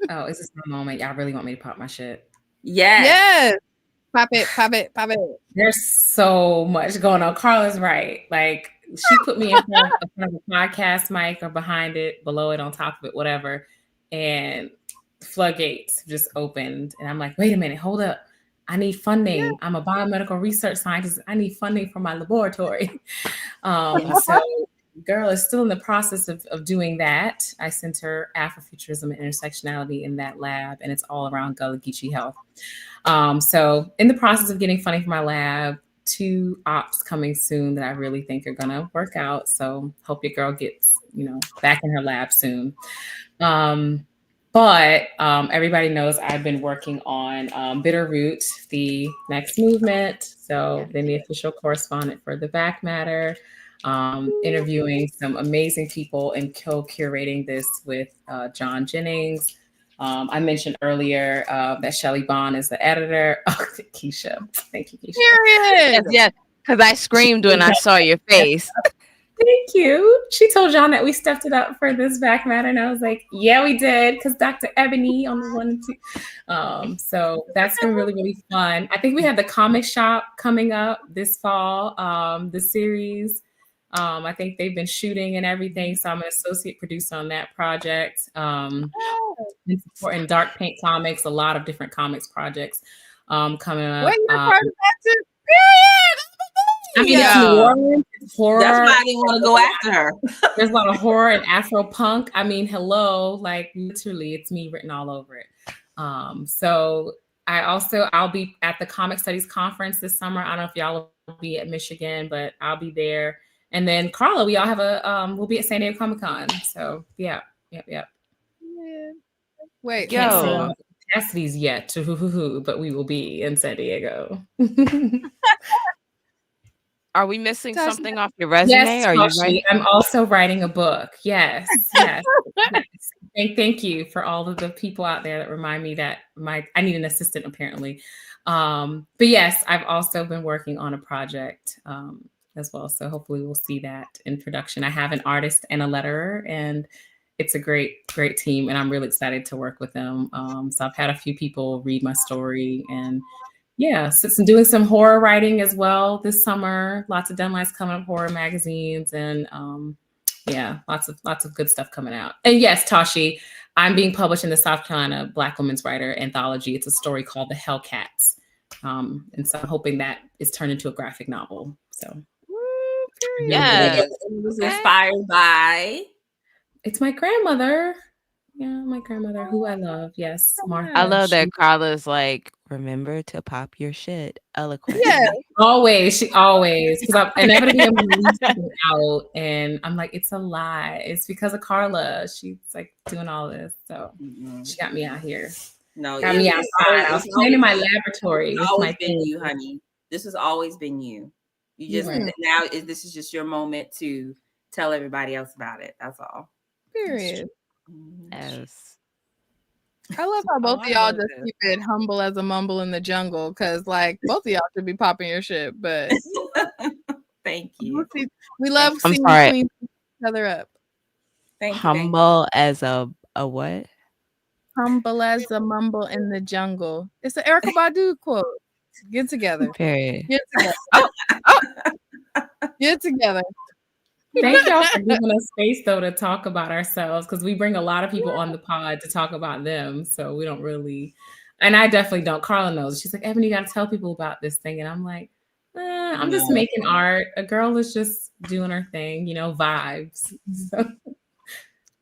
Oh, is this my moment? Y'all really want me to pop my shit? Yes. Pop it. There's so much going on. Karla's right. Like, she put me in front of a podcast mic or behind it, below it, on top of it, whatever. And floodgates just opened. And I'm like, wait a minute, hold up. I need funding. Yeah. I'm a biomedical research scientist. I need funding for my laboratory. So girl is still in the process of doing that. I sent her Afroofuturism and intersectionality in that lab, and it's all around Gullah Geechee health. So in the process of getting funding for my lab, 2 ops coming soon that I really think are gonna work out. So hope your girl gets, back in her lab soon. But everybody knows I've been working on Bitterroot, the next movement. So been the official correspondent for the Back Matter, interviewing some amazing people and co-curating this with John Jennings. I mentioned earlier that Shelley Bond is the editor. Oh, Keisha. Thank you, Keisha. Yes, because I screamed when I saw your face. Thank you. She told John that we stepped it up for this Back Matter, and I was like, yeah, we did, because Dr. Ebony on the 1 and 2. So that's been really, really fun. I think we have the comic shop coming up this fall, the series. I think they've been shooting and everything, so I'm an associate producer on that project. And supporting Dark Paint Comics, a lot of different comics projects coming up. Wait, you're part of that too? I mean, it's New Orleans, it's horror. That's why I didn't want to go after her. There's a lot of horror and Afro punk. I mean, hello, like literally, it's me written all over it. So I'll be at the Comic Studies Conference this summer. I don't know if y'all will be at Michigan, but I'll be there. And then Karla, we all have we'll be at San Diego Comic-Con. So yeah. Wait, yo. Cassidy's yet to but we will be in San Diego. Are we missing something off your resume? Yes, Are you writing? I'm also writing a book. Yes. Thank you for all of the people out there that remind me that I need an assistant apparently. But yes, I've also been working on a project as well. So hopefully we'll see that in production. I have an artist and a letterer, and it's a great team, and I'm really excited to work with them. So I've had a few people read my story, and yeah, so I'm doing some horror writing as well this summer. Lots of deadlines coming up, horror magazines, and yeah, lots of good stuff coming out. And yes, Tashi, I'm being published in the South Carolina Black Women's Writer Anthology. It's a story called The Hellcats. And so I'm hoping that is turned into a graphic novel. So yeah, it was inspired by. It's my grandmother. Yeah, my grandmother, who I love. Yes, Martha. I love that Karla's like, remember to pop your shit eloquently. Yeah, always. She always. Because inevitably I'm releasing out, and I'm like, it's a lie. It's because of Karla. She's like doing all this, so she got me out here. No, got me outside. I was playing in my laboratory. It's always been you, honey. This has always been you. You just now this is just your moment to tell everybody else about it. That's all. Period. Yes. I love how both of y'all just keep it humble as a mumble in the jungle, because like both of y'all should be popping your shit, but thank you. We love seeing queens each other up. Humble as a what? Humble as a mumble in the jungle. It's an Erykah Badu quote. Get together. Period. Get together. Get together. Thank y'all for giving us space though to talk about ourselves, because we bring a lot of people on the pod to talk about them. So we don't really, and I definitely don't. Karla knows. She's like, Ebony, you got to tell people about this thing. And I'm like, I'm just making art. A girl is just doing her thing, vibes. So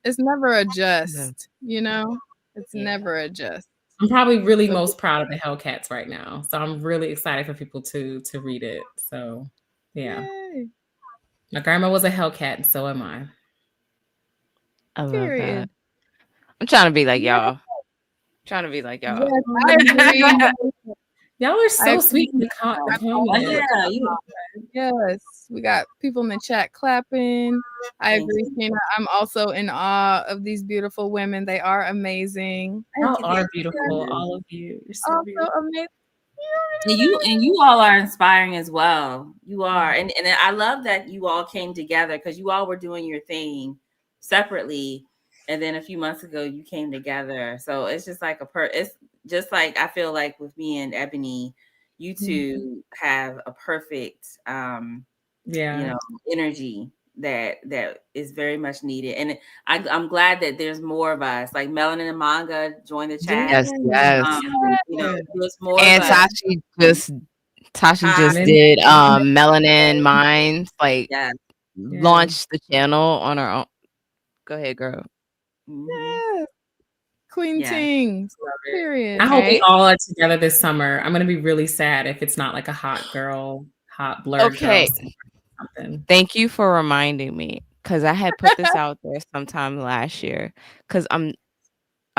it's never a just, it's never a just. I'm probably really most proud of the Hellcats right now. So I'm really excited for people to read it. So yeah. Yay. My grandma was a Hellcat, and so am I. I love that. I'm trying to be like y'all. Yes, I agree. Y'all are so sweet in the comments. Yes, we got people in the chat clapping. I agree, Tina. I'm also in awe of these beautiful women. They are amazing. Y'all are beautiful, all of you. You're so beautiful. Amazing. And you all are inspiring as well. You are, and I love that you all came together because you all were doing your thing separately, and then a few months ago you came together. So it's just like it's just like I feel like with me and Ebony, you two have a perfect energy that is very much needed. And I'm glad that there's more of us. Like Melanin and Manga joined the chat. Yes. There's more and of us. Tashi just did Melanin Minds, launched the channel on her own. Go ahead, girl. Yes. Queen Tings. Period. I hope we all are together this summer. I'm gonna be really sad if it's not like a hot Blerd girl. Something. Thank you for reminding me, because I had put this out there sometime last year. Because I'm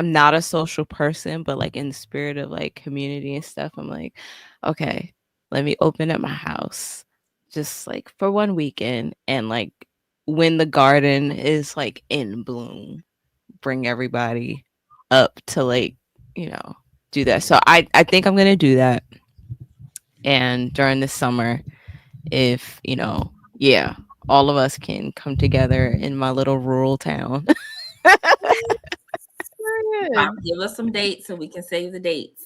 not a social person, but like in the spirit of like community and stuff, I'm like, okay, let me open up my house just like for one weekend, and like when the garden is like in bloom, bring everybody up to like, do that. So I think I'm gonna do that. And during the summer, if all of us can come together in my little rural town. Give us some dates so we can save the dates.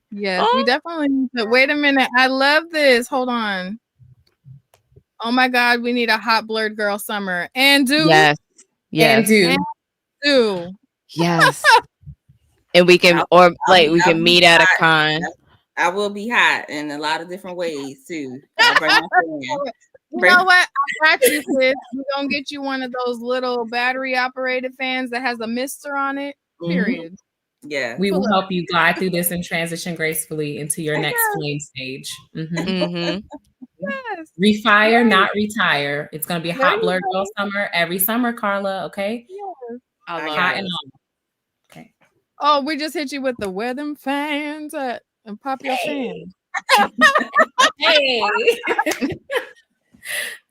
Yes, we definitely need to. Wait a minute. I love this. Hold on. Oh my God, we need a hot Blerd girl summer. And do. Yes. Yes. And we can we can meet at a con. I will be hot in a lot of different ways too. I'll bring my friend. You know what? I got you, sis. We're gonna get you one of those little battery operated fans that has a mister on it. Period. Yeah. We will help you glide through this and transition gracefully into your next flame stage. Yes. Refire, not retire. It's gonna be a hot Blerd girl summer every summer, Karla. Okay. Yes. I love hot it. and on. Okay. Oh, we just hit you with the wear them fans and pop your fan. Hey.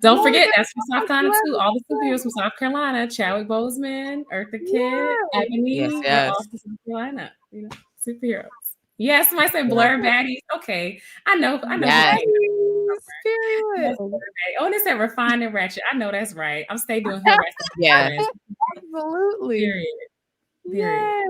Don't forget, that's from South Carolina too. All the superheroes from South Carolina: Chadwick Boseman, Eartha Kitt, Ebony, all from South Carolina. Superheroes. Yes, somebody said Blerd baddies. Okay, I know. Yes. Oh, and it said refined and ratchet. I know that's right. I'm stay doing her. Yes, absolutely. Period. Yes.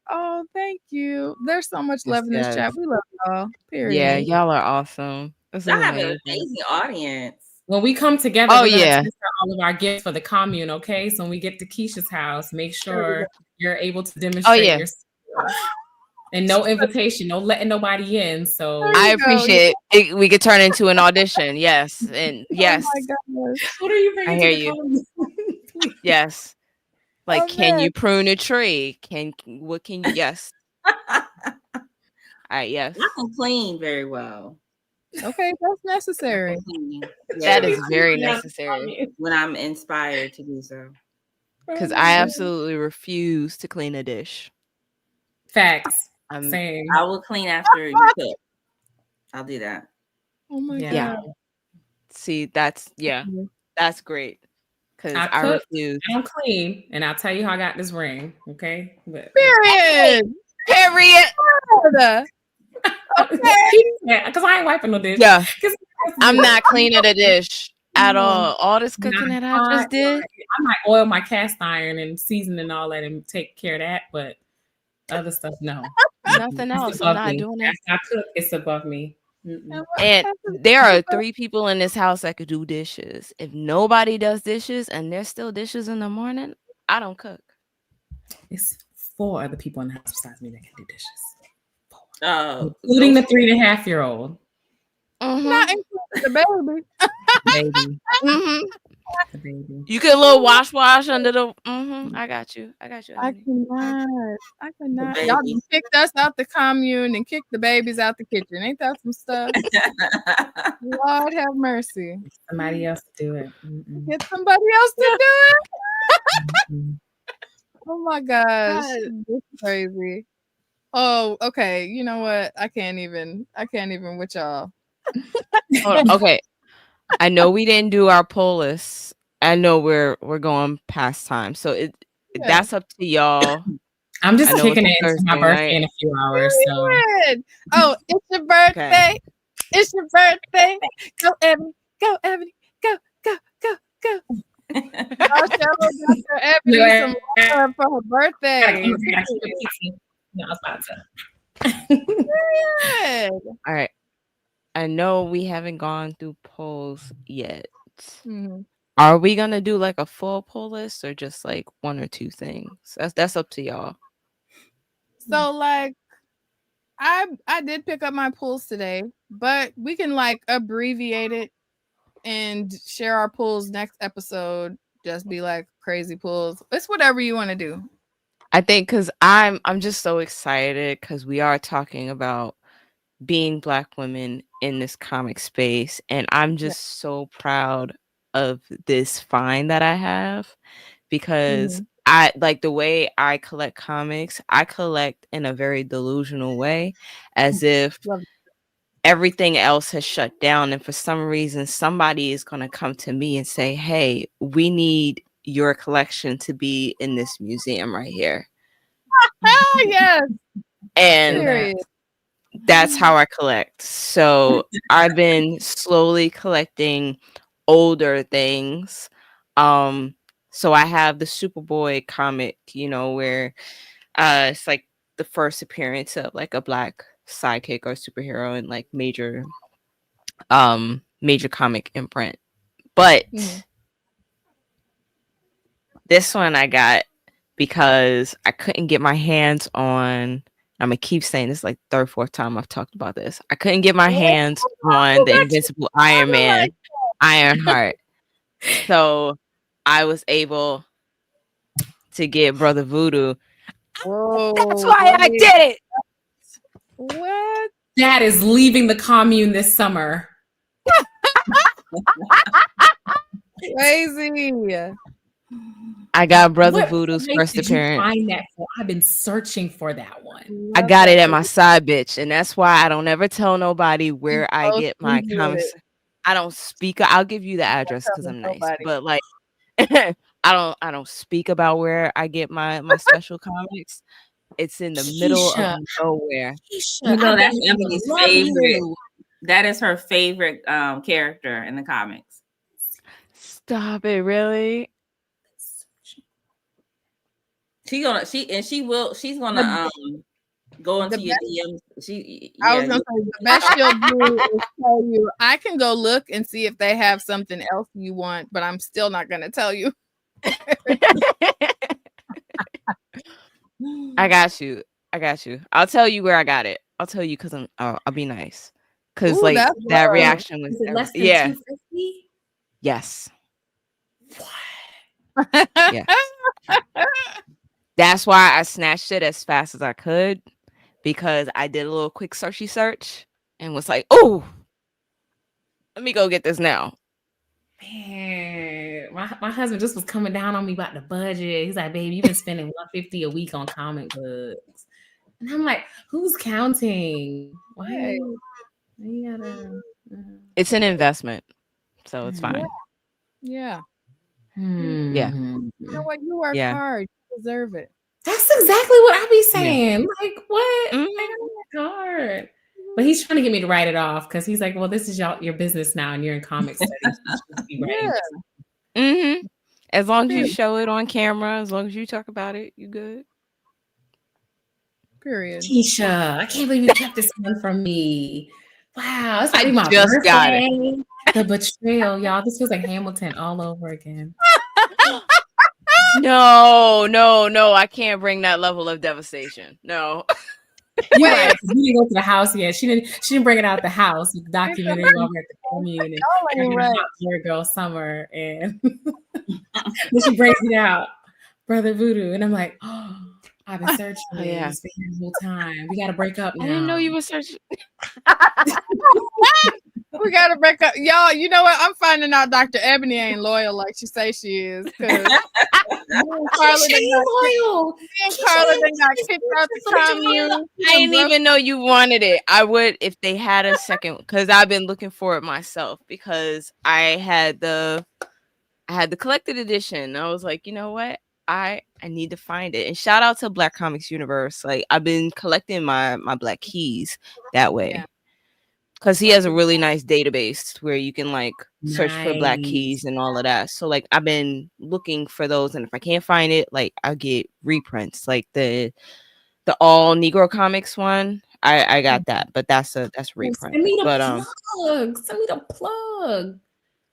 Oh, thank you. There's so much love in this chat. We love y'all. Period. Yeah, y'all are awesome. Y'all have an amazing audience. When we come together, we're gonna transfer all of our gifts for the commune. Okay, so when we get to Keisha's house, make sure you're able to demonstrate your skills. And no invitation, no letting nobody in. So I appreciate it. We could turn into an audition. Yes, and yes. Oh my gosh. What are you bringing? I hear you. Yes. Like, can you prune a tree? What can you? Yes. All right. Yes. I can clean very well. Okay, that's necessary. That is very necessary when I'm inspired to do so. Because I absolutely refuse to clean a dish. Facts. Same. I will clean after you cook. I'll do that. Oh my God. Yeah. See, that's great. Because I refuse. I don't clean, and I'll tell you how I got this ring. Okay. Period. Okay. Because I ain't wiping no dish. Yeah. I'm not cleaning the dish at all. All this cooking that I just did. I might oil my cast iron and season and all that and take care of that, but other stuff, no. Nothing else. I'm not doing it. I cook, it's above me. Mm-mm. And there are 3 people in this house that could do dishes. If nobody does dishes and there's still dishes in the morning, I don't cook. It's 4 other people in the house besides me that can do dishes. 4. Including the 3.5-year-old. Not including The baby. Baby. Mm-hmm. The baby. You get a little wash under the. Mm-hmm. I got you. I honey. cannot. I cannot. The Y'all baby. just kicked us out the commune and kicked the babies out the kitchen. Ain't that some stuff? Lord have mercy. Somebody else to do it. Mm-mm. Get somebody else to do it. Mm-mm. Oh my gosh. This is crazy. Oh, okay. You know what? I can't even with y'all. Hold on. Okay. I know we didn't do our poll list. I know we're going past time, so that's up to y'all. I'm just I know kicking it's it into my Thursday birthday night. in a few hours. So Period. Oh, it's your birthday. Okay. It's your birthday. Go, Ebony. Go, Ebony. Go, go, go, go. I'll show Dr. Ebony some love for her birthday. No, I was about to. Period. All right. I know we haven't gone through polls yet. Mhm. Are we gonna do like a full poll list or just like one or two things? That's up to y'all. So like I did pick up my pulls today, but we can like abbreviate it and share our pulls next episode. Just be like crazy pulls. It's whatever you want to do. I think because I'm just so excited because we are talking about being Black women in this comic space, and I'm just so proud of this find that I have because I like the way I collect comics. I collect in a very delusional way, as if everything else has shut down, and for some reason somebody is going to come to me and say, hey, we need your collection to be in this museum right here. Yes. And that's how I collect. So I've been slowly collecting older things. So I have the Superboy comic, where it's like the first appearance of like a Black sidekick or superhero in like major comic imprint. But this one I got because I couldn't get my hands on. I'm gonna keep saying this like third, fourth time I've talked about this. I couldn't get my hands on the Invincible Iron Man, Ironheart. So I was able to get Brother Voodoo. Whoa, that's why I did it. What? Dad is leaving the commune this summer. Crazy. I got Brother What Voodoo's place first did you appearance. find that for? I've been searching for that one. I got it at my side bitch, and that's why I don't ever tell nobody where I get my comics. I don't speak. I'll give you the address because I'm nice, but like I don't speak about where I get my special comics. It's in the middle of nowhere. You know, that's Emily's favorite. That is her favorite character in the comics. Stop it, really? She's gonna go into your DMs. I was gonna say the best she'll do is tell you. I can go look and see if they have something else you want, but I'm still not gonna tell you. I got you. I'll tell you where I got it. I'll tell you because I'll be nice. Because like that reaction was less than yeah. $250? Yes. Yes. That's why I snatched it as fast as I could, because I did a little quick search and was like, oh, let me go get this now. Man, my husband just was coming down on me about the budget. He's like, babe, you've been spending $150 a week on comic books. And I'm like, who's counting? Why? You gotta, It's an investment, so it's fine. Yeah. Yeah. You know what? You work hard. You deserve it. That's exactly what I be saying. Like, what? I work hard. But he's trying to get me to write it off because he's like, well, this is your business now and you're in comic studies. As long as you show it on camera, as long as you talk about it, you good. Period. Keisha, I can't believe you kept this one from me. Wow, it's like my just birthday. got it. The betrayal, y'all. This feels like Hamilton all over again. No, I can't bring that level of devastation. No. You right. We didn't go to the house yet. She didn't bring it out the house with the documentary while we're at the commune and hot Blerd Girl summer. And then she brings it out, Brother Voodoo. And I'm like, oh, I've been searching this the whole time. We gotta break up now. I didn't know you were searching. We gotta break up, y'all. You know what? I'm finding out Dr. Ebony ain't loyal like she say she is. She's loyal. Me and Karla then got kicked out the commune. I didn't even know you wanted it. I would if they had a second, because I've been looking for it myself. Because I had the collected edition. I was like, you know what? I need to find it. And shout out to Blaq Comics Universe. Like, I've been collecting my Blaq keys that way. Yeah. Because he has a really nice database where you can like search for Blaq keys and all of that. So like I've been looking for those, and if I can't find it, like I'll get reprints. Like the all Negro Comics one, I got that, but that's reprint. Send me the plug. Send me the plug.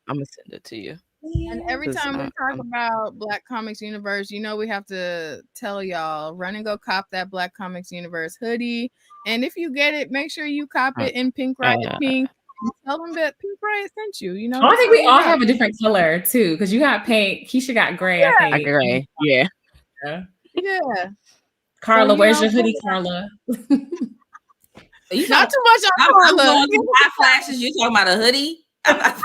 I'm gonna send it to you. And every time we talk about Blaq Comics Universe, you know we have to tell y'all, run and go cop that Blaq Comics Universe hoodie. And if you get it, make sure you cop it in pink, Riot pink. And tell them that Pink Riot sent you. You know, I think we all have a different color too, because you got pink. Keisha got gray. I think gray. Yeah. Karla, so, where's your hoodie, Karla? Not too much on Karla. Hot flashes. You talking about a hoodie? I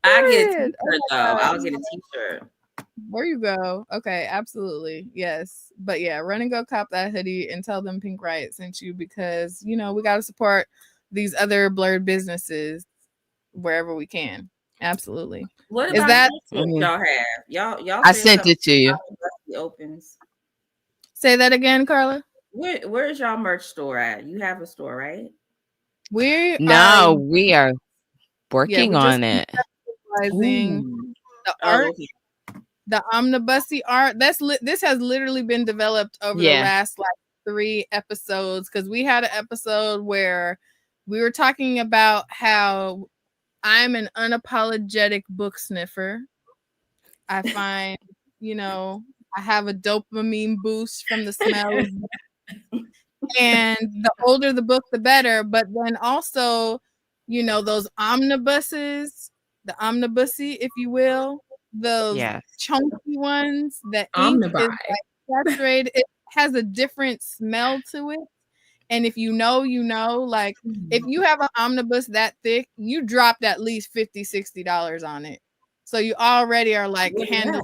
get a t-shirt though. I'll get a t-shirt. There you go. Okay, absolutely. Yes. But yeah, run and go cop that hoodie and tell them Pink Riot sent you, because you know we gotta support these other Blerd businesses wherever we can. Absolutely. What about that y'all have? Y'all I sent it to you. Opens. Say that again, Karla. Where's y'all merch store at? You have a store, right? We are working on it. The art, the omnibusy art. This has literally been developed over the last like 3 episodes, because we had an episode where we were talking about how I'm an unapologetic book sniffer. I find, I have a dopamine boost from the smell of and the older the book, the better. But then also, those omnibuses, the omnibusy, if you will, those chunky ones, that ink is like saturated. It has a different smell to it. And if like if you have an omnibus that thick, you dropped at least $50-$60 on it. So you already are like handling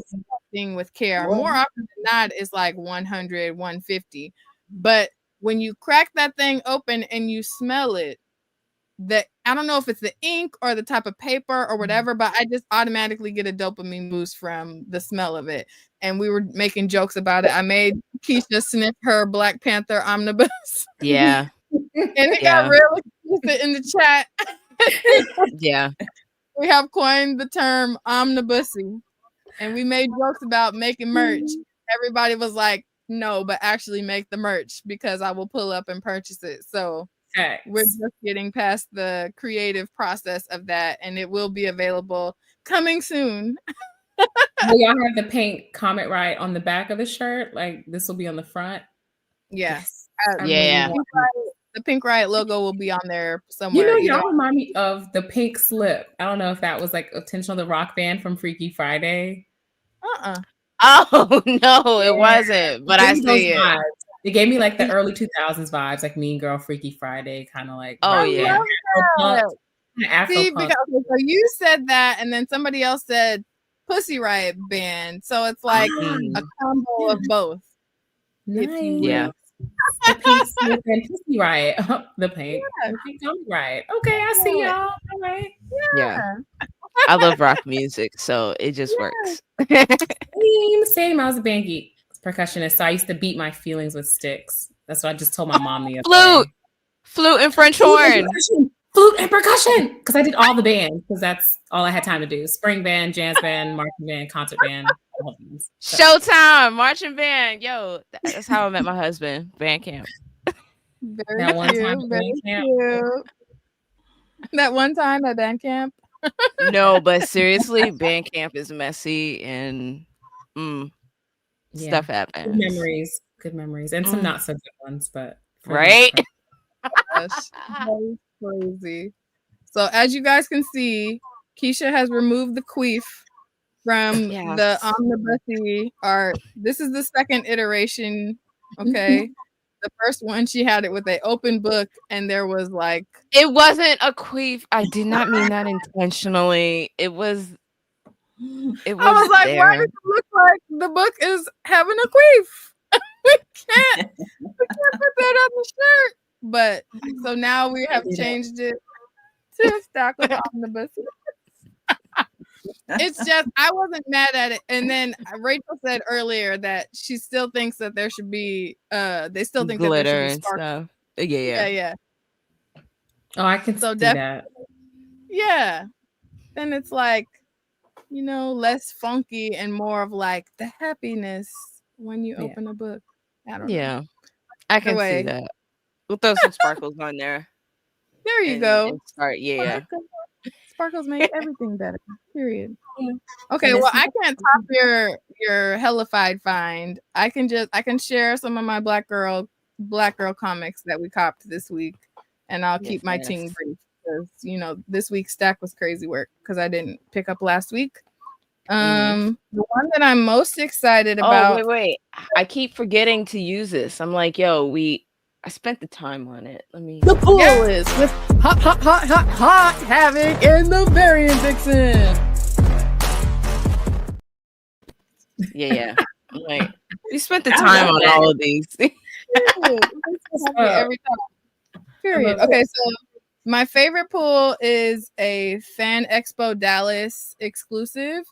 thing with care. More often than not, it's like $100, $150. But when you crack that thing open and you smell it, that I don't know if it's the ink or the type of paper or whatever, but I just automatically get a dopamine boost from the smell of it. And we were making jokes about it. I made Keisha sniff her Black Panther omnibus. Yeah. And it got real explicit in the chat. Yeah. We have coined the term omnibusy. And we made jokes about making merch. Everybody was like, no, but actually make the merch, because I will pull up and purchase it. So we're just getting past the creative process of that, and it will be available coming soon. Will y'all have the pink comment right on the back of the shirt? Like this will be on the front? Yes. Yeah. The Pink Riot logo will be on there somewhere. Y'all remind me of the pink slip. I don't know if that was like intentional, the rock band from Freaky Friday. Oh no, it wasn't. But I see it. Vibes. It gave me like the early 2000s vibes, like Mean Girl, Freaky Friday, kind of like. Oh yeah. See, because so you said that, and then somebody else said Pussy Riot Band. So it's like a combo of both. Nice. Yeah. The pink slip and Pussy Riot. The pink. The pink Comedy Riot. Okay, I see y'all. All right. Yeah. I love rock music, so it just works. Same. I was a band geek, percussionist, so I used to beat my feelings with sticks. That's what I just told my mom the other day. Flute and French horn. Flute and percussion, because I did all the bands, because that's all I had time to do. Spring band, jazz band, marching band, concert band. Showtime, marching band. Yo, that's how I met my husband. Band camp. That one time at band camp. No, but seriously, band camp is messy and stuff happens. Good memories, and some not so good ones, but right. Gosh, that is crazy. So as you guys can see, Keisha has removed the queef from the omnibusy art. This is the second iteration. Okay. The first one, she had it with an open book, and there was like... It wasn't a queef. I did not mean that intentionally. It was I was like, there. why does it look like the book is having a queef? we can't put that on the shirt. But so now we have changed it to Stack with Omnibus. It's just, I wasn't mad at it. And then Rachel said earlier that she still thinks that there should be they still think glitter that there should and be sparkles. stuff. Yeah. Oh, I can see that. Yeah. Then it's like, less funky and more of like the happiness when you open a book. I don't know. I can see that. We'll throw some sparkles on there. There you go. And start, Sparkles make everything better. Period. Okay, well, I can't top your hellified find. I can share some of my Blaq Girl comics that we copped this week, and I'll keep my team brief because this week's stack was crazy work because I didn't pick up last week. The one that I'm most excited about. Oh, wait. I keep forgetting to use this. I'm like, I spent the time on it. The pool is with hot havoc in the variant vixen. Yeah. I'm like, we spent the time on all of these. Every time. Period. Okay, so my favorite pool is a Fan Expo Dallas exclusive,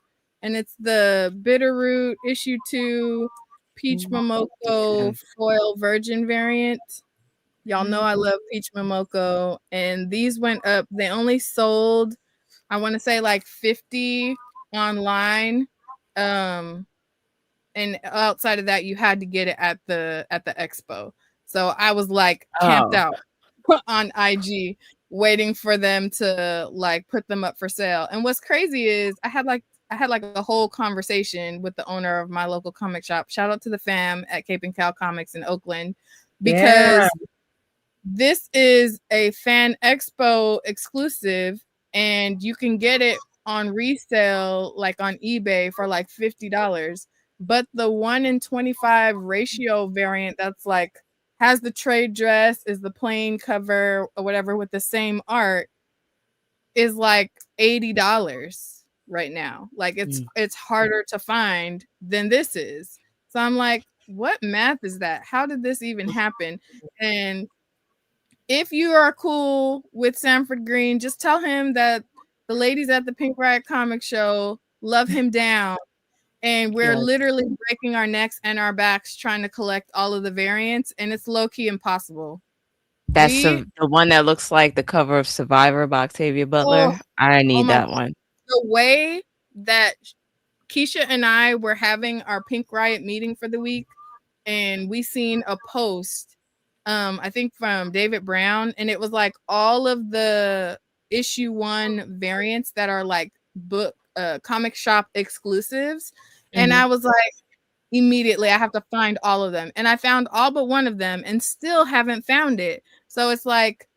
and it's the Bitterroot issue 2 Peach Momoko foil virgin variant. Y'all know I love Peach Momoko, and these went up. They only sold, I want to say, like 50 online, and outside of that, you had to get it at the expo. So I was like camped out on IG, waiting for them to like put them up for sale. And what's crazy is I had like a whole conversation with the owner of my local comic shop. Shout out to the fam at Cape and Cal Comics in Oakland, because this is a Fan Expo exclusive, and you can get it on resale, like on eBay for like $50. But the 1:25 ratio variant that's like has the trade dress, is the plain cover or whatever with the same art, is like $80 right now. Like it's harder to find than this is. So I'm like, what math is that? How did this even happen? And if you are cool with Sanford Green, just tell him that the ladies at the Pink Riot Comic Show love him down. And we're literally breaking our necks and our backs trying to collect all of the variants. And it's low-key impossible. That's the one that looks like the cover of Survivor by Octavia Butler. I need that one. The way that Keisha and I were having our Pink Riot meeting for the week, and we seen a post, I think from David Brown, and it was like all of the issue 1 variants that are like book comic shop exclusives. And I was like, immediately I have to find all of them. And I found all but one of them and still haven't found it. So it's like,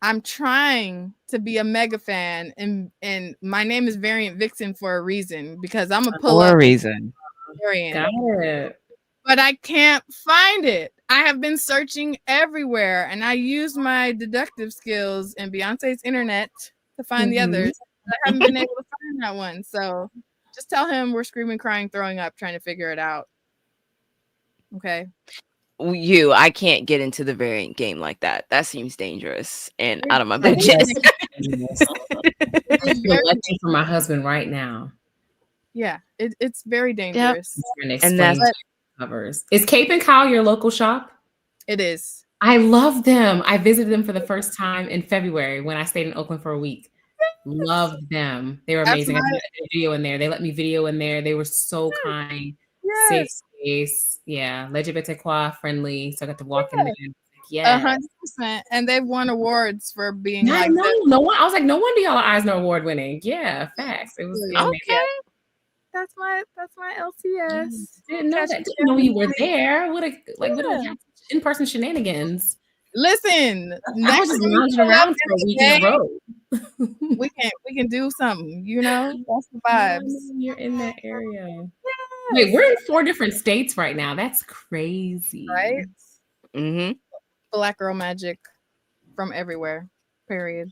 I'm trying to be a mega fan, and my name is Variant Vixen for a reason, because I'm a pull up variant. Got it. But I can't find it. I have been searching everywhere, and I use my deductive skills and Beyonce's internet to find the others. But I haven't been able to find that one. So just tell him we're screaming, crying, throwing up, trying to figure it out. Okay. I can't get into the variant game like that. That seems dangerous and out of my budget. It's for my husband right now. Yeah, it's very dangerous. Yep. And that's covers. Is Cape and Kyle your local shop? It is. I love them. I visited them for the first time in February when I stayed in Oakland for a week. Loved them. They were amazing. I did a video in there. They let me video in there. They were so kind. Safe space. Yeah. LGBTQ friendly. So I got to walk in there. Yeah. 100%. And they've won awards for being I was like, no wonder y'all are Eisner Award winning. Yeah, facts. It was okay. That's my LCS. Didn't know that. Didn't know you were there. What in-person shenanigans. Listen, I was just lounging around for a week in a row. we can do something, you know. That's the vibes. You're in that area. Yes. Wait, we're in 4 different states right now. That's crazy, right? Mm-hmm. Blaq Girl magic from everywhere. Period.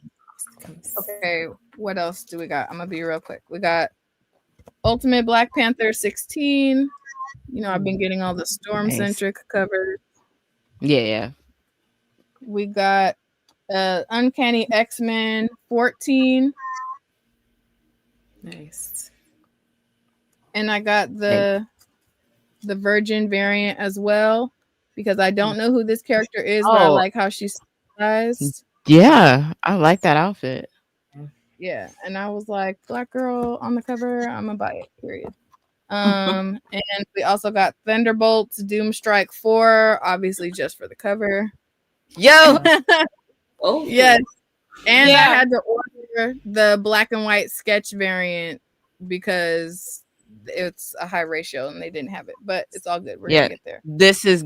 Okay, what else do we got? I'm gonna be real quick. We got Ultimate Black Panther 16. You know, I've been getting all the Storm-centric covers. Yeah. We got Uncanny X-Men 14. Nice. And I got the Virgin variant as well, because I don't know who this character is, but I like how she's stylized. Yeah, I like that outfit. Yeah, and I was like, Blaq Girl on the cover, I'm gonna buy it, period. And we also got Thunderbolts Doomstrike 4, obviously just for the cover. Yo! Oh yes. And I had to order the black and white sketch variant because it's a high ratio and they didn't have it, but it's all good. We're gonna get there. This is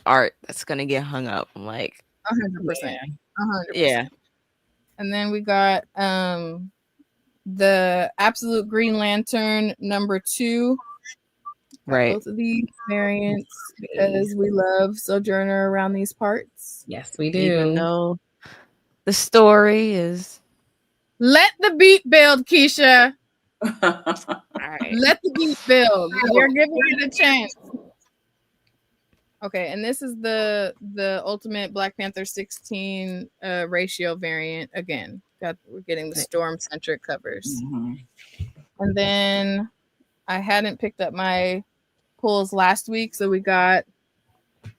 art that's gonna get hung up. I'm like 100%. 100%. Yeah. And then we got the Absolute Green Lantern #2. Right. Both of these variants because we love Sojourner around these parts. Yes, we do. Even though the story is let the beat build, Keisha. All right. Let the beat build. You're giving it a chance. Okay, and this is the Ultimate Black Panther 16 ratio variant again. We're getting the Storm-centric covers. Mm-hmm. And then I hadn't picked up my pulls last week, so we got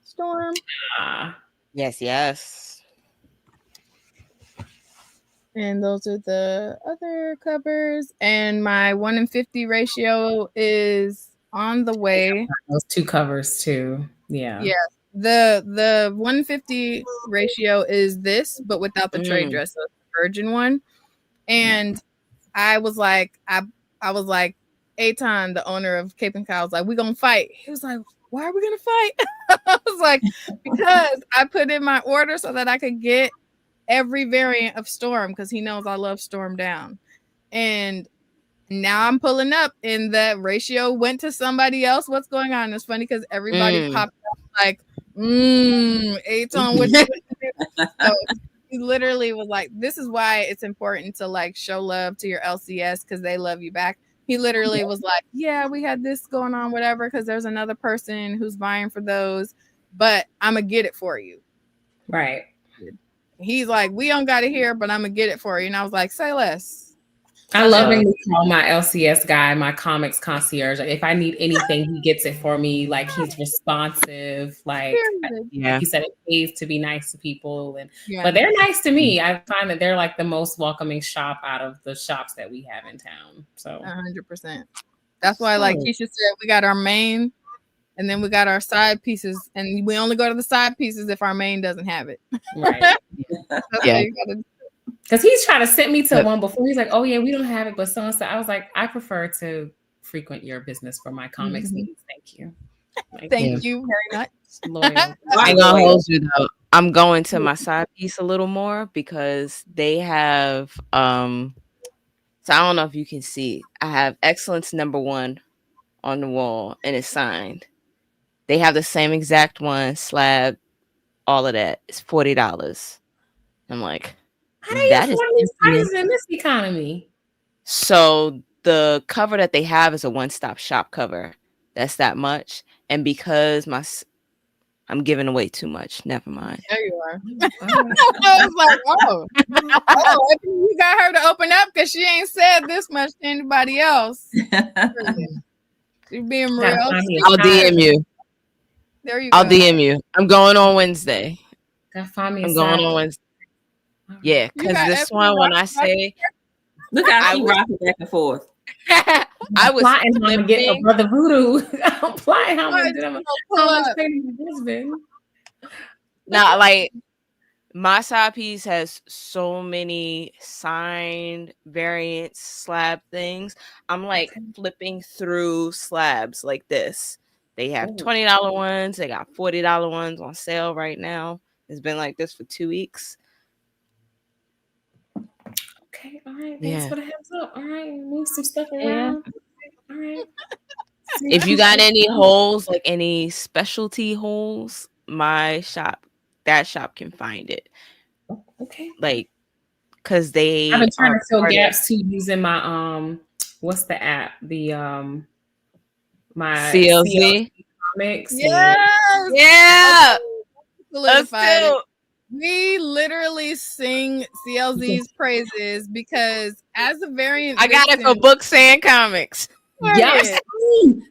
Storm. Yes. And those are the other covers. And my 1-in-50 ratio is on the way. Those 2 covers too. Yeah. The 1-50 ratio is this, but without the trade dress, so it's the Virgin one. And I was like, Aton, the owner of Cape and Cow, was like, "We gonna fight." He was like, "Why are we gonna fight?" I was like, "Because I put in my order so that I could get every variant of Storm, because he knows I love Storm down." And now I'm pulling up, and the ratio went to somebody else. What's going on? It's funny because everybody popped up like, Aton, what you do? So he literally was like, "This is why it's important to like show love to your LCS because they love you back." He literally was like, "Yeah, we had this going on, whatever, because there's another person who's vying for those, but I'm gonna get it for you." Right. He's like, "We don't got it here, but I'm gonna get it for you." And I was like, "Say less." I love when we call my LCS guy my comics concierge. Like, if I need anything, he gets it for me. Like, he's responsive. Like he said, it pays to be nice to people, but they're nice to me. I find that they're like the most welcoming shop out of the shops that we have in town. So 100%. That's why, like Keisha said, we got our main, and then we got our side pieces, and we only go to the side pieces if our main doesn't have it. Right. Because he's trying to send me to one before. He's like, "Oh yeah, we don't have it, but so and so." I was like, "I prefer to frequent your business for my comics needs. Thank you." Thank you very much. I ain't gonna hold you though. I'm going to my side piece a little more because they have so I don't know if you can see. I have Excellence #1 on the wall and it's signed. They have the same exact one, slab, all of that. It's $40. I'm like, that is in this economy. So the cover that they have is a one-stop shop cover. That's that much. And because I'm giving away too much. Never mind. There you are. I was like, you got her to open up because she ain't said this much to anybody else. You're being real. I'll DM you. There you go. I'll DM you. I'm going on Wednesday. I'm going on Wednesday. Yeah, because this one, when I say, look how she rocking back and forth. I was plotting how to get a brother voodoo. I'm plotting how much pay my husband. Not like My side piece has so many signed variants, slab things. I'm like flipping through slabs like this. They have $20 ones. They got $40 ones on sale right now. It's been like this for 2 weeks. Okay, all right. Thanks for the heads up. All right, move some stuff around. Yeah. All right. If you got any holes, like any specialty holes, that shop can find it. Okay. Like, because they I've been trying to fill gaps too using my what's the app? The my CLZ Comics. Yes. Yeah. Solidified it. We literally sing CLZ's praises because as a variant, I got it for Books and Comics. Yeah,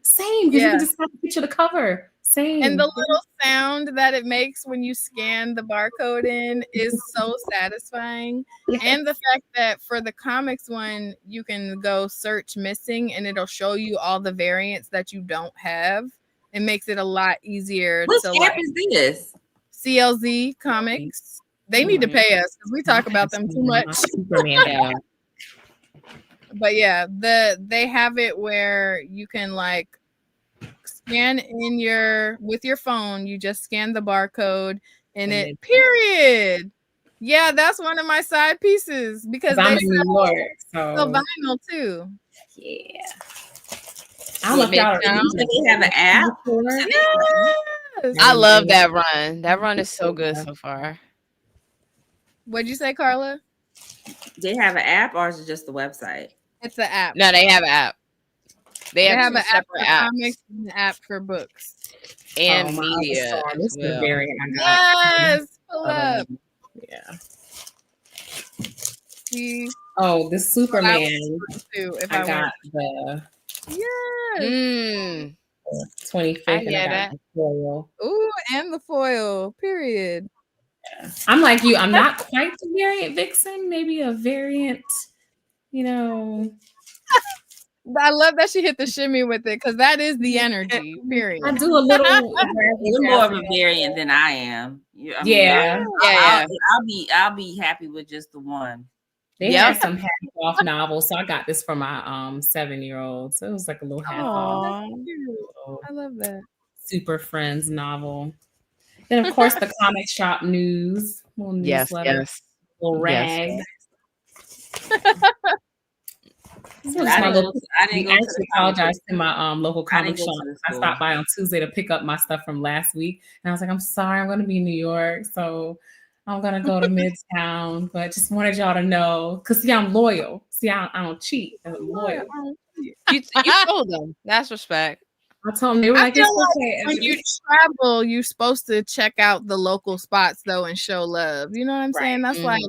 same. You can just have a picture of the cover. Same. And the little sound that it makes when you scan the barcode in is so satisfying. And the fact that for the comics one, you can go search missing and it'll show you all the variants that you don't have. It makes it a lot easier. Which app is this? CLZ Comics. They need to pay us because we talk about them too much. But yeah, they have it where you can like scan with your phone. You just scan the barcode and it period. Yeah, that's one of my side pieces because I'm in New York, so vinyl too. Yeah. I love y'all. They have an app. Yes. I love that run. That run is so good so far. What'd you say, Karla? They have an app, or is it just the website? It's an app. No, they have an app. They have an app for apps. comics and an app for books and media. This is variant I got. Yes, pull up. Yeah. See, this Superman. I got the 25th. I got the foil. Ooh, and the foil. Period. Yeah. I'm like you. I'm not quite the variant vixen. Maybe a variant. I love that she hit the shimmy with it because that is the energy. Period. I do a little. You're more of a variant than I am. I'll be happy with just the one. They had some half off novels, so I got this for my 7-year-old. So it was like a little half off. I love that. Super Friends novel. Then of course the comic shop news. Little newsletter. Little rag. I actually apologize to my local comic shop. I stopped by on Tuesday to pick up my stuff from last week, and I was like, "I'm sorry, I'm going to be in New York, so I'm going to go to Midtown." But just wanted y'all to know, because see, I'm loyal. See, I don't cheat. I'm loyal. You told them. That's respect. I told them they were like, "It's okay." When you travel, you're supposed to check out the local spots though and show love. You know what I'm saying? That's like.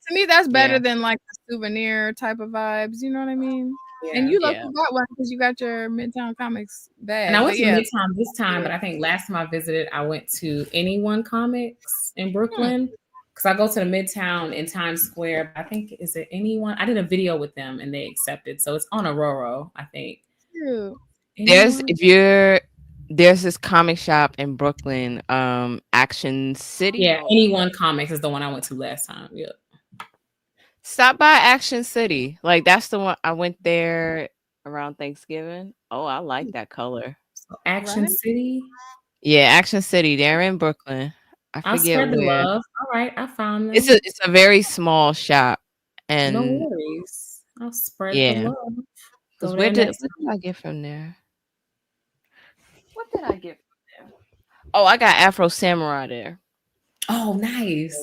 To me, that's better than like the souvenir type of vibes. You know what I mean? Yeah, and you got one because you got your Midtown Comics bag. And I went to Midtown this time, but I think last time I visited, I went to Anyone Comics in Brooklyn because I go to the Midtown in Times Square. I think, is it Anyone? I did a video with them and they accepted. So it's on Ororo, I think. There's this comic shop in Brooklyn, Action City. Yeah, Anyone Comics is the one I went to last time. Yeah. Stop by Action City. Like that's the one I went there around Thanksgiving. Oh, I like that color. So Action City? Yeah, Action City. They're in Brooklyn. I'll spread the love. All right, I found them. It's a very small shop. And no worries. I'll spread the love. What did I get from there? What did I get from there? Oh, I got Afro Samurai there. Oh, nice.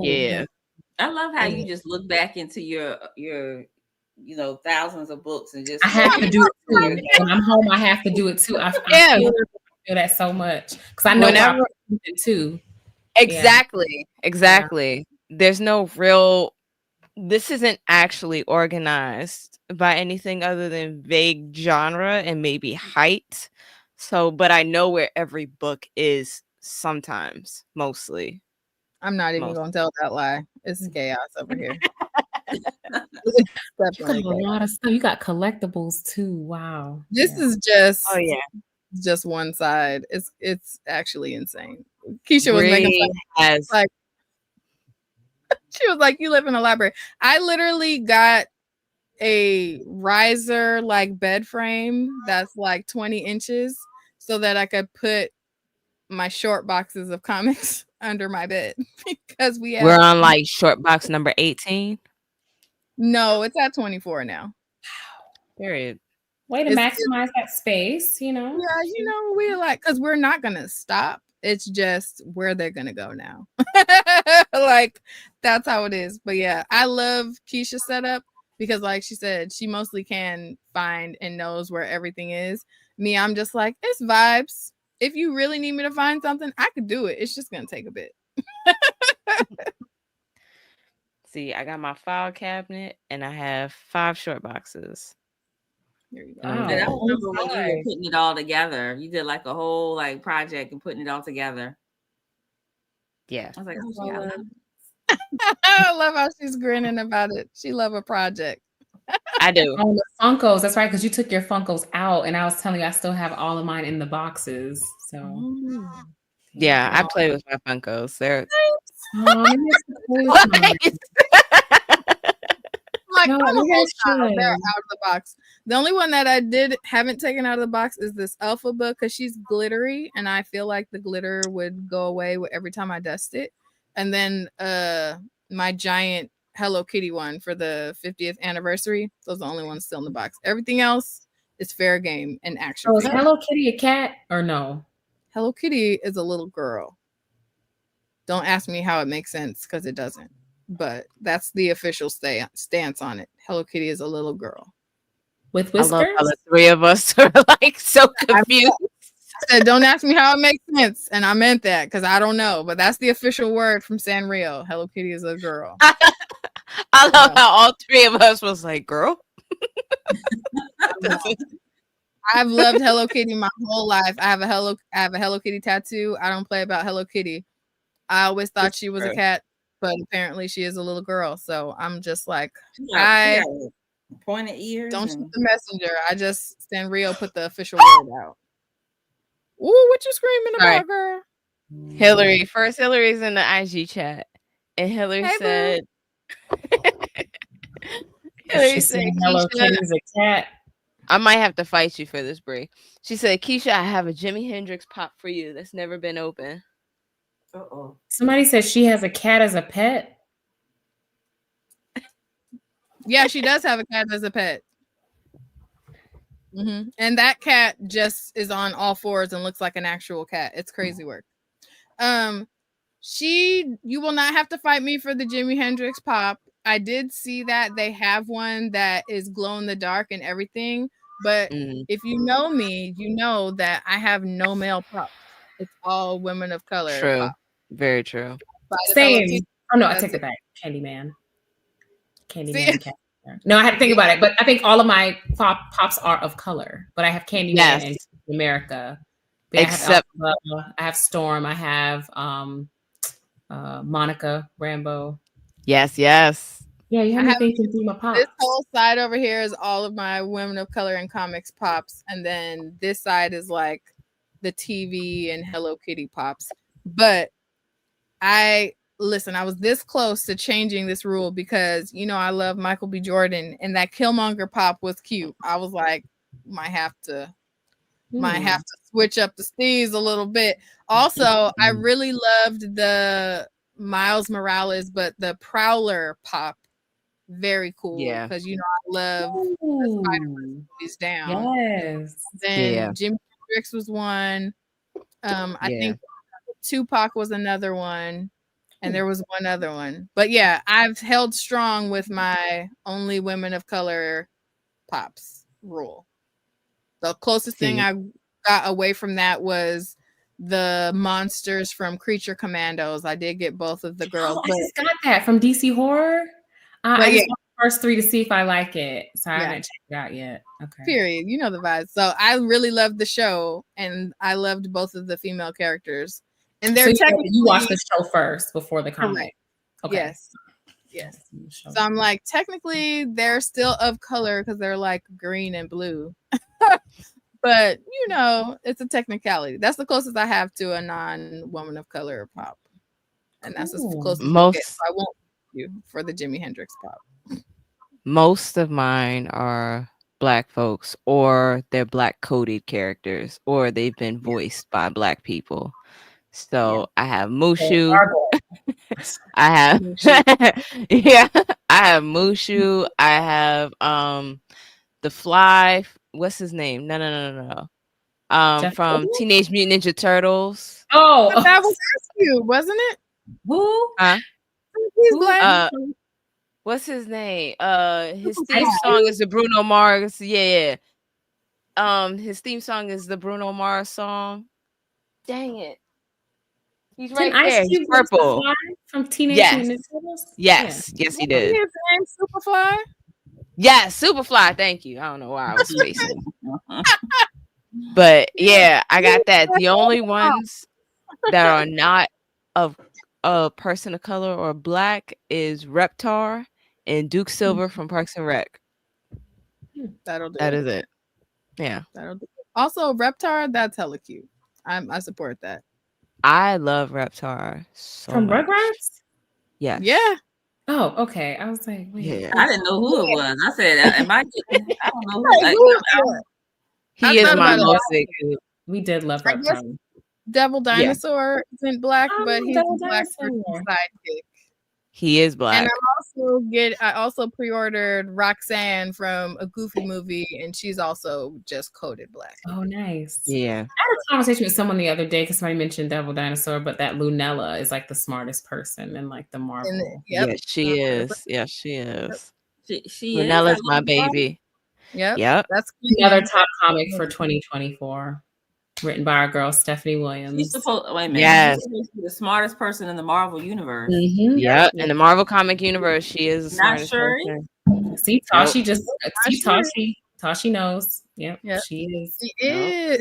Yeah. I love how you just look back into your thousands of books and just. I have to do it too. When I'm home, I have to do it too. I feel that so much because I know whenever I it too. Exactly. There's no real. This isn't actually organized by anything other than vague genre and maybe height. So, but I know where every book is sometimes, mostly. I'm not even going to tell that lie. It's chaos over here. You got a lot of stuff. You got collectibles too. Wow. This is just just one side. It's actually insane. Keisha was making She was like, you live in a library. I literally got a riser like bed frame that's like 20 inches so that I could put my short boxes of comics under my bed because we're on like short box number 18. No, it's at 24 now. Period. Way to maximize that space, you know? Yeah, you know, we're like, because we're not going to stop. It's just where they're going to go now. Like, that's how it is. But yeah, I love Keisha's setup because, like she said, she mostly can find and knows where everything is. Me, I'm just like, it's vibes. If you really need me to find something, I could do it. It's just going to take a bit. See, I got my file cabinet and I have 5 short boxes. There you go. I remember when you were putting it all together. You did like a whole like project and putting it all together. Yeah. I was like, oh, yeah. I love how she's grinning about it. She love a project. I do. Oh, the Funkos. That's right, because you took your Funkos out, and I was telling you I still have all of mine in the boxes. So yeah, I play with my Funkos. They're like, no, they're out of the box. The only one that I haven't taken out of the box is this Alpha book because she's glittery, and I feel like the glitter would go away every time I dust it. And then my giant Hello Kitty one for the 50th anniversary. Those are the only ones still in the box. Everything else is fair game and action. So is Hello Kitty a cat or no? Hello Kitty is a little girl. Don't ask me how it makes sense because it doesn't. But that's the official stance on it. Hello Kitty is a little girl. With whiskers? I love how the 3 of us are like so confused. I said, don't ask me how it makes sense. And I meant that because I don't know. But that's the official word from Sanrio. Hello Kitty is a girl. I love how all 3 of us was like, girl. I've loved Hello Kitty my whole life. I have a Hello Kitty tattoo. I don't play about Hello Kitty. I always thought she was a cat, but apparently she is a little girl. So I'm just like, I pointed ears. Don't shoot the messenger. I just Sanrio put the official word out. Ooh, what you screaming about, girl? Hillary. First, Hillary's in the IG chat, and Hillary said, Hillary said, Hello Kitty's a cat. I might have to fight you for this, Brie. She said, Keisha, I have a Jimi Hendrix pop for you that's never been open. Uh-oh. Somebody says she has a cat as a pet. Yeah, she does have a cat as a pet. Mm-hmm. And that cat just is on all 4s and looks like an actual cat. It's crazy work. You will not have to fight me for the Jimi Hendrix pop. I did see that they have one that is glow in the dark and everything. But if you know me, you know that I have no male props. It's all women of color. True. Pop. Very true. Same. Oh no, I take it back. Candyman. No, I had to think about it, but I think all of my pops are of color. But I have Candyman and America. But except I have Storm. I have Monica Rambeau. Yes. Yeah, you have me thinking through my pops. This whole side over here is all of my women of color and comics pops, and then this side is like the TV and Hello Kitty pops. But I was this close to changing this rule because I love Michael B. Jordan, and that Killmonger pop was cute. I was like, might have to switch up the steez a little bit. Also, I really loved the Miles Morales, but the Prowler pop, very cool. Yeah, because I love the Spider-Man movies down. Yes. Then Jimi Hendrix was one. I think Tupac was another one. And there was one other one. But yeah, I've held strong with my only women of color pops rule. The closest thing I got away from that was the monsters from Creature Commandos. I did get both of the girls. I just got that from DC Horror. I just want the first 3 to see if I like it. So I haven't checked it out yet. Okay. Period. You know the vibes. So I really loved the show, and I loved both of the female characters. And they're technically you watched the show first before the comic. Correct. Okay. Yes. So I'm like, technically they're still of color because they're like green and blue. But it's a technicality. That's the closest I have to a non-woman of color pop. And that's as close as I won't you for the Jimi Hendrix pop. Most of mine are Black folks, or they're Black coded characters, or they've been voiced by Black people. So I have Mushu. I have yeah, I have Mushu. I have the Fly. What's his name? No. From Teenage Mutant Ninja Turtles. Oh, that was Rescue, wasn't it? Who? He's Black. What's his name? His theme song is the Bruno Mars. Yeah. His theme song is the Bruno Mars song. Dang it. He's right there. He's purple. From Teenage Mutant Ninja Turtles? Yes, he did. His name Superfly? Yes, Superfly. Thank you. I don't know why I was spacing. But yeah, I got that. The only ones that are not of a person of color or Black is Reptar and Duke Silver from Parks and Rec. That'll do. That is it. Yeah. That'll do. Also, Reptar, that's hella cute. I support that. I love Reptar so from much. Rugrats. Yeah. Yeah. Oh, okay. I was like, wait. Yeah. I didn't know who it was. I said, am I? I don't know who. He is my most big. We did love Reptar. Devil Dinosaur isn't Black, but he's a Black sidekick. He is Black. And I also pre-ordered Roxanne from a Goofy movie, and she's also just coded Black. Oh, nice. Yeah. I had a conversation with someone the other day because somebody mentioned Devil Dinosaur, but that Lunella is like the smartest person in like the Marvel. Yeah, she is. Yeah, she is. She Lunella's my baby. Yep. That's another top comic for 2024. Written by our girl Stephanie Williams. She's supposed. Wait a minute. Yes. She's the smartest person in the Marvel universe. Mm-hmm. Yep. In the Marvel comic universe, she is the smartest person. See, Tashi Tashi knows. Yep. She is. She is.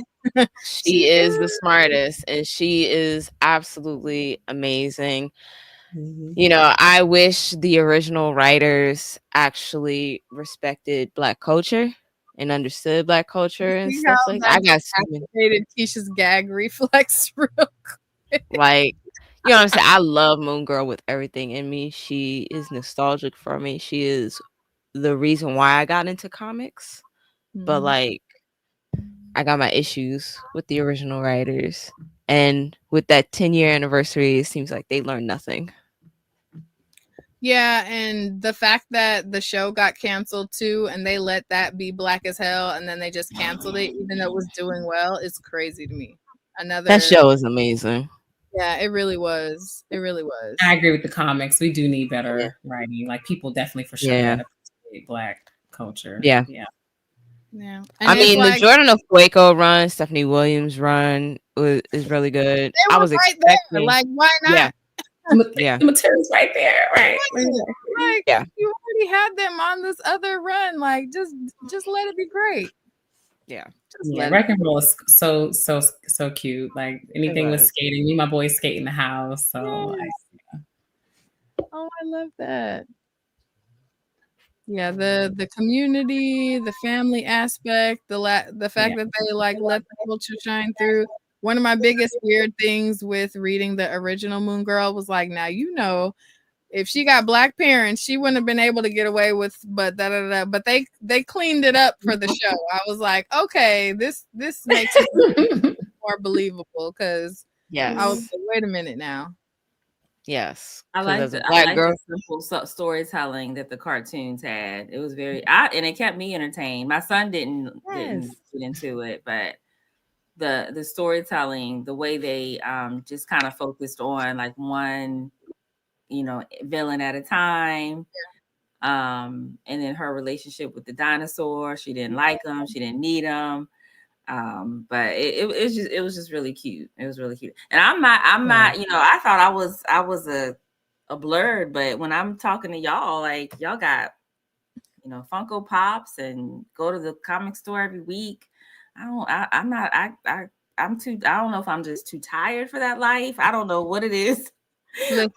She is the smartest, and she is absolutely amazing. Mm-hmm. You know, I wish the original writers actually respected Black culture and understood Black culture and stuff like that. I got activated Keisha's gag reflex real quick. Like, you know what I'm saying? I love Moon Girl with everything in me. She is nostalgic for me. She is the reason why I got into comics. But like, I got my issues with the original writers. And with that 10-year anniversary, it seems like they learned nothing. Yeah, and the fact that the show got canceled too, and they let that be Black as hell, and then they just canceled it, even though it was doing well, is crazy to me. That show is amazing. Yeah, it really was. It really was. I agree with the comics. We do need better writing. Like, people definitely for sure gotta appreciate Black culture. Yeah. I mean, the Jordan of Fuego run, Stephanie Williams run is really good. I was expecting, there. Like, why not? Yeah. The material's right there, right? Like, you already had them on this other run. Like, just let it be great. Yeah. Wreck and Roll is so cute. Like, anything with skating. Me and my boys skate in the house. So Oh, I love that. Yeah, the community, the family aspect, the fact that they like let the culture shine through. One of my biggest weird things with reading the original Moon Girl was like, now if she got Black parents, she wouldn't have been able to get away with but they cleaned it up for the show. I was like, okay, this makes it more believable because I was like, wait a minute now. Yes, I like the simple storytelling that the cartoons had. It was and it kept me entertained. My son didn't get into it, but the storytelling, the way they just kind of focused on like one, villain at a time. And then her relationship with the dinosaur, she didn't like him, she didn't need him. But it was just really cute. It was really cute. And I'm not, I thought I was a Blerd, but when I'm talking to y'all, like y'all got, Funko Pops and go to the comic store every week. I don't know if I'm just too tired for that life. I don't know what it is.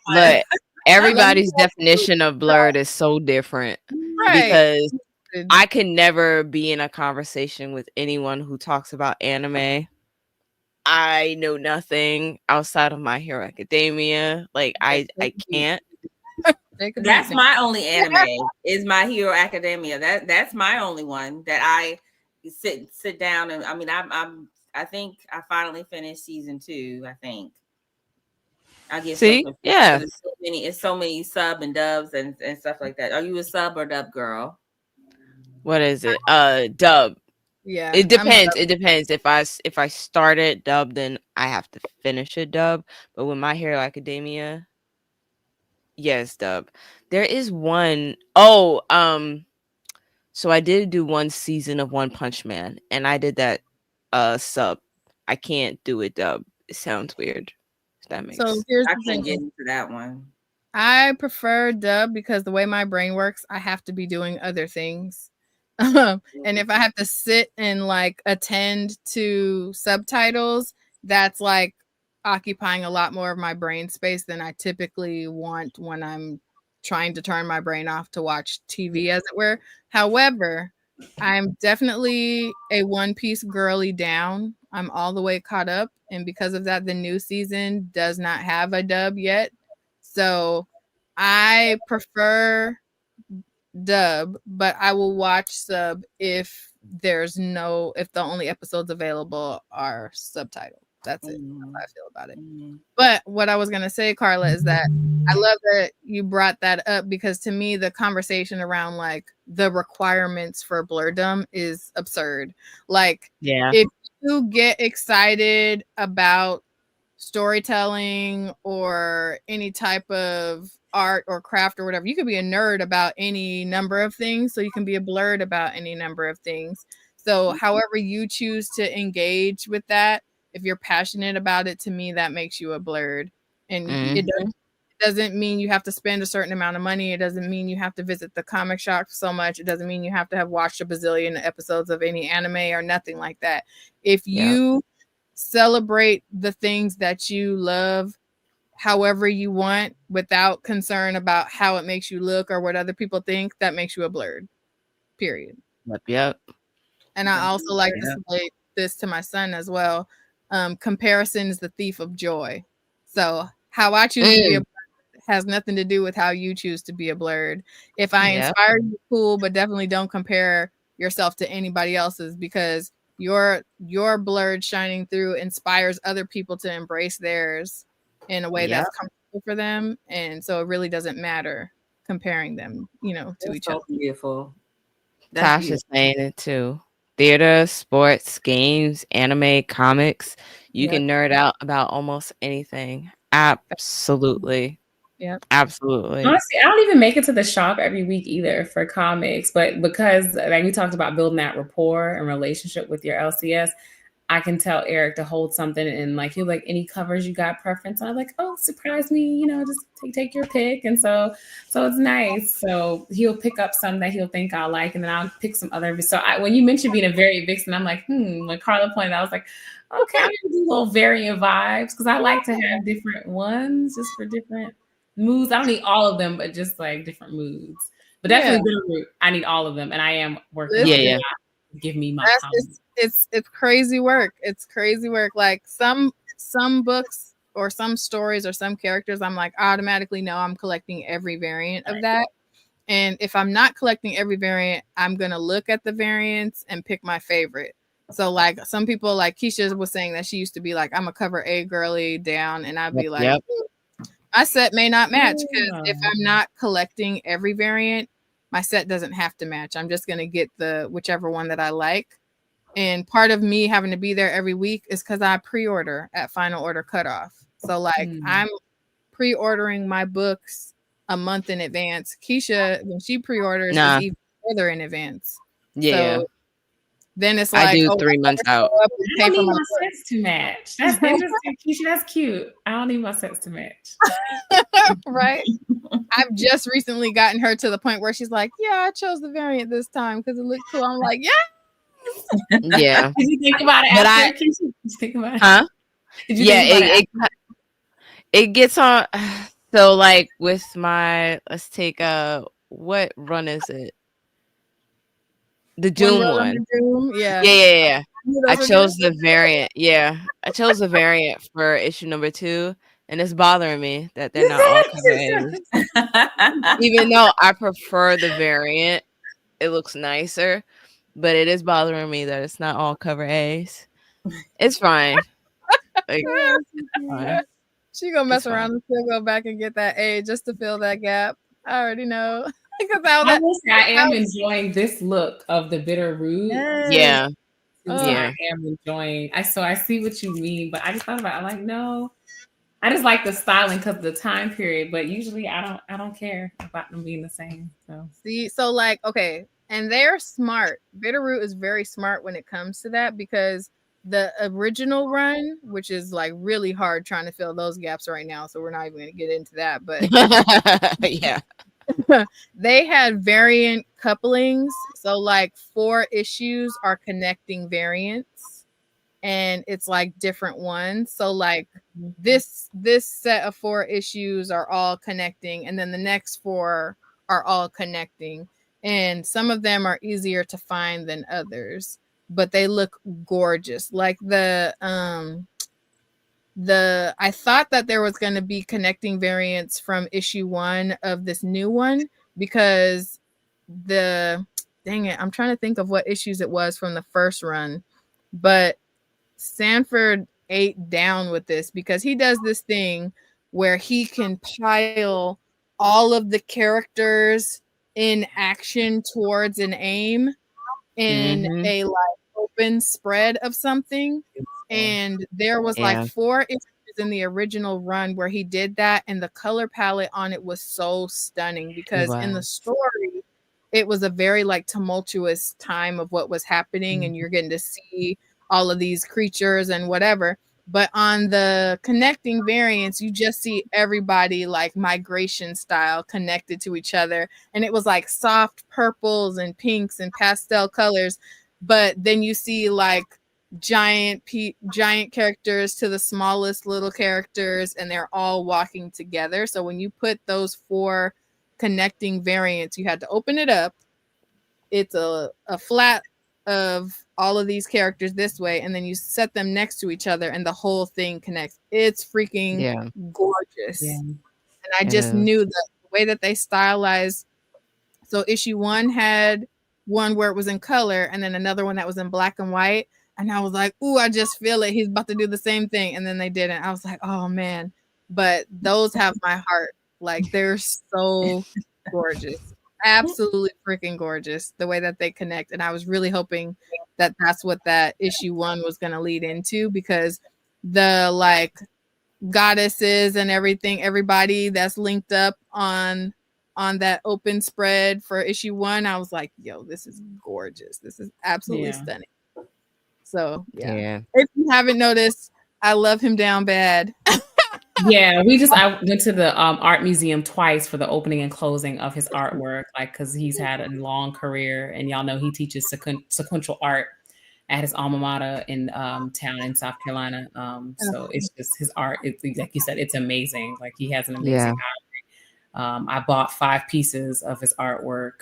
But everybody's definition of Blerd is so different. Because I can never be in a conversation with anyone who talks about anime. I know nothing outside of My Hero Academia. Like I can't. That's my only anime is My Hero Academia. That's my only one that I sit down and I mean I think I finally finished season 2. I think I get See, yeah, it's so many sub and dubs and stuff like that. Are you a sub or dub girl? what is it? Dub. Yeah, it depends. It depends. If I start it dub, then I have to finish it dub. But with My Hero Academia, yes, dub. There is one. Oh, so I did do one season of One Punch Man, and I did that sub. I can't do it dub. It sounds weird. If that makes sense. Here's I the can't thing. get into that one. I prefer dub because the way my brain works, I have to be doing other things. And if I have to sit and like attend to subtitles, that's like occupying a lot more of my brain space than I typically want when I'm trying to turn my brain off to watch TV, as it were. However, I'm definitely a One Piece girly down. I'm all the way caught up. And because of that, the new season does not have a dub yet. So I prefer dub, but I will watch sub if the only episodes available are subtitled. That's it. That's how I feel about it. But what I was gonna say, Karla, is that I love that you brought that up because to me the conversation around like the requirements for blerdom is absurd. Like, if you get excited about storytelling or any type of art or craft or whatever, you could be a nerd about any number of things, so you can be a blerd about any number of things. So however you choose to engage with that, if you're passionate about it, to me that makes you a blerd. And it doesn't mean you have to spend a certain amount of money. It doesn't mean you have to visit the comic shop so much. It doesn't mean you have to have watched a bazillion episodes of any anime or nothing like that. If you celebrate the things that you love however you want without concern about how it makes you look or what other people think, that makes you a blerd. Period. Yep. And I also like to say this to my son as well. Comparison is the thief of joy. So how I choose to be a blerd has nothing to do with how you choose to be a blerd. If I inspire you, cool, but definitely don't compare yourself to anybody else's, because your blerd shining through inspires other people to embrace theirs in a way that's comfortable for them. And so it really doesn't matter comparing them, to each other. Beautiful. Tasha is saying it too. Theater, sports, games, anime, comics. You can nerd out about almost anything. Absolutely. Yep. Absolutely. Honestly, I don't even make it to the shop every week either for comics, but because like we talked about building that rapport and relationship with your LCS, I can tell Eric to hold something and like he'll like, any covers you got preference? And I'm like, oh, surprise me, just take your pick. And so it's nice. So he'll pick up some that he'll think I'll like, and then I'll pick some other. So when you mentioned being a variant vixen, I'm like, when Karla pointed out, I was like, okay, I'm gonna do little variant vibes because I like to have different ones just for different moods. I don't need all of them, but just like different moods. But definitely Bitterroot, I need all of them, and I am working. Give me my comments. It's crazy work. It's crazy work. Like some books or some stories or some characters, I'm like automatically know I'm collecting every variant of that. And if I'm not collecting every variant, I'm gonna look at the variants and pick my favorite. So like some people, like Keisha was saying that she used to be like, I'm a cover A girly down, and I'd be like, my set may not match, because if I'm not collecting every variant, my set doesn't have to match. I'm just gonna get the whichever one that I like. And part of me having to be there every week is because I pre-order at final order cutoff. So like I'm pre-ordering my books a month in advance. Keisha, when she pre-orders, is even further in advance. Yeah. So then it's like I do 3 months out. I don't need my sets to match. That's interesting, Keisha. That's cute. I don't need my sets to match. Right? I've just recently gotten her to the point where she's like, yeah, I chose the variant this time because it looked cool. I'm like, yeah. Yeah. Did you think about it after? Did you think about it? Huh? Did you think about it gets on. So like with my, let's take what run is it? The Doom one. Yeah. I chose the variant. Yeah. I chose the variant for issue number 2. and it's bothering me that they're not all cover A's. Even though I prefer the variant, it looks nicer, but it is bothering me that it's not all cover A's. It's fine. Like, fine. She gonna mess around and still go back and get that A just to fill that gap. I already know. I am enjoying this look of the bitter root. Yeah. I am enjoying. I see what you mean, but I just thought about it, like, no. I just like the styling because of the time period, but usually I don't care about them being the same. So see, so like, okay, and they're smart. Bitterroot is very smart when it comes to that, because the original run, which is like really hard trying to fill those gaps right now, so we're not even going to get into that, but yeah. They had variant couplings. So like 4 issues are connecting variants, and it's like different ones. So like this set of 4 issues are all connecting, and then the next 4 are all connecting, and some of them are easier to find than others, but they look gorgeous. Like I thought that there was going to be connecting variants from issue 1 of this new one, because dang it, I'm trying to think of what issues it was from the first run, but Sanford ate down with this, because he does this thing where he can pile all of the characters in action towards an aim in a like open spread of something. And there was like 4 issues in the original run where he did that, and the color palette on it was so stunning, because in the story it was a very like tumultuous time of what was happening, and you're getting to see all of these creatures and whatever. But on the connecting variants, you just see everybody like migration style connected to each other, and it was like soft purples and pinks and pastel colors. But then you see like giant characters to the smallest little characters, and they're all walking together. So when you put those 4 connecting variants, you had to open it up. It's a flat of all of these characters this way, and then you set them next to each other, and the whole thing connects. It's freaking gorgeous. And I just knew that the way that they stylized. So issue 1 had one where it was in color, and then another one that was in black and white. And I was like, ooh, I just feel it. He's about to do the same thing. And then they didn't. I was like, oh, man. But those have my heart. Like, they're so gorgeous. Absolutely freaking gorgeous, the way that they connect. And I was really hoping that that's what that issue 1 was going to lead into, because the, like, goddesses and everything, everybody that's linked up on that open spread for issue 1, I was like, yo, this is gorgeous. This is absolutely stunning. So if you haven't noticed, I love him down bad. I went to the art museum twice for the opening and closing of his artwork, like, because he's had a long career, and y'all know he teaches sequential art at his alma mater in town in South Carolina. So it's just his art. It's like you said, it's amazing. Like, he has an amazing eye. I bought 5 pieces of his artwork.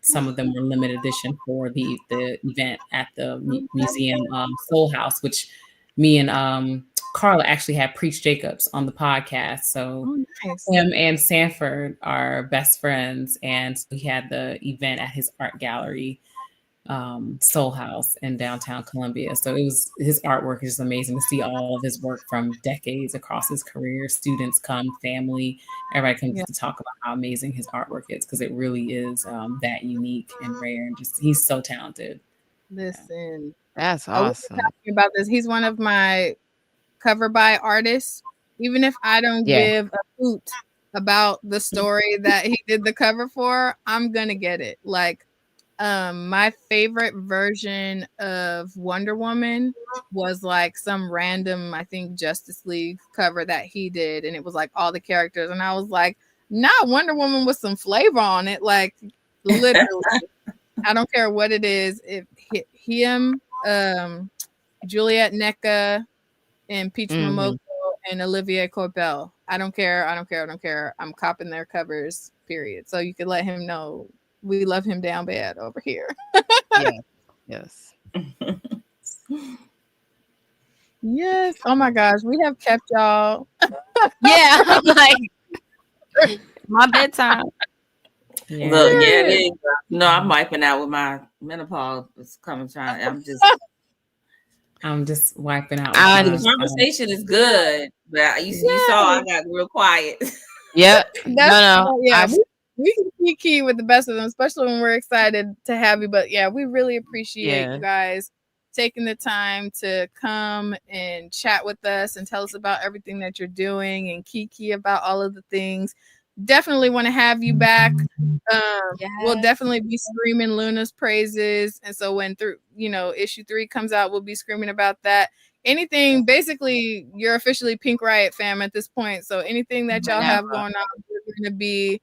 Some of them were limited edition for the event at the museum, Soul House, which me and Karla actually had Preach Jacobs on the podcast. So him and Sanford are best friends, and so he had the event at his art gallery, Soul House in downtown Columbia. So his artwork is just amazing to see all of his work from decades across his career. Students come, family, everybody comes to talk about how amazing his artwork is, because it really is that unique and rare, and just he's so talented. Listen, that's awesome. Talking about this, he's one of my cover by artists. Even if I don't give a hoot about the story that he did the cover for, I'm gonna get it. Like, my favorite version of Wonder Woman was like some random, I think, Justice League cover that he did, and it was like all the characters, and I was like, not Wonder Woman with some flavor on it, like literally. I don't care what it is. If him, Juliet Necca, and Peach Momoko and Olivier Coipel, I don't care. I'm copping their covers, period. So you can let him know we love him down bad over here. Yes. Yes. Oh my gosh, we have kept y'all Yeah, I'm like my bedtime. Yeah. Look, yeah, it is. No, I'm wiping out with my menopause. It's coming. I'm just wiping out. The conversation is good, but you saw I got real quiet. Yeah, we can be key with the best of them, especially when we're excited to have you. But yeah, we really appreciate you guys taking the time to come and chat with us and tell us about everything that you're doing and kiki about all of the things. Definitely want to have you back. We'll definitely be screaming Luna's praises, and so when issue 3 comes out, we'll be screaming about that. Anything, basically, you're officially Pink Riot fam at this point. So anything that y'all have going on, we're gonna be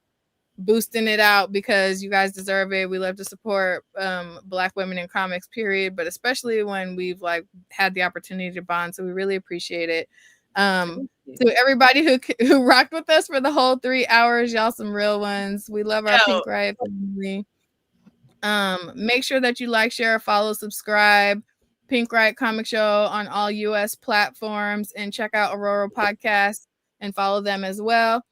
boosting it out because you guys deserve it. We love to support Black women in comics, period, but especially when we've had the opportunity to bond. So we really appreciate it. To everybody who rocked with us for the whole 3 hours, y'all some real ones. We love our Pink Riot family. Make sure that you like, share, follow, subscribe. Pink Riot Comic Show on all US platforms, and check out Ororo Podcast and follow them as well.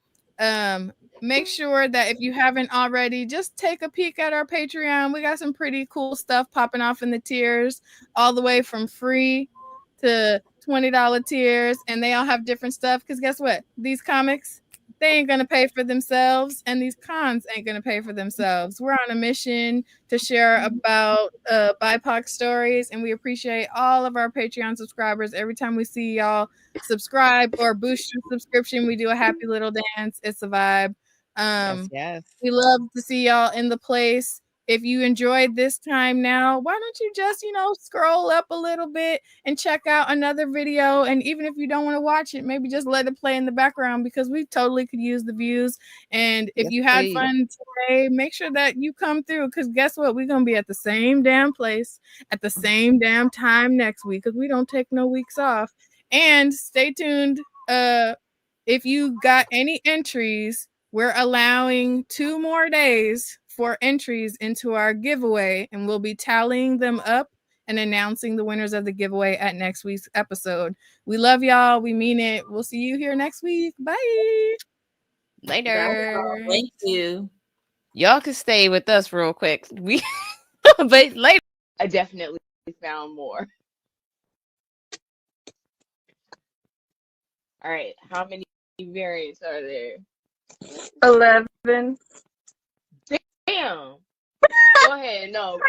Make sure that if you haven't already, just take a peek at our Patreon. We got some pretty cool stuff popping off in the tiers, all the way from free to $20 tiers, and they all have different stuff. Because guess what? These comics, they ain't gonna pay for themselves, and these cons ain't gonna pay for themselves. We're on a mission to share about BIPOC stories, and we appreciate all of our Patreon subscribers. Every time we see y'all subscribe or boost your subscription, we do a happy little dance. It's a vibe. Yes. We love to see y'all in the place. If you enjoyed this time now, why don't you just, scroll up a little bit and check out another video? And even if you don't want to watch it, maybe just let it play in the background, because we totally could use the views. And if you had fun today, make sure that you come through, because guess what? We're going to be at the same damn place at the same damn time next week, because we don't take no weeks off. And stay tuned. If you got any entries, we're allowing 2 more days for entries into our giveaway, and we'll be tallying them up and announcing the winners of the giveaway at next week's episode. We love y'all. We mean it. We'll see you here next week. Bye. Later. Thank you. Y'all can stay with us real quick. But later, I definitely found more. All right, how many variants are there? 11. Damn. Go ahead. No.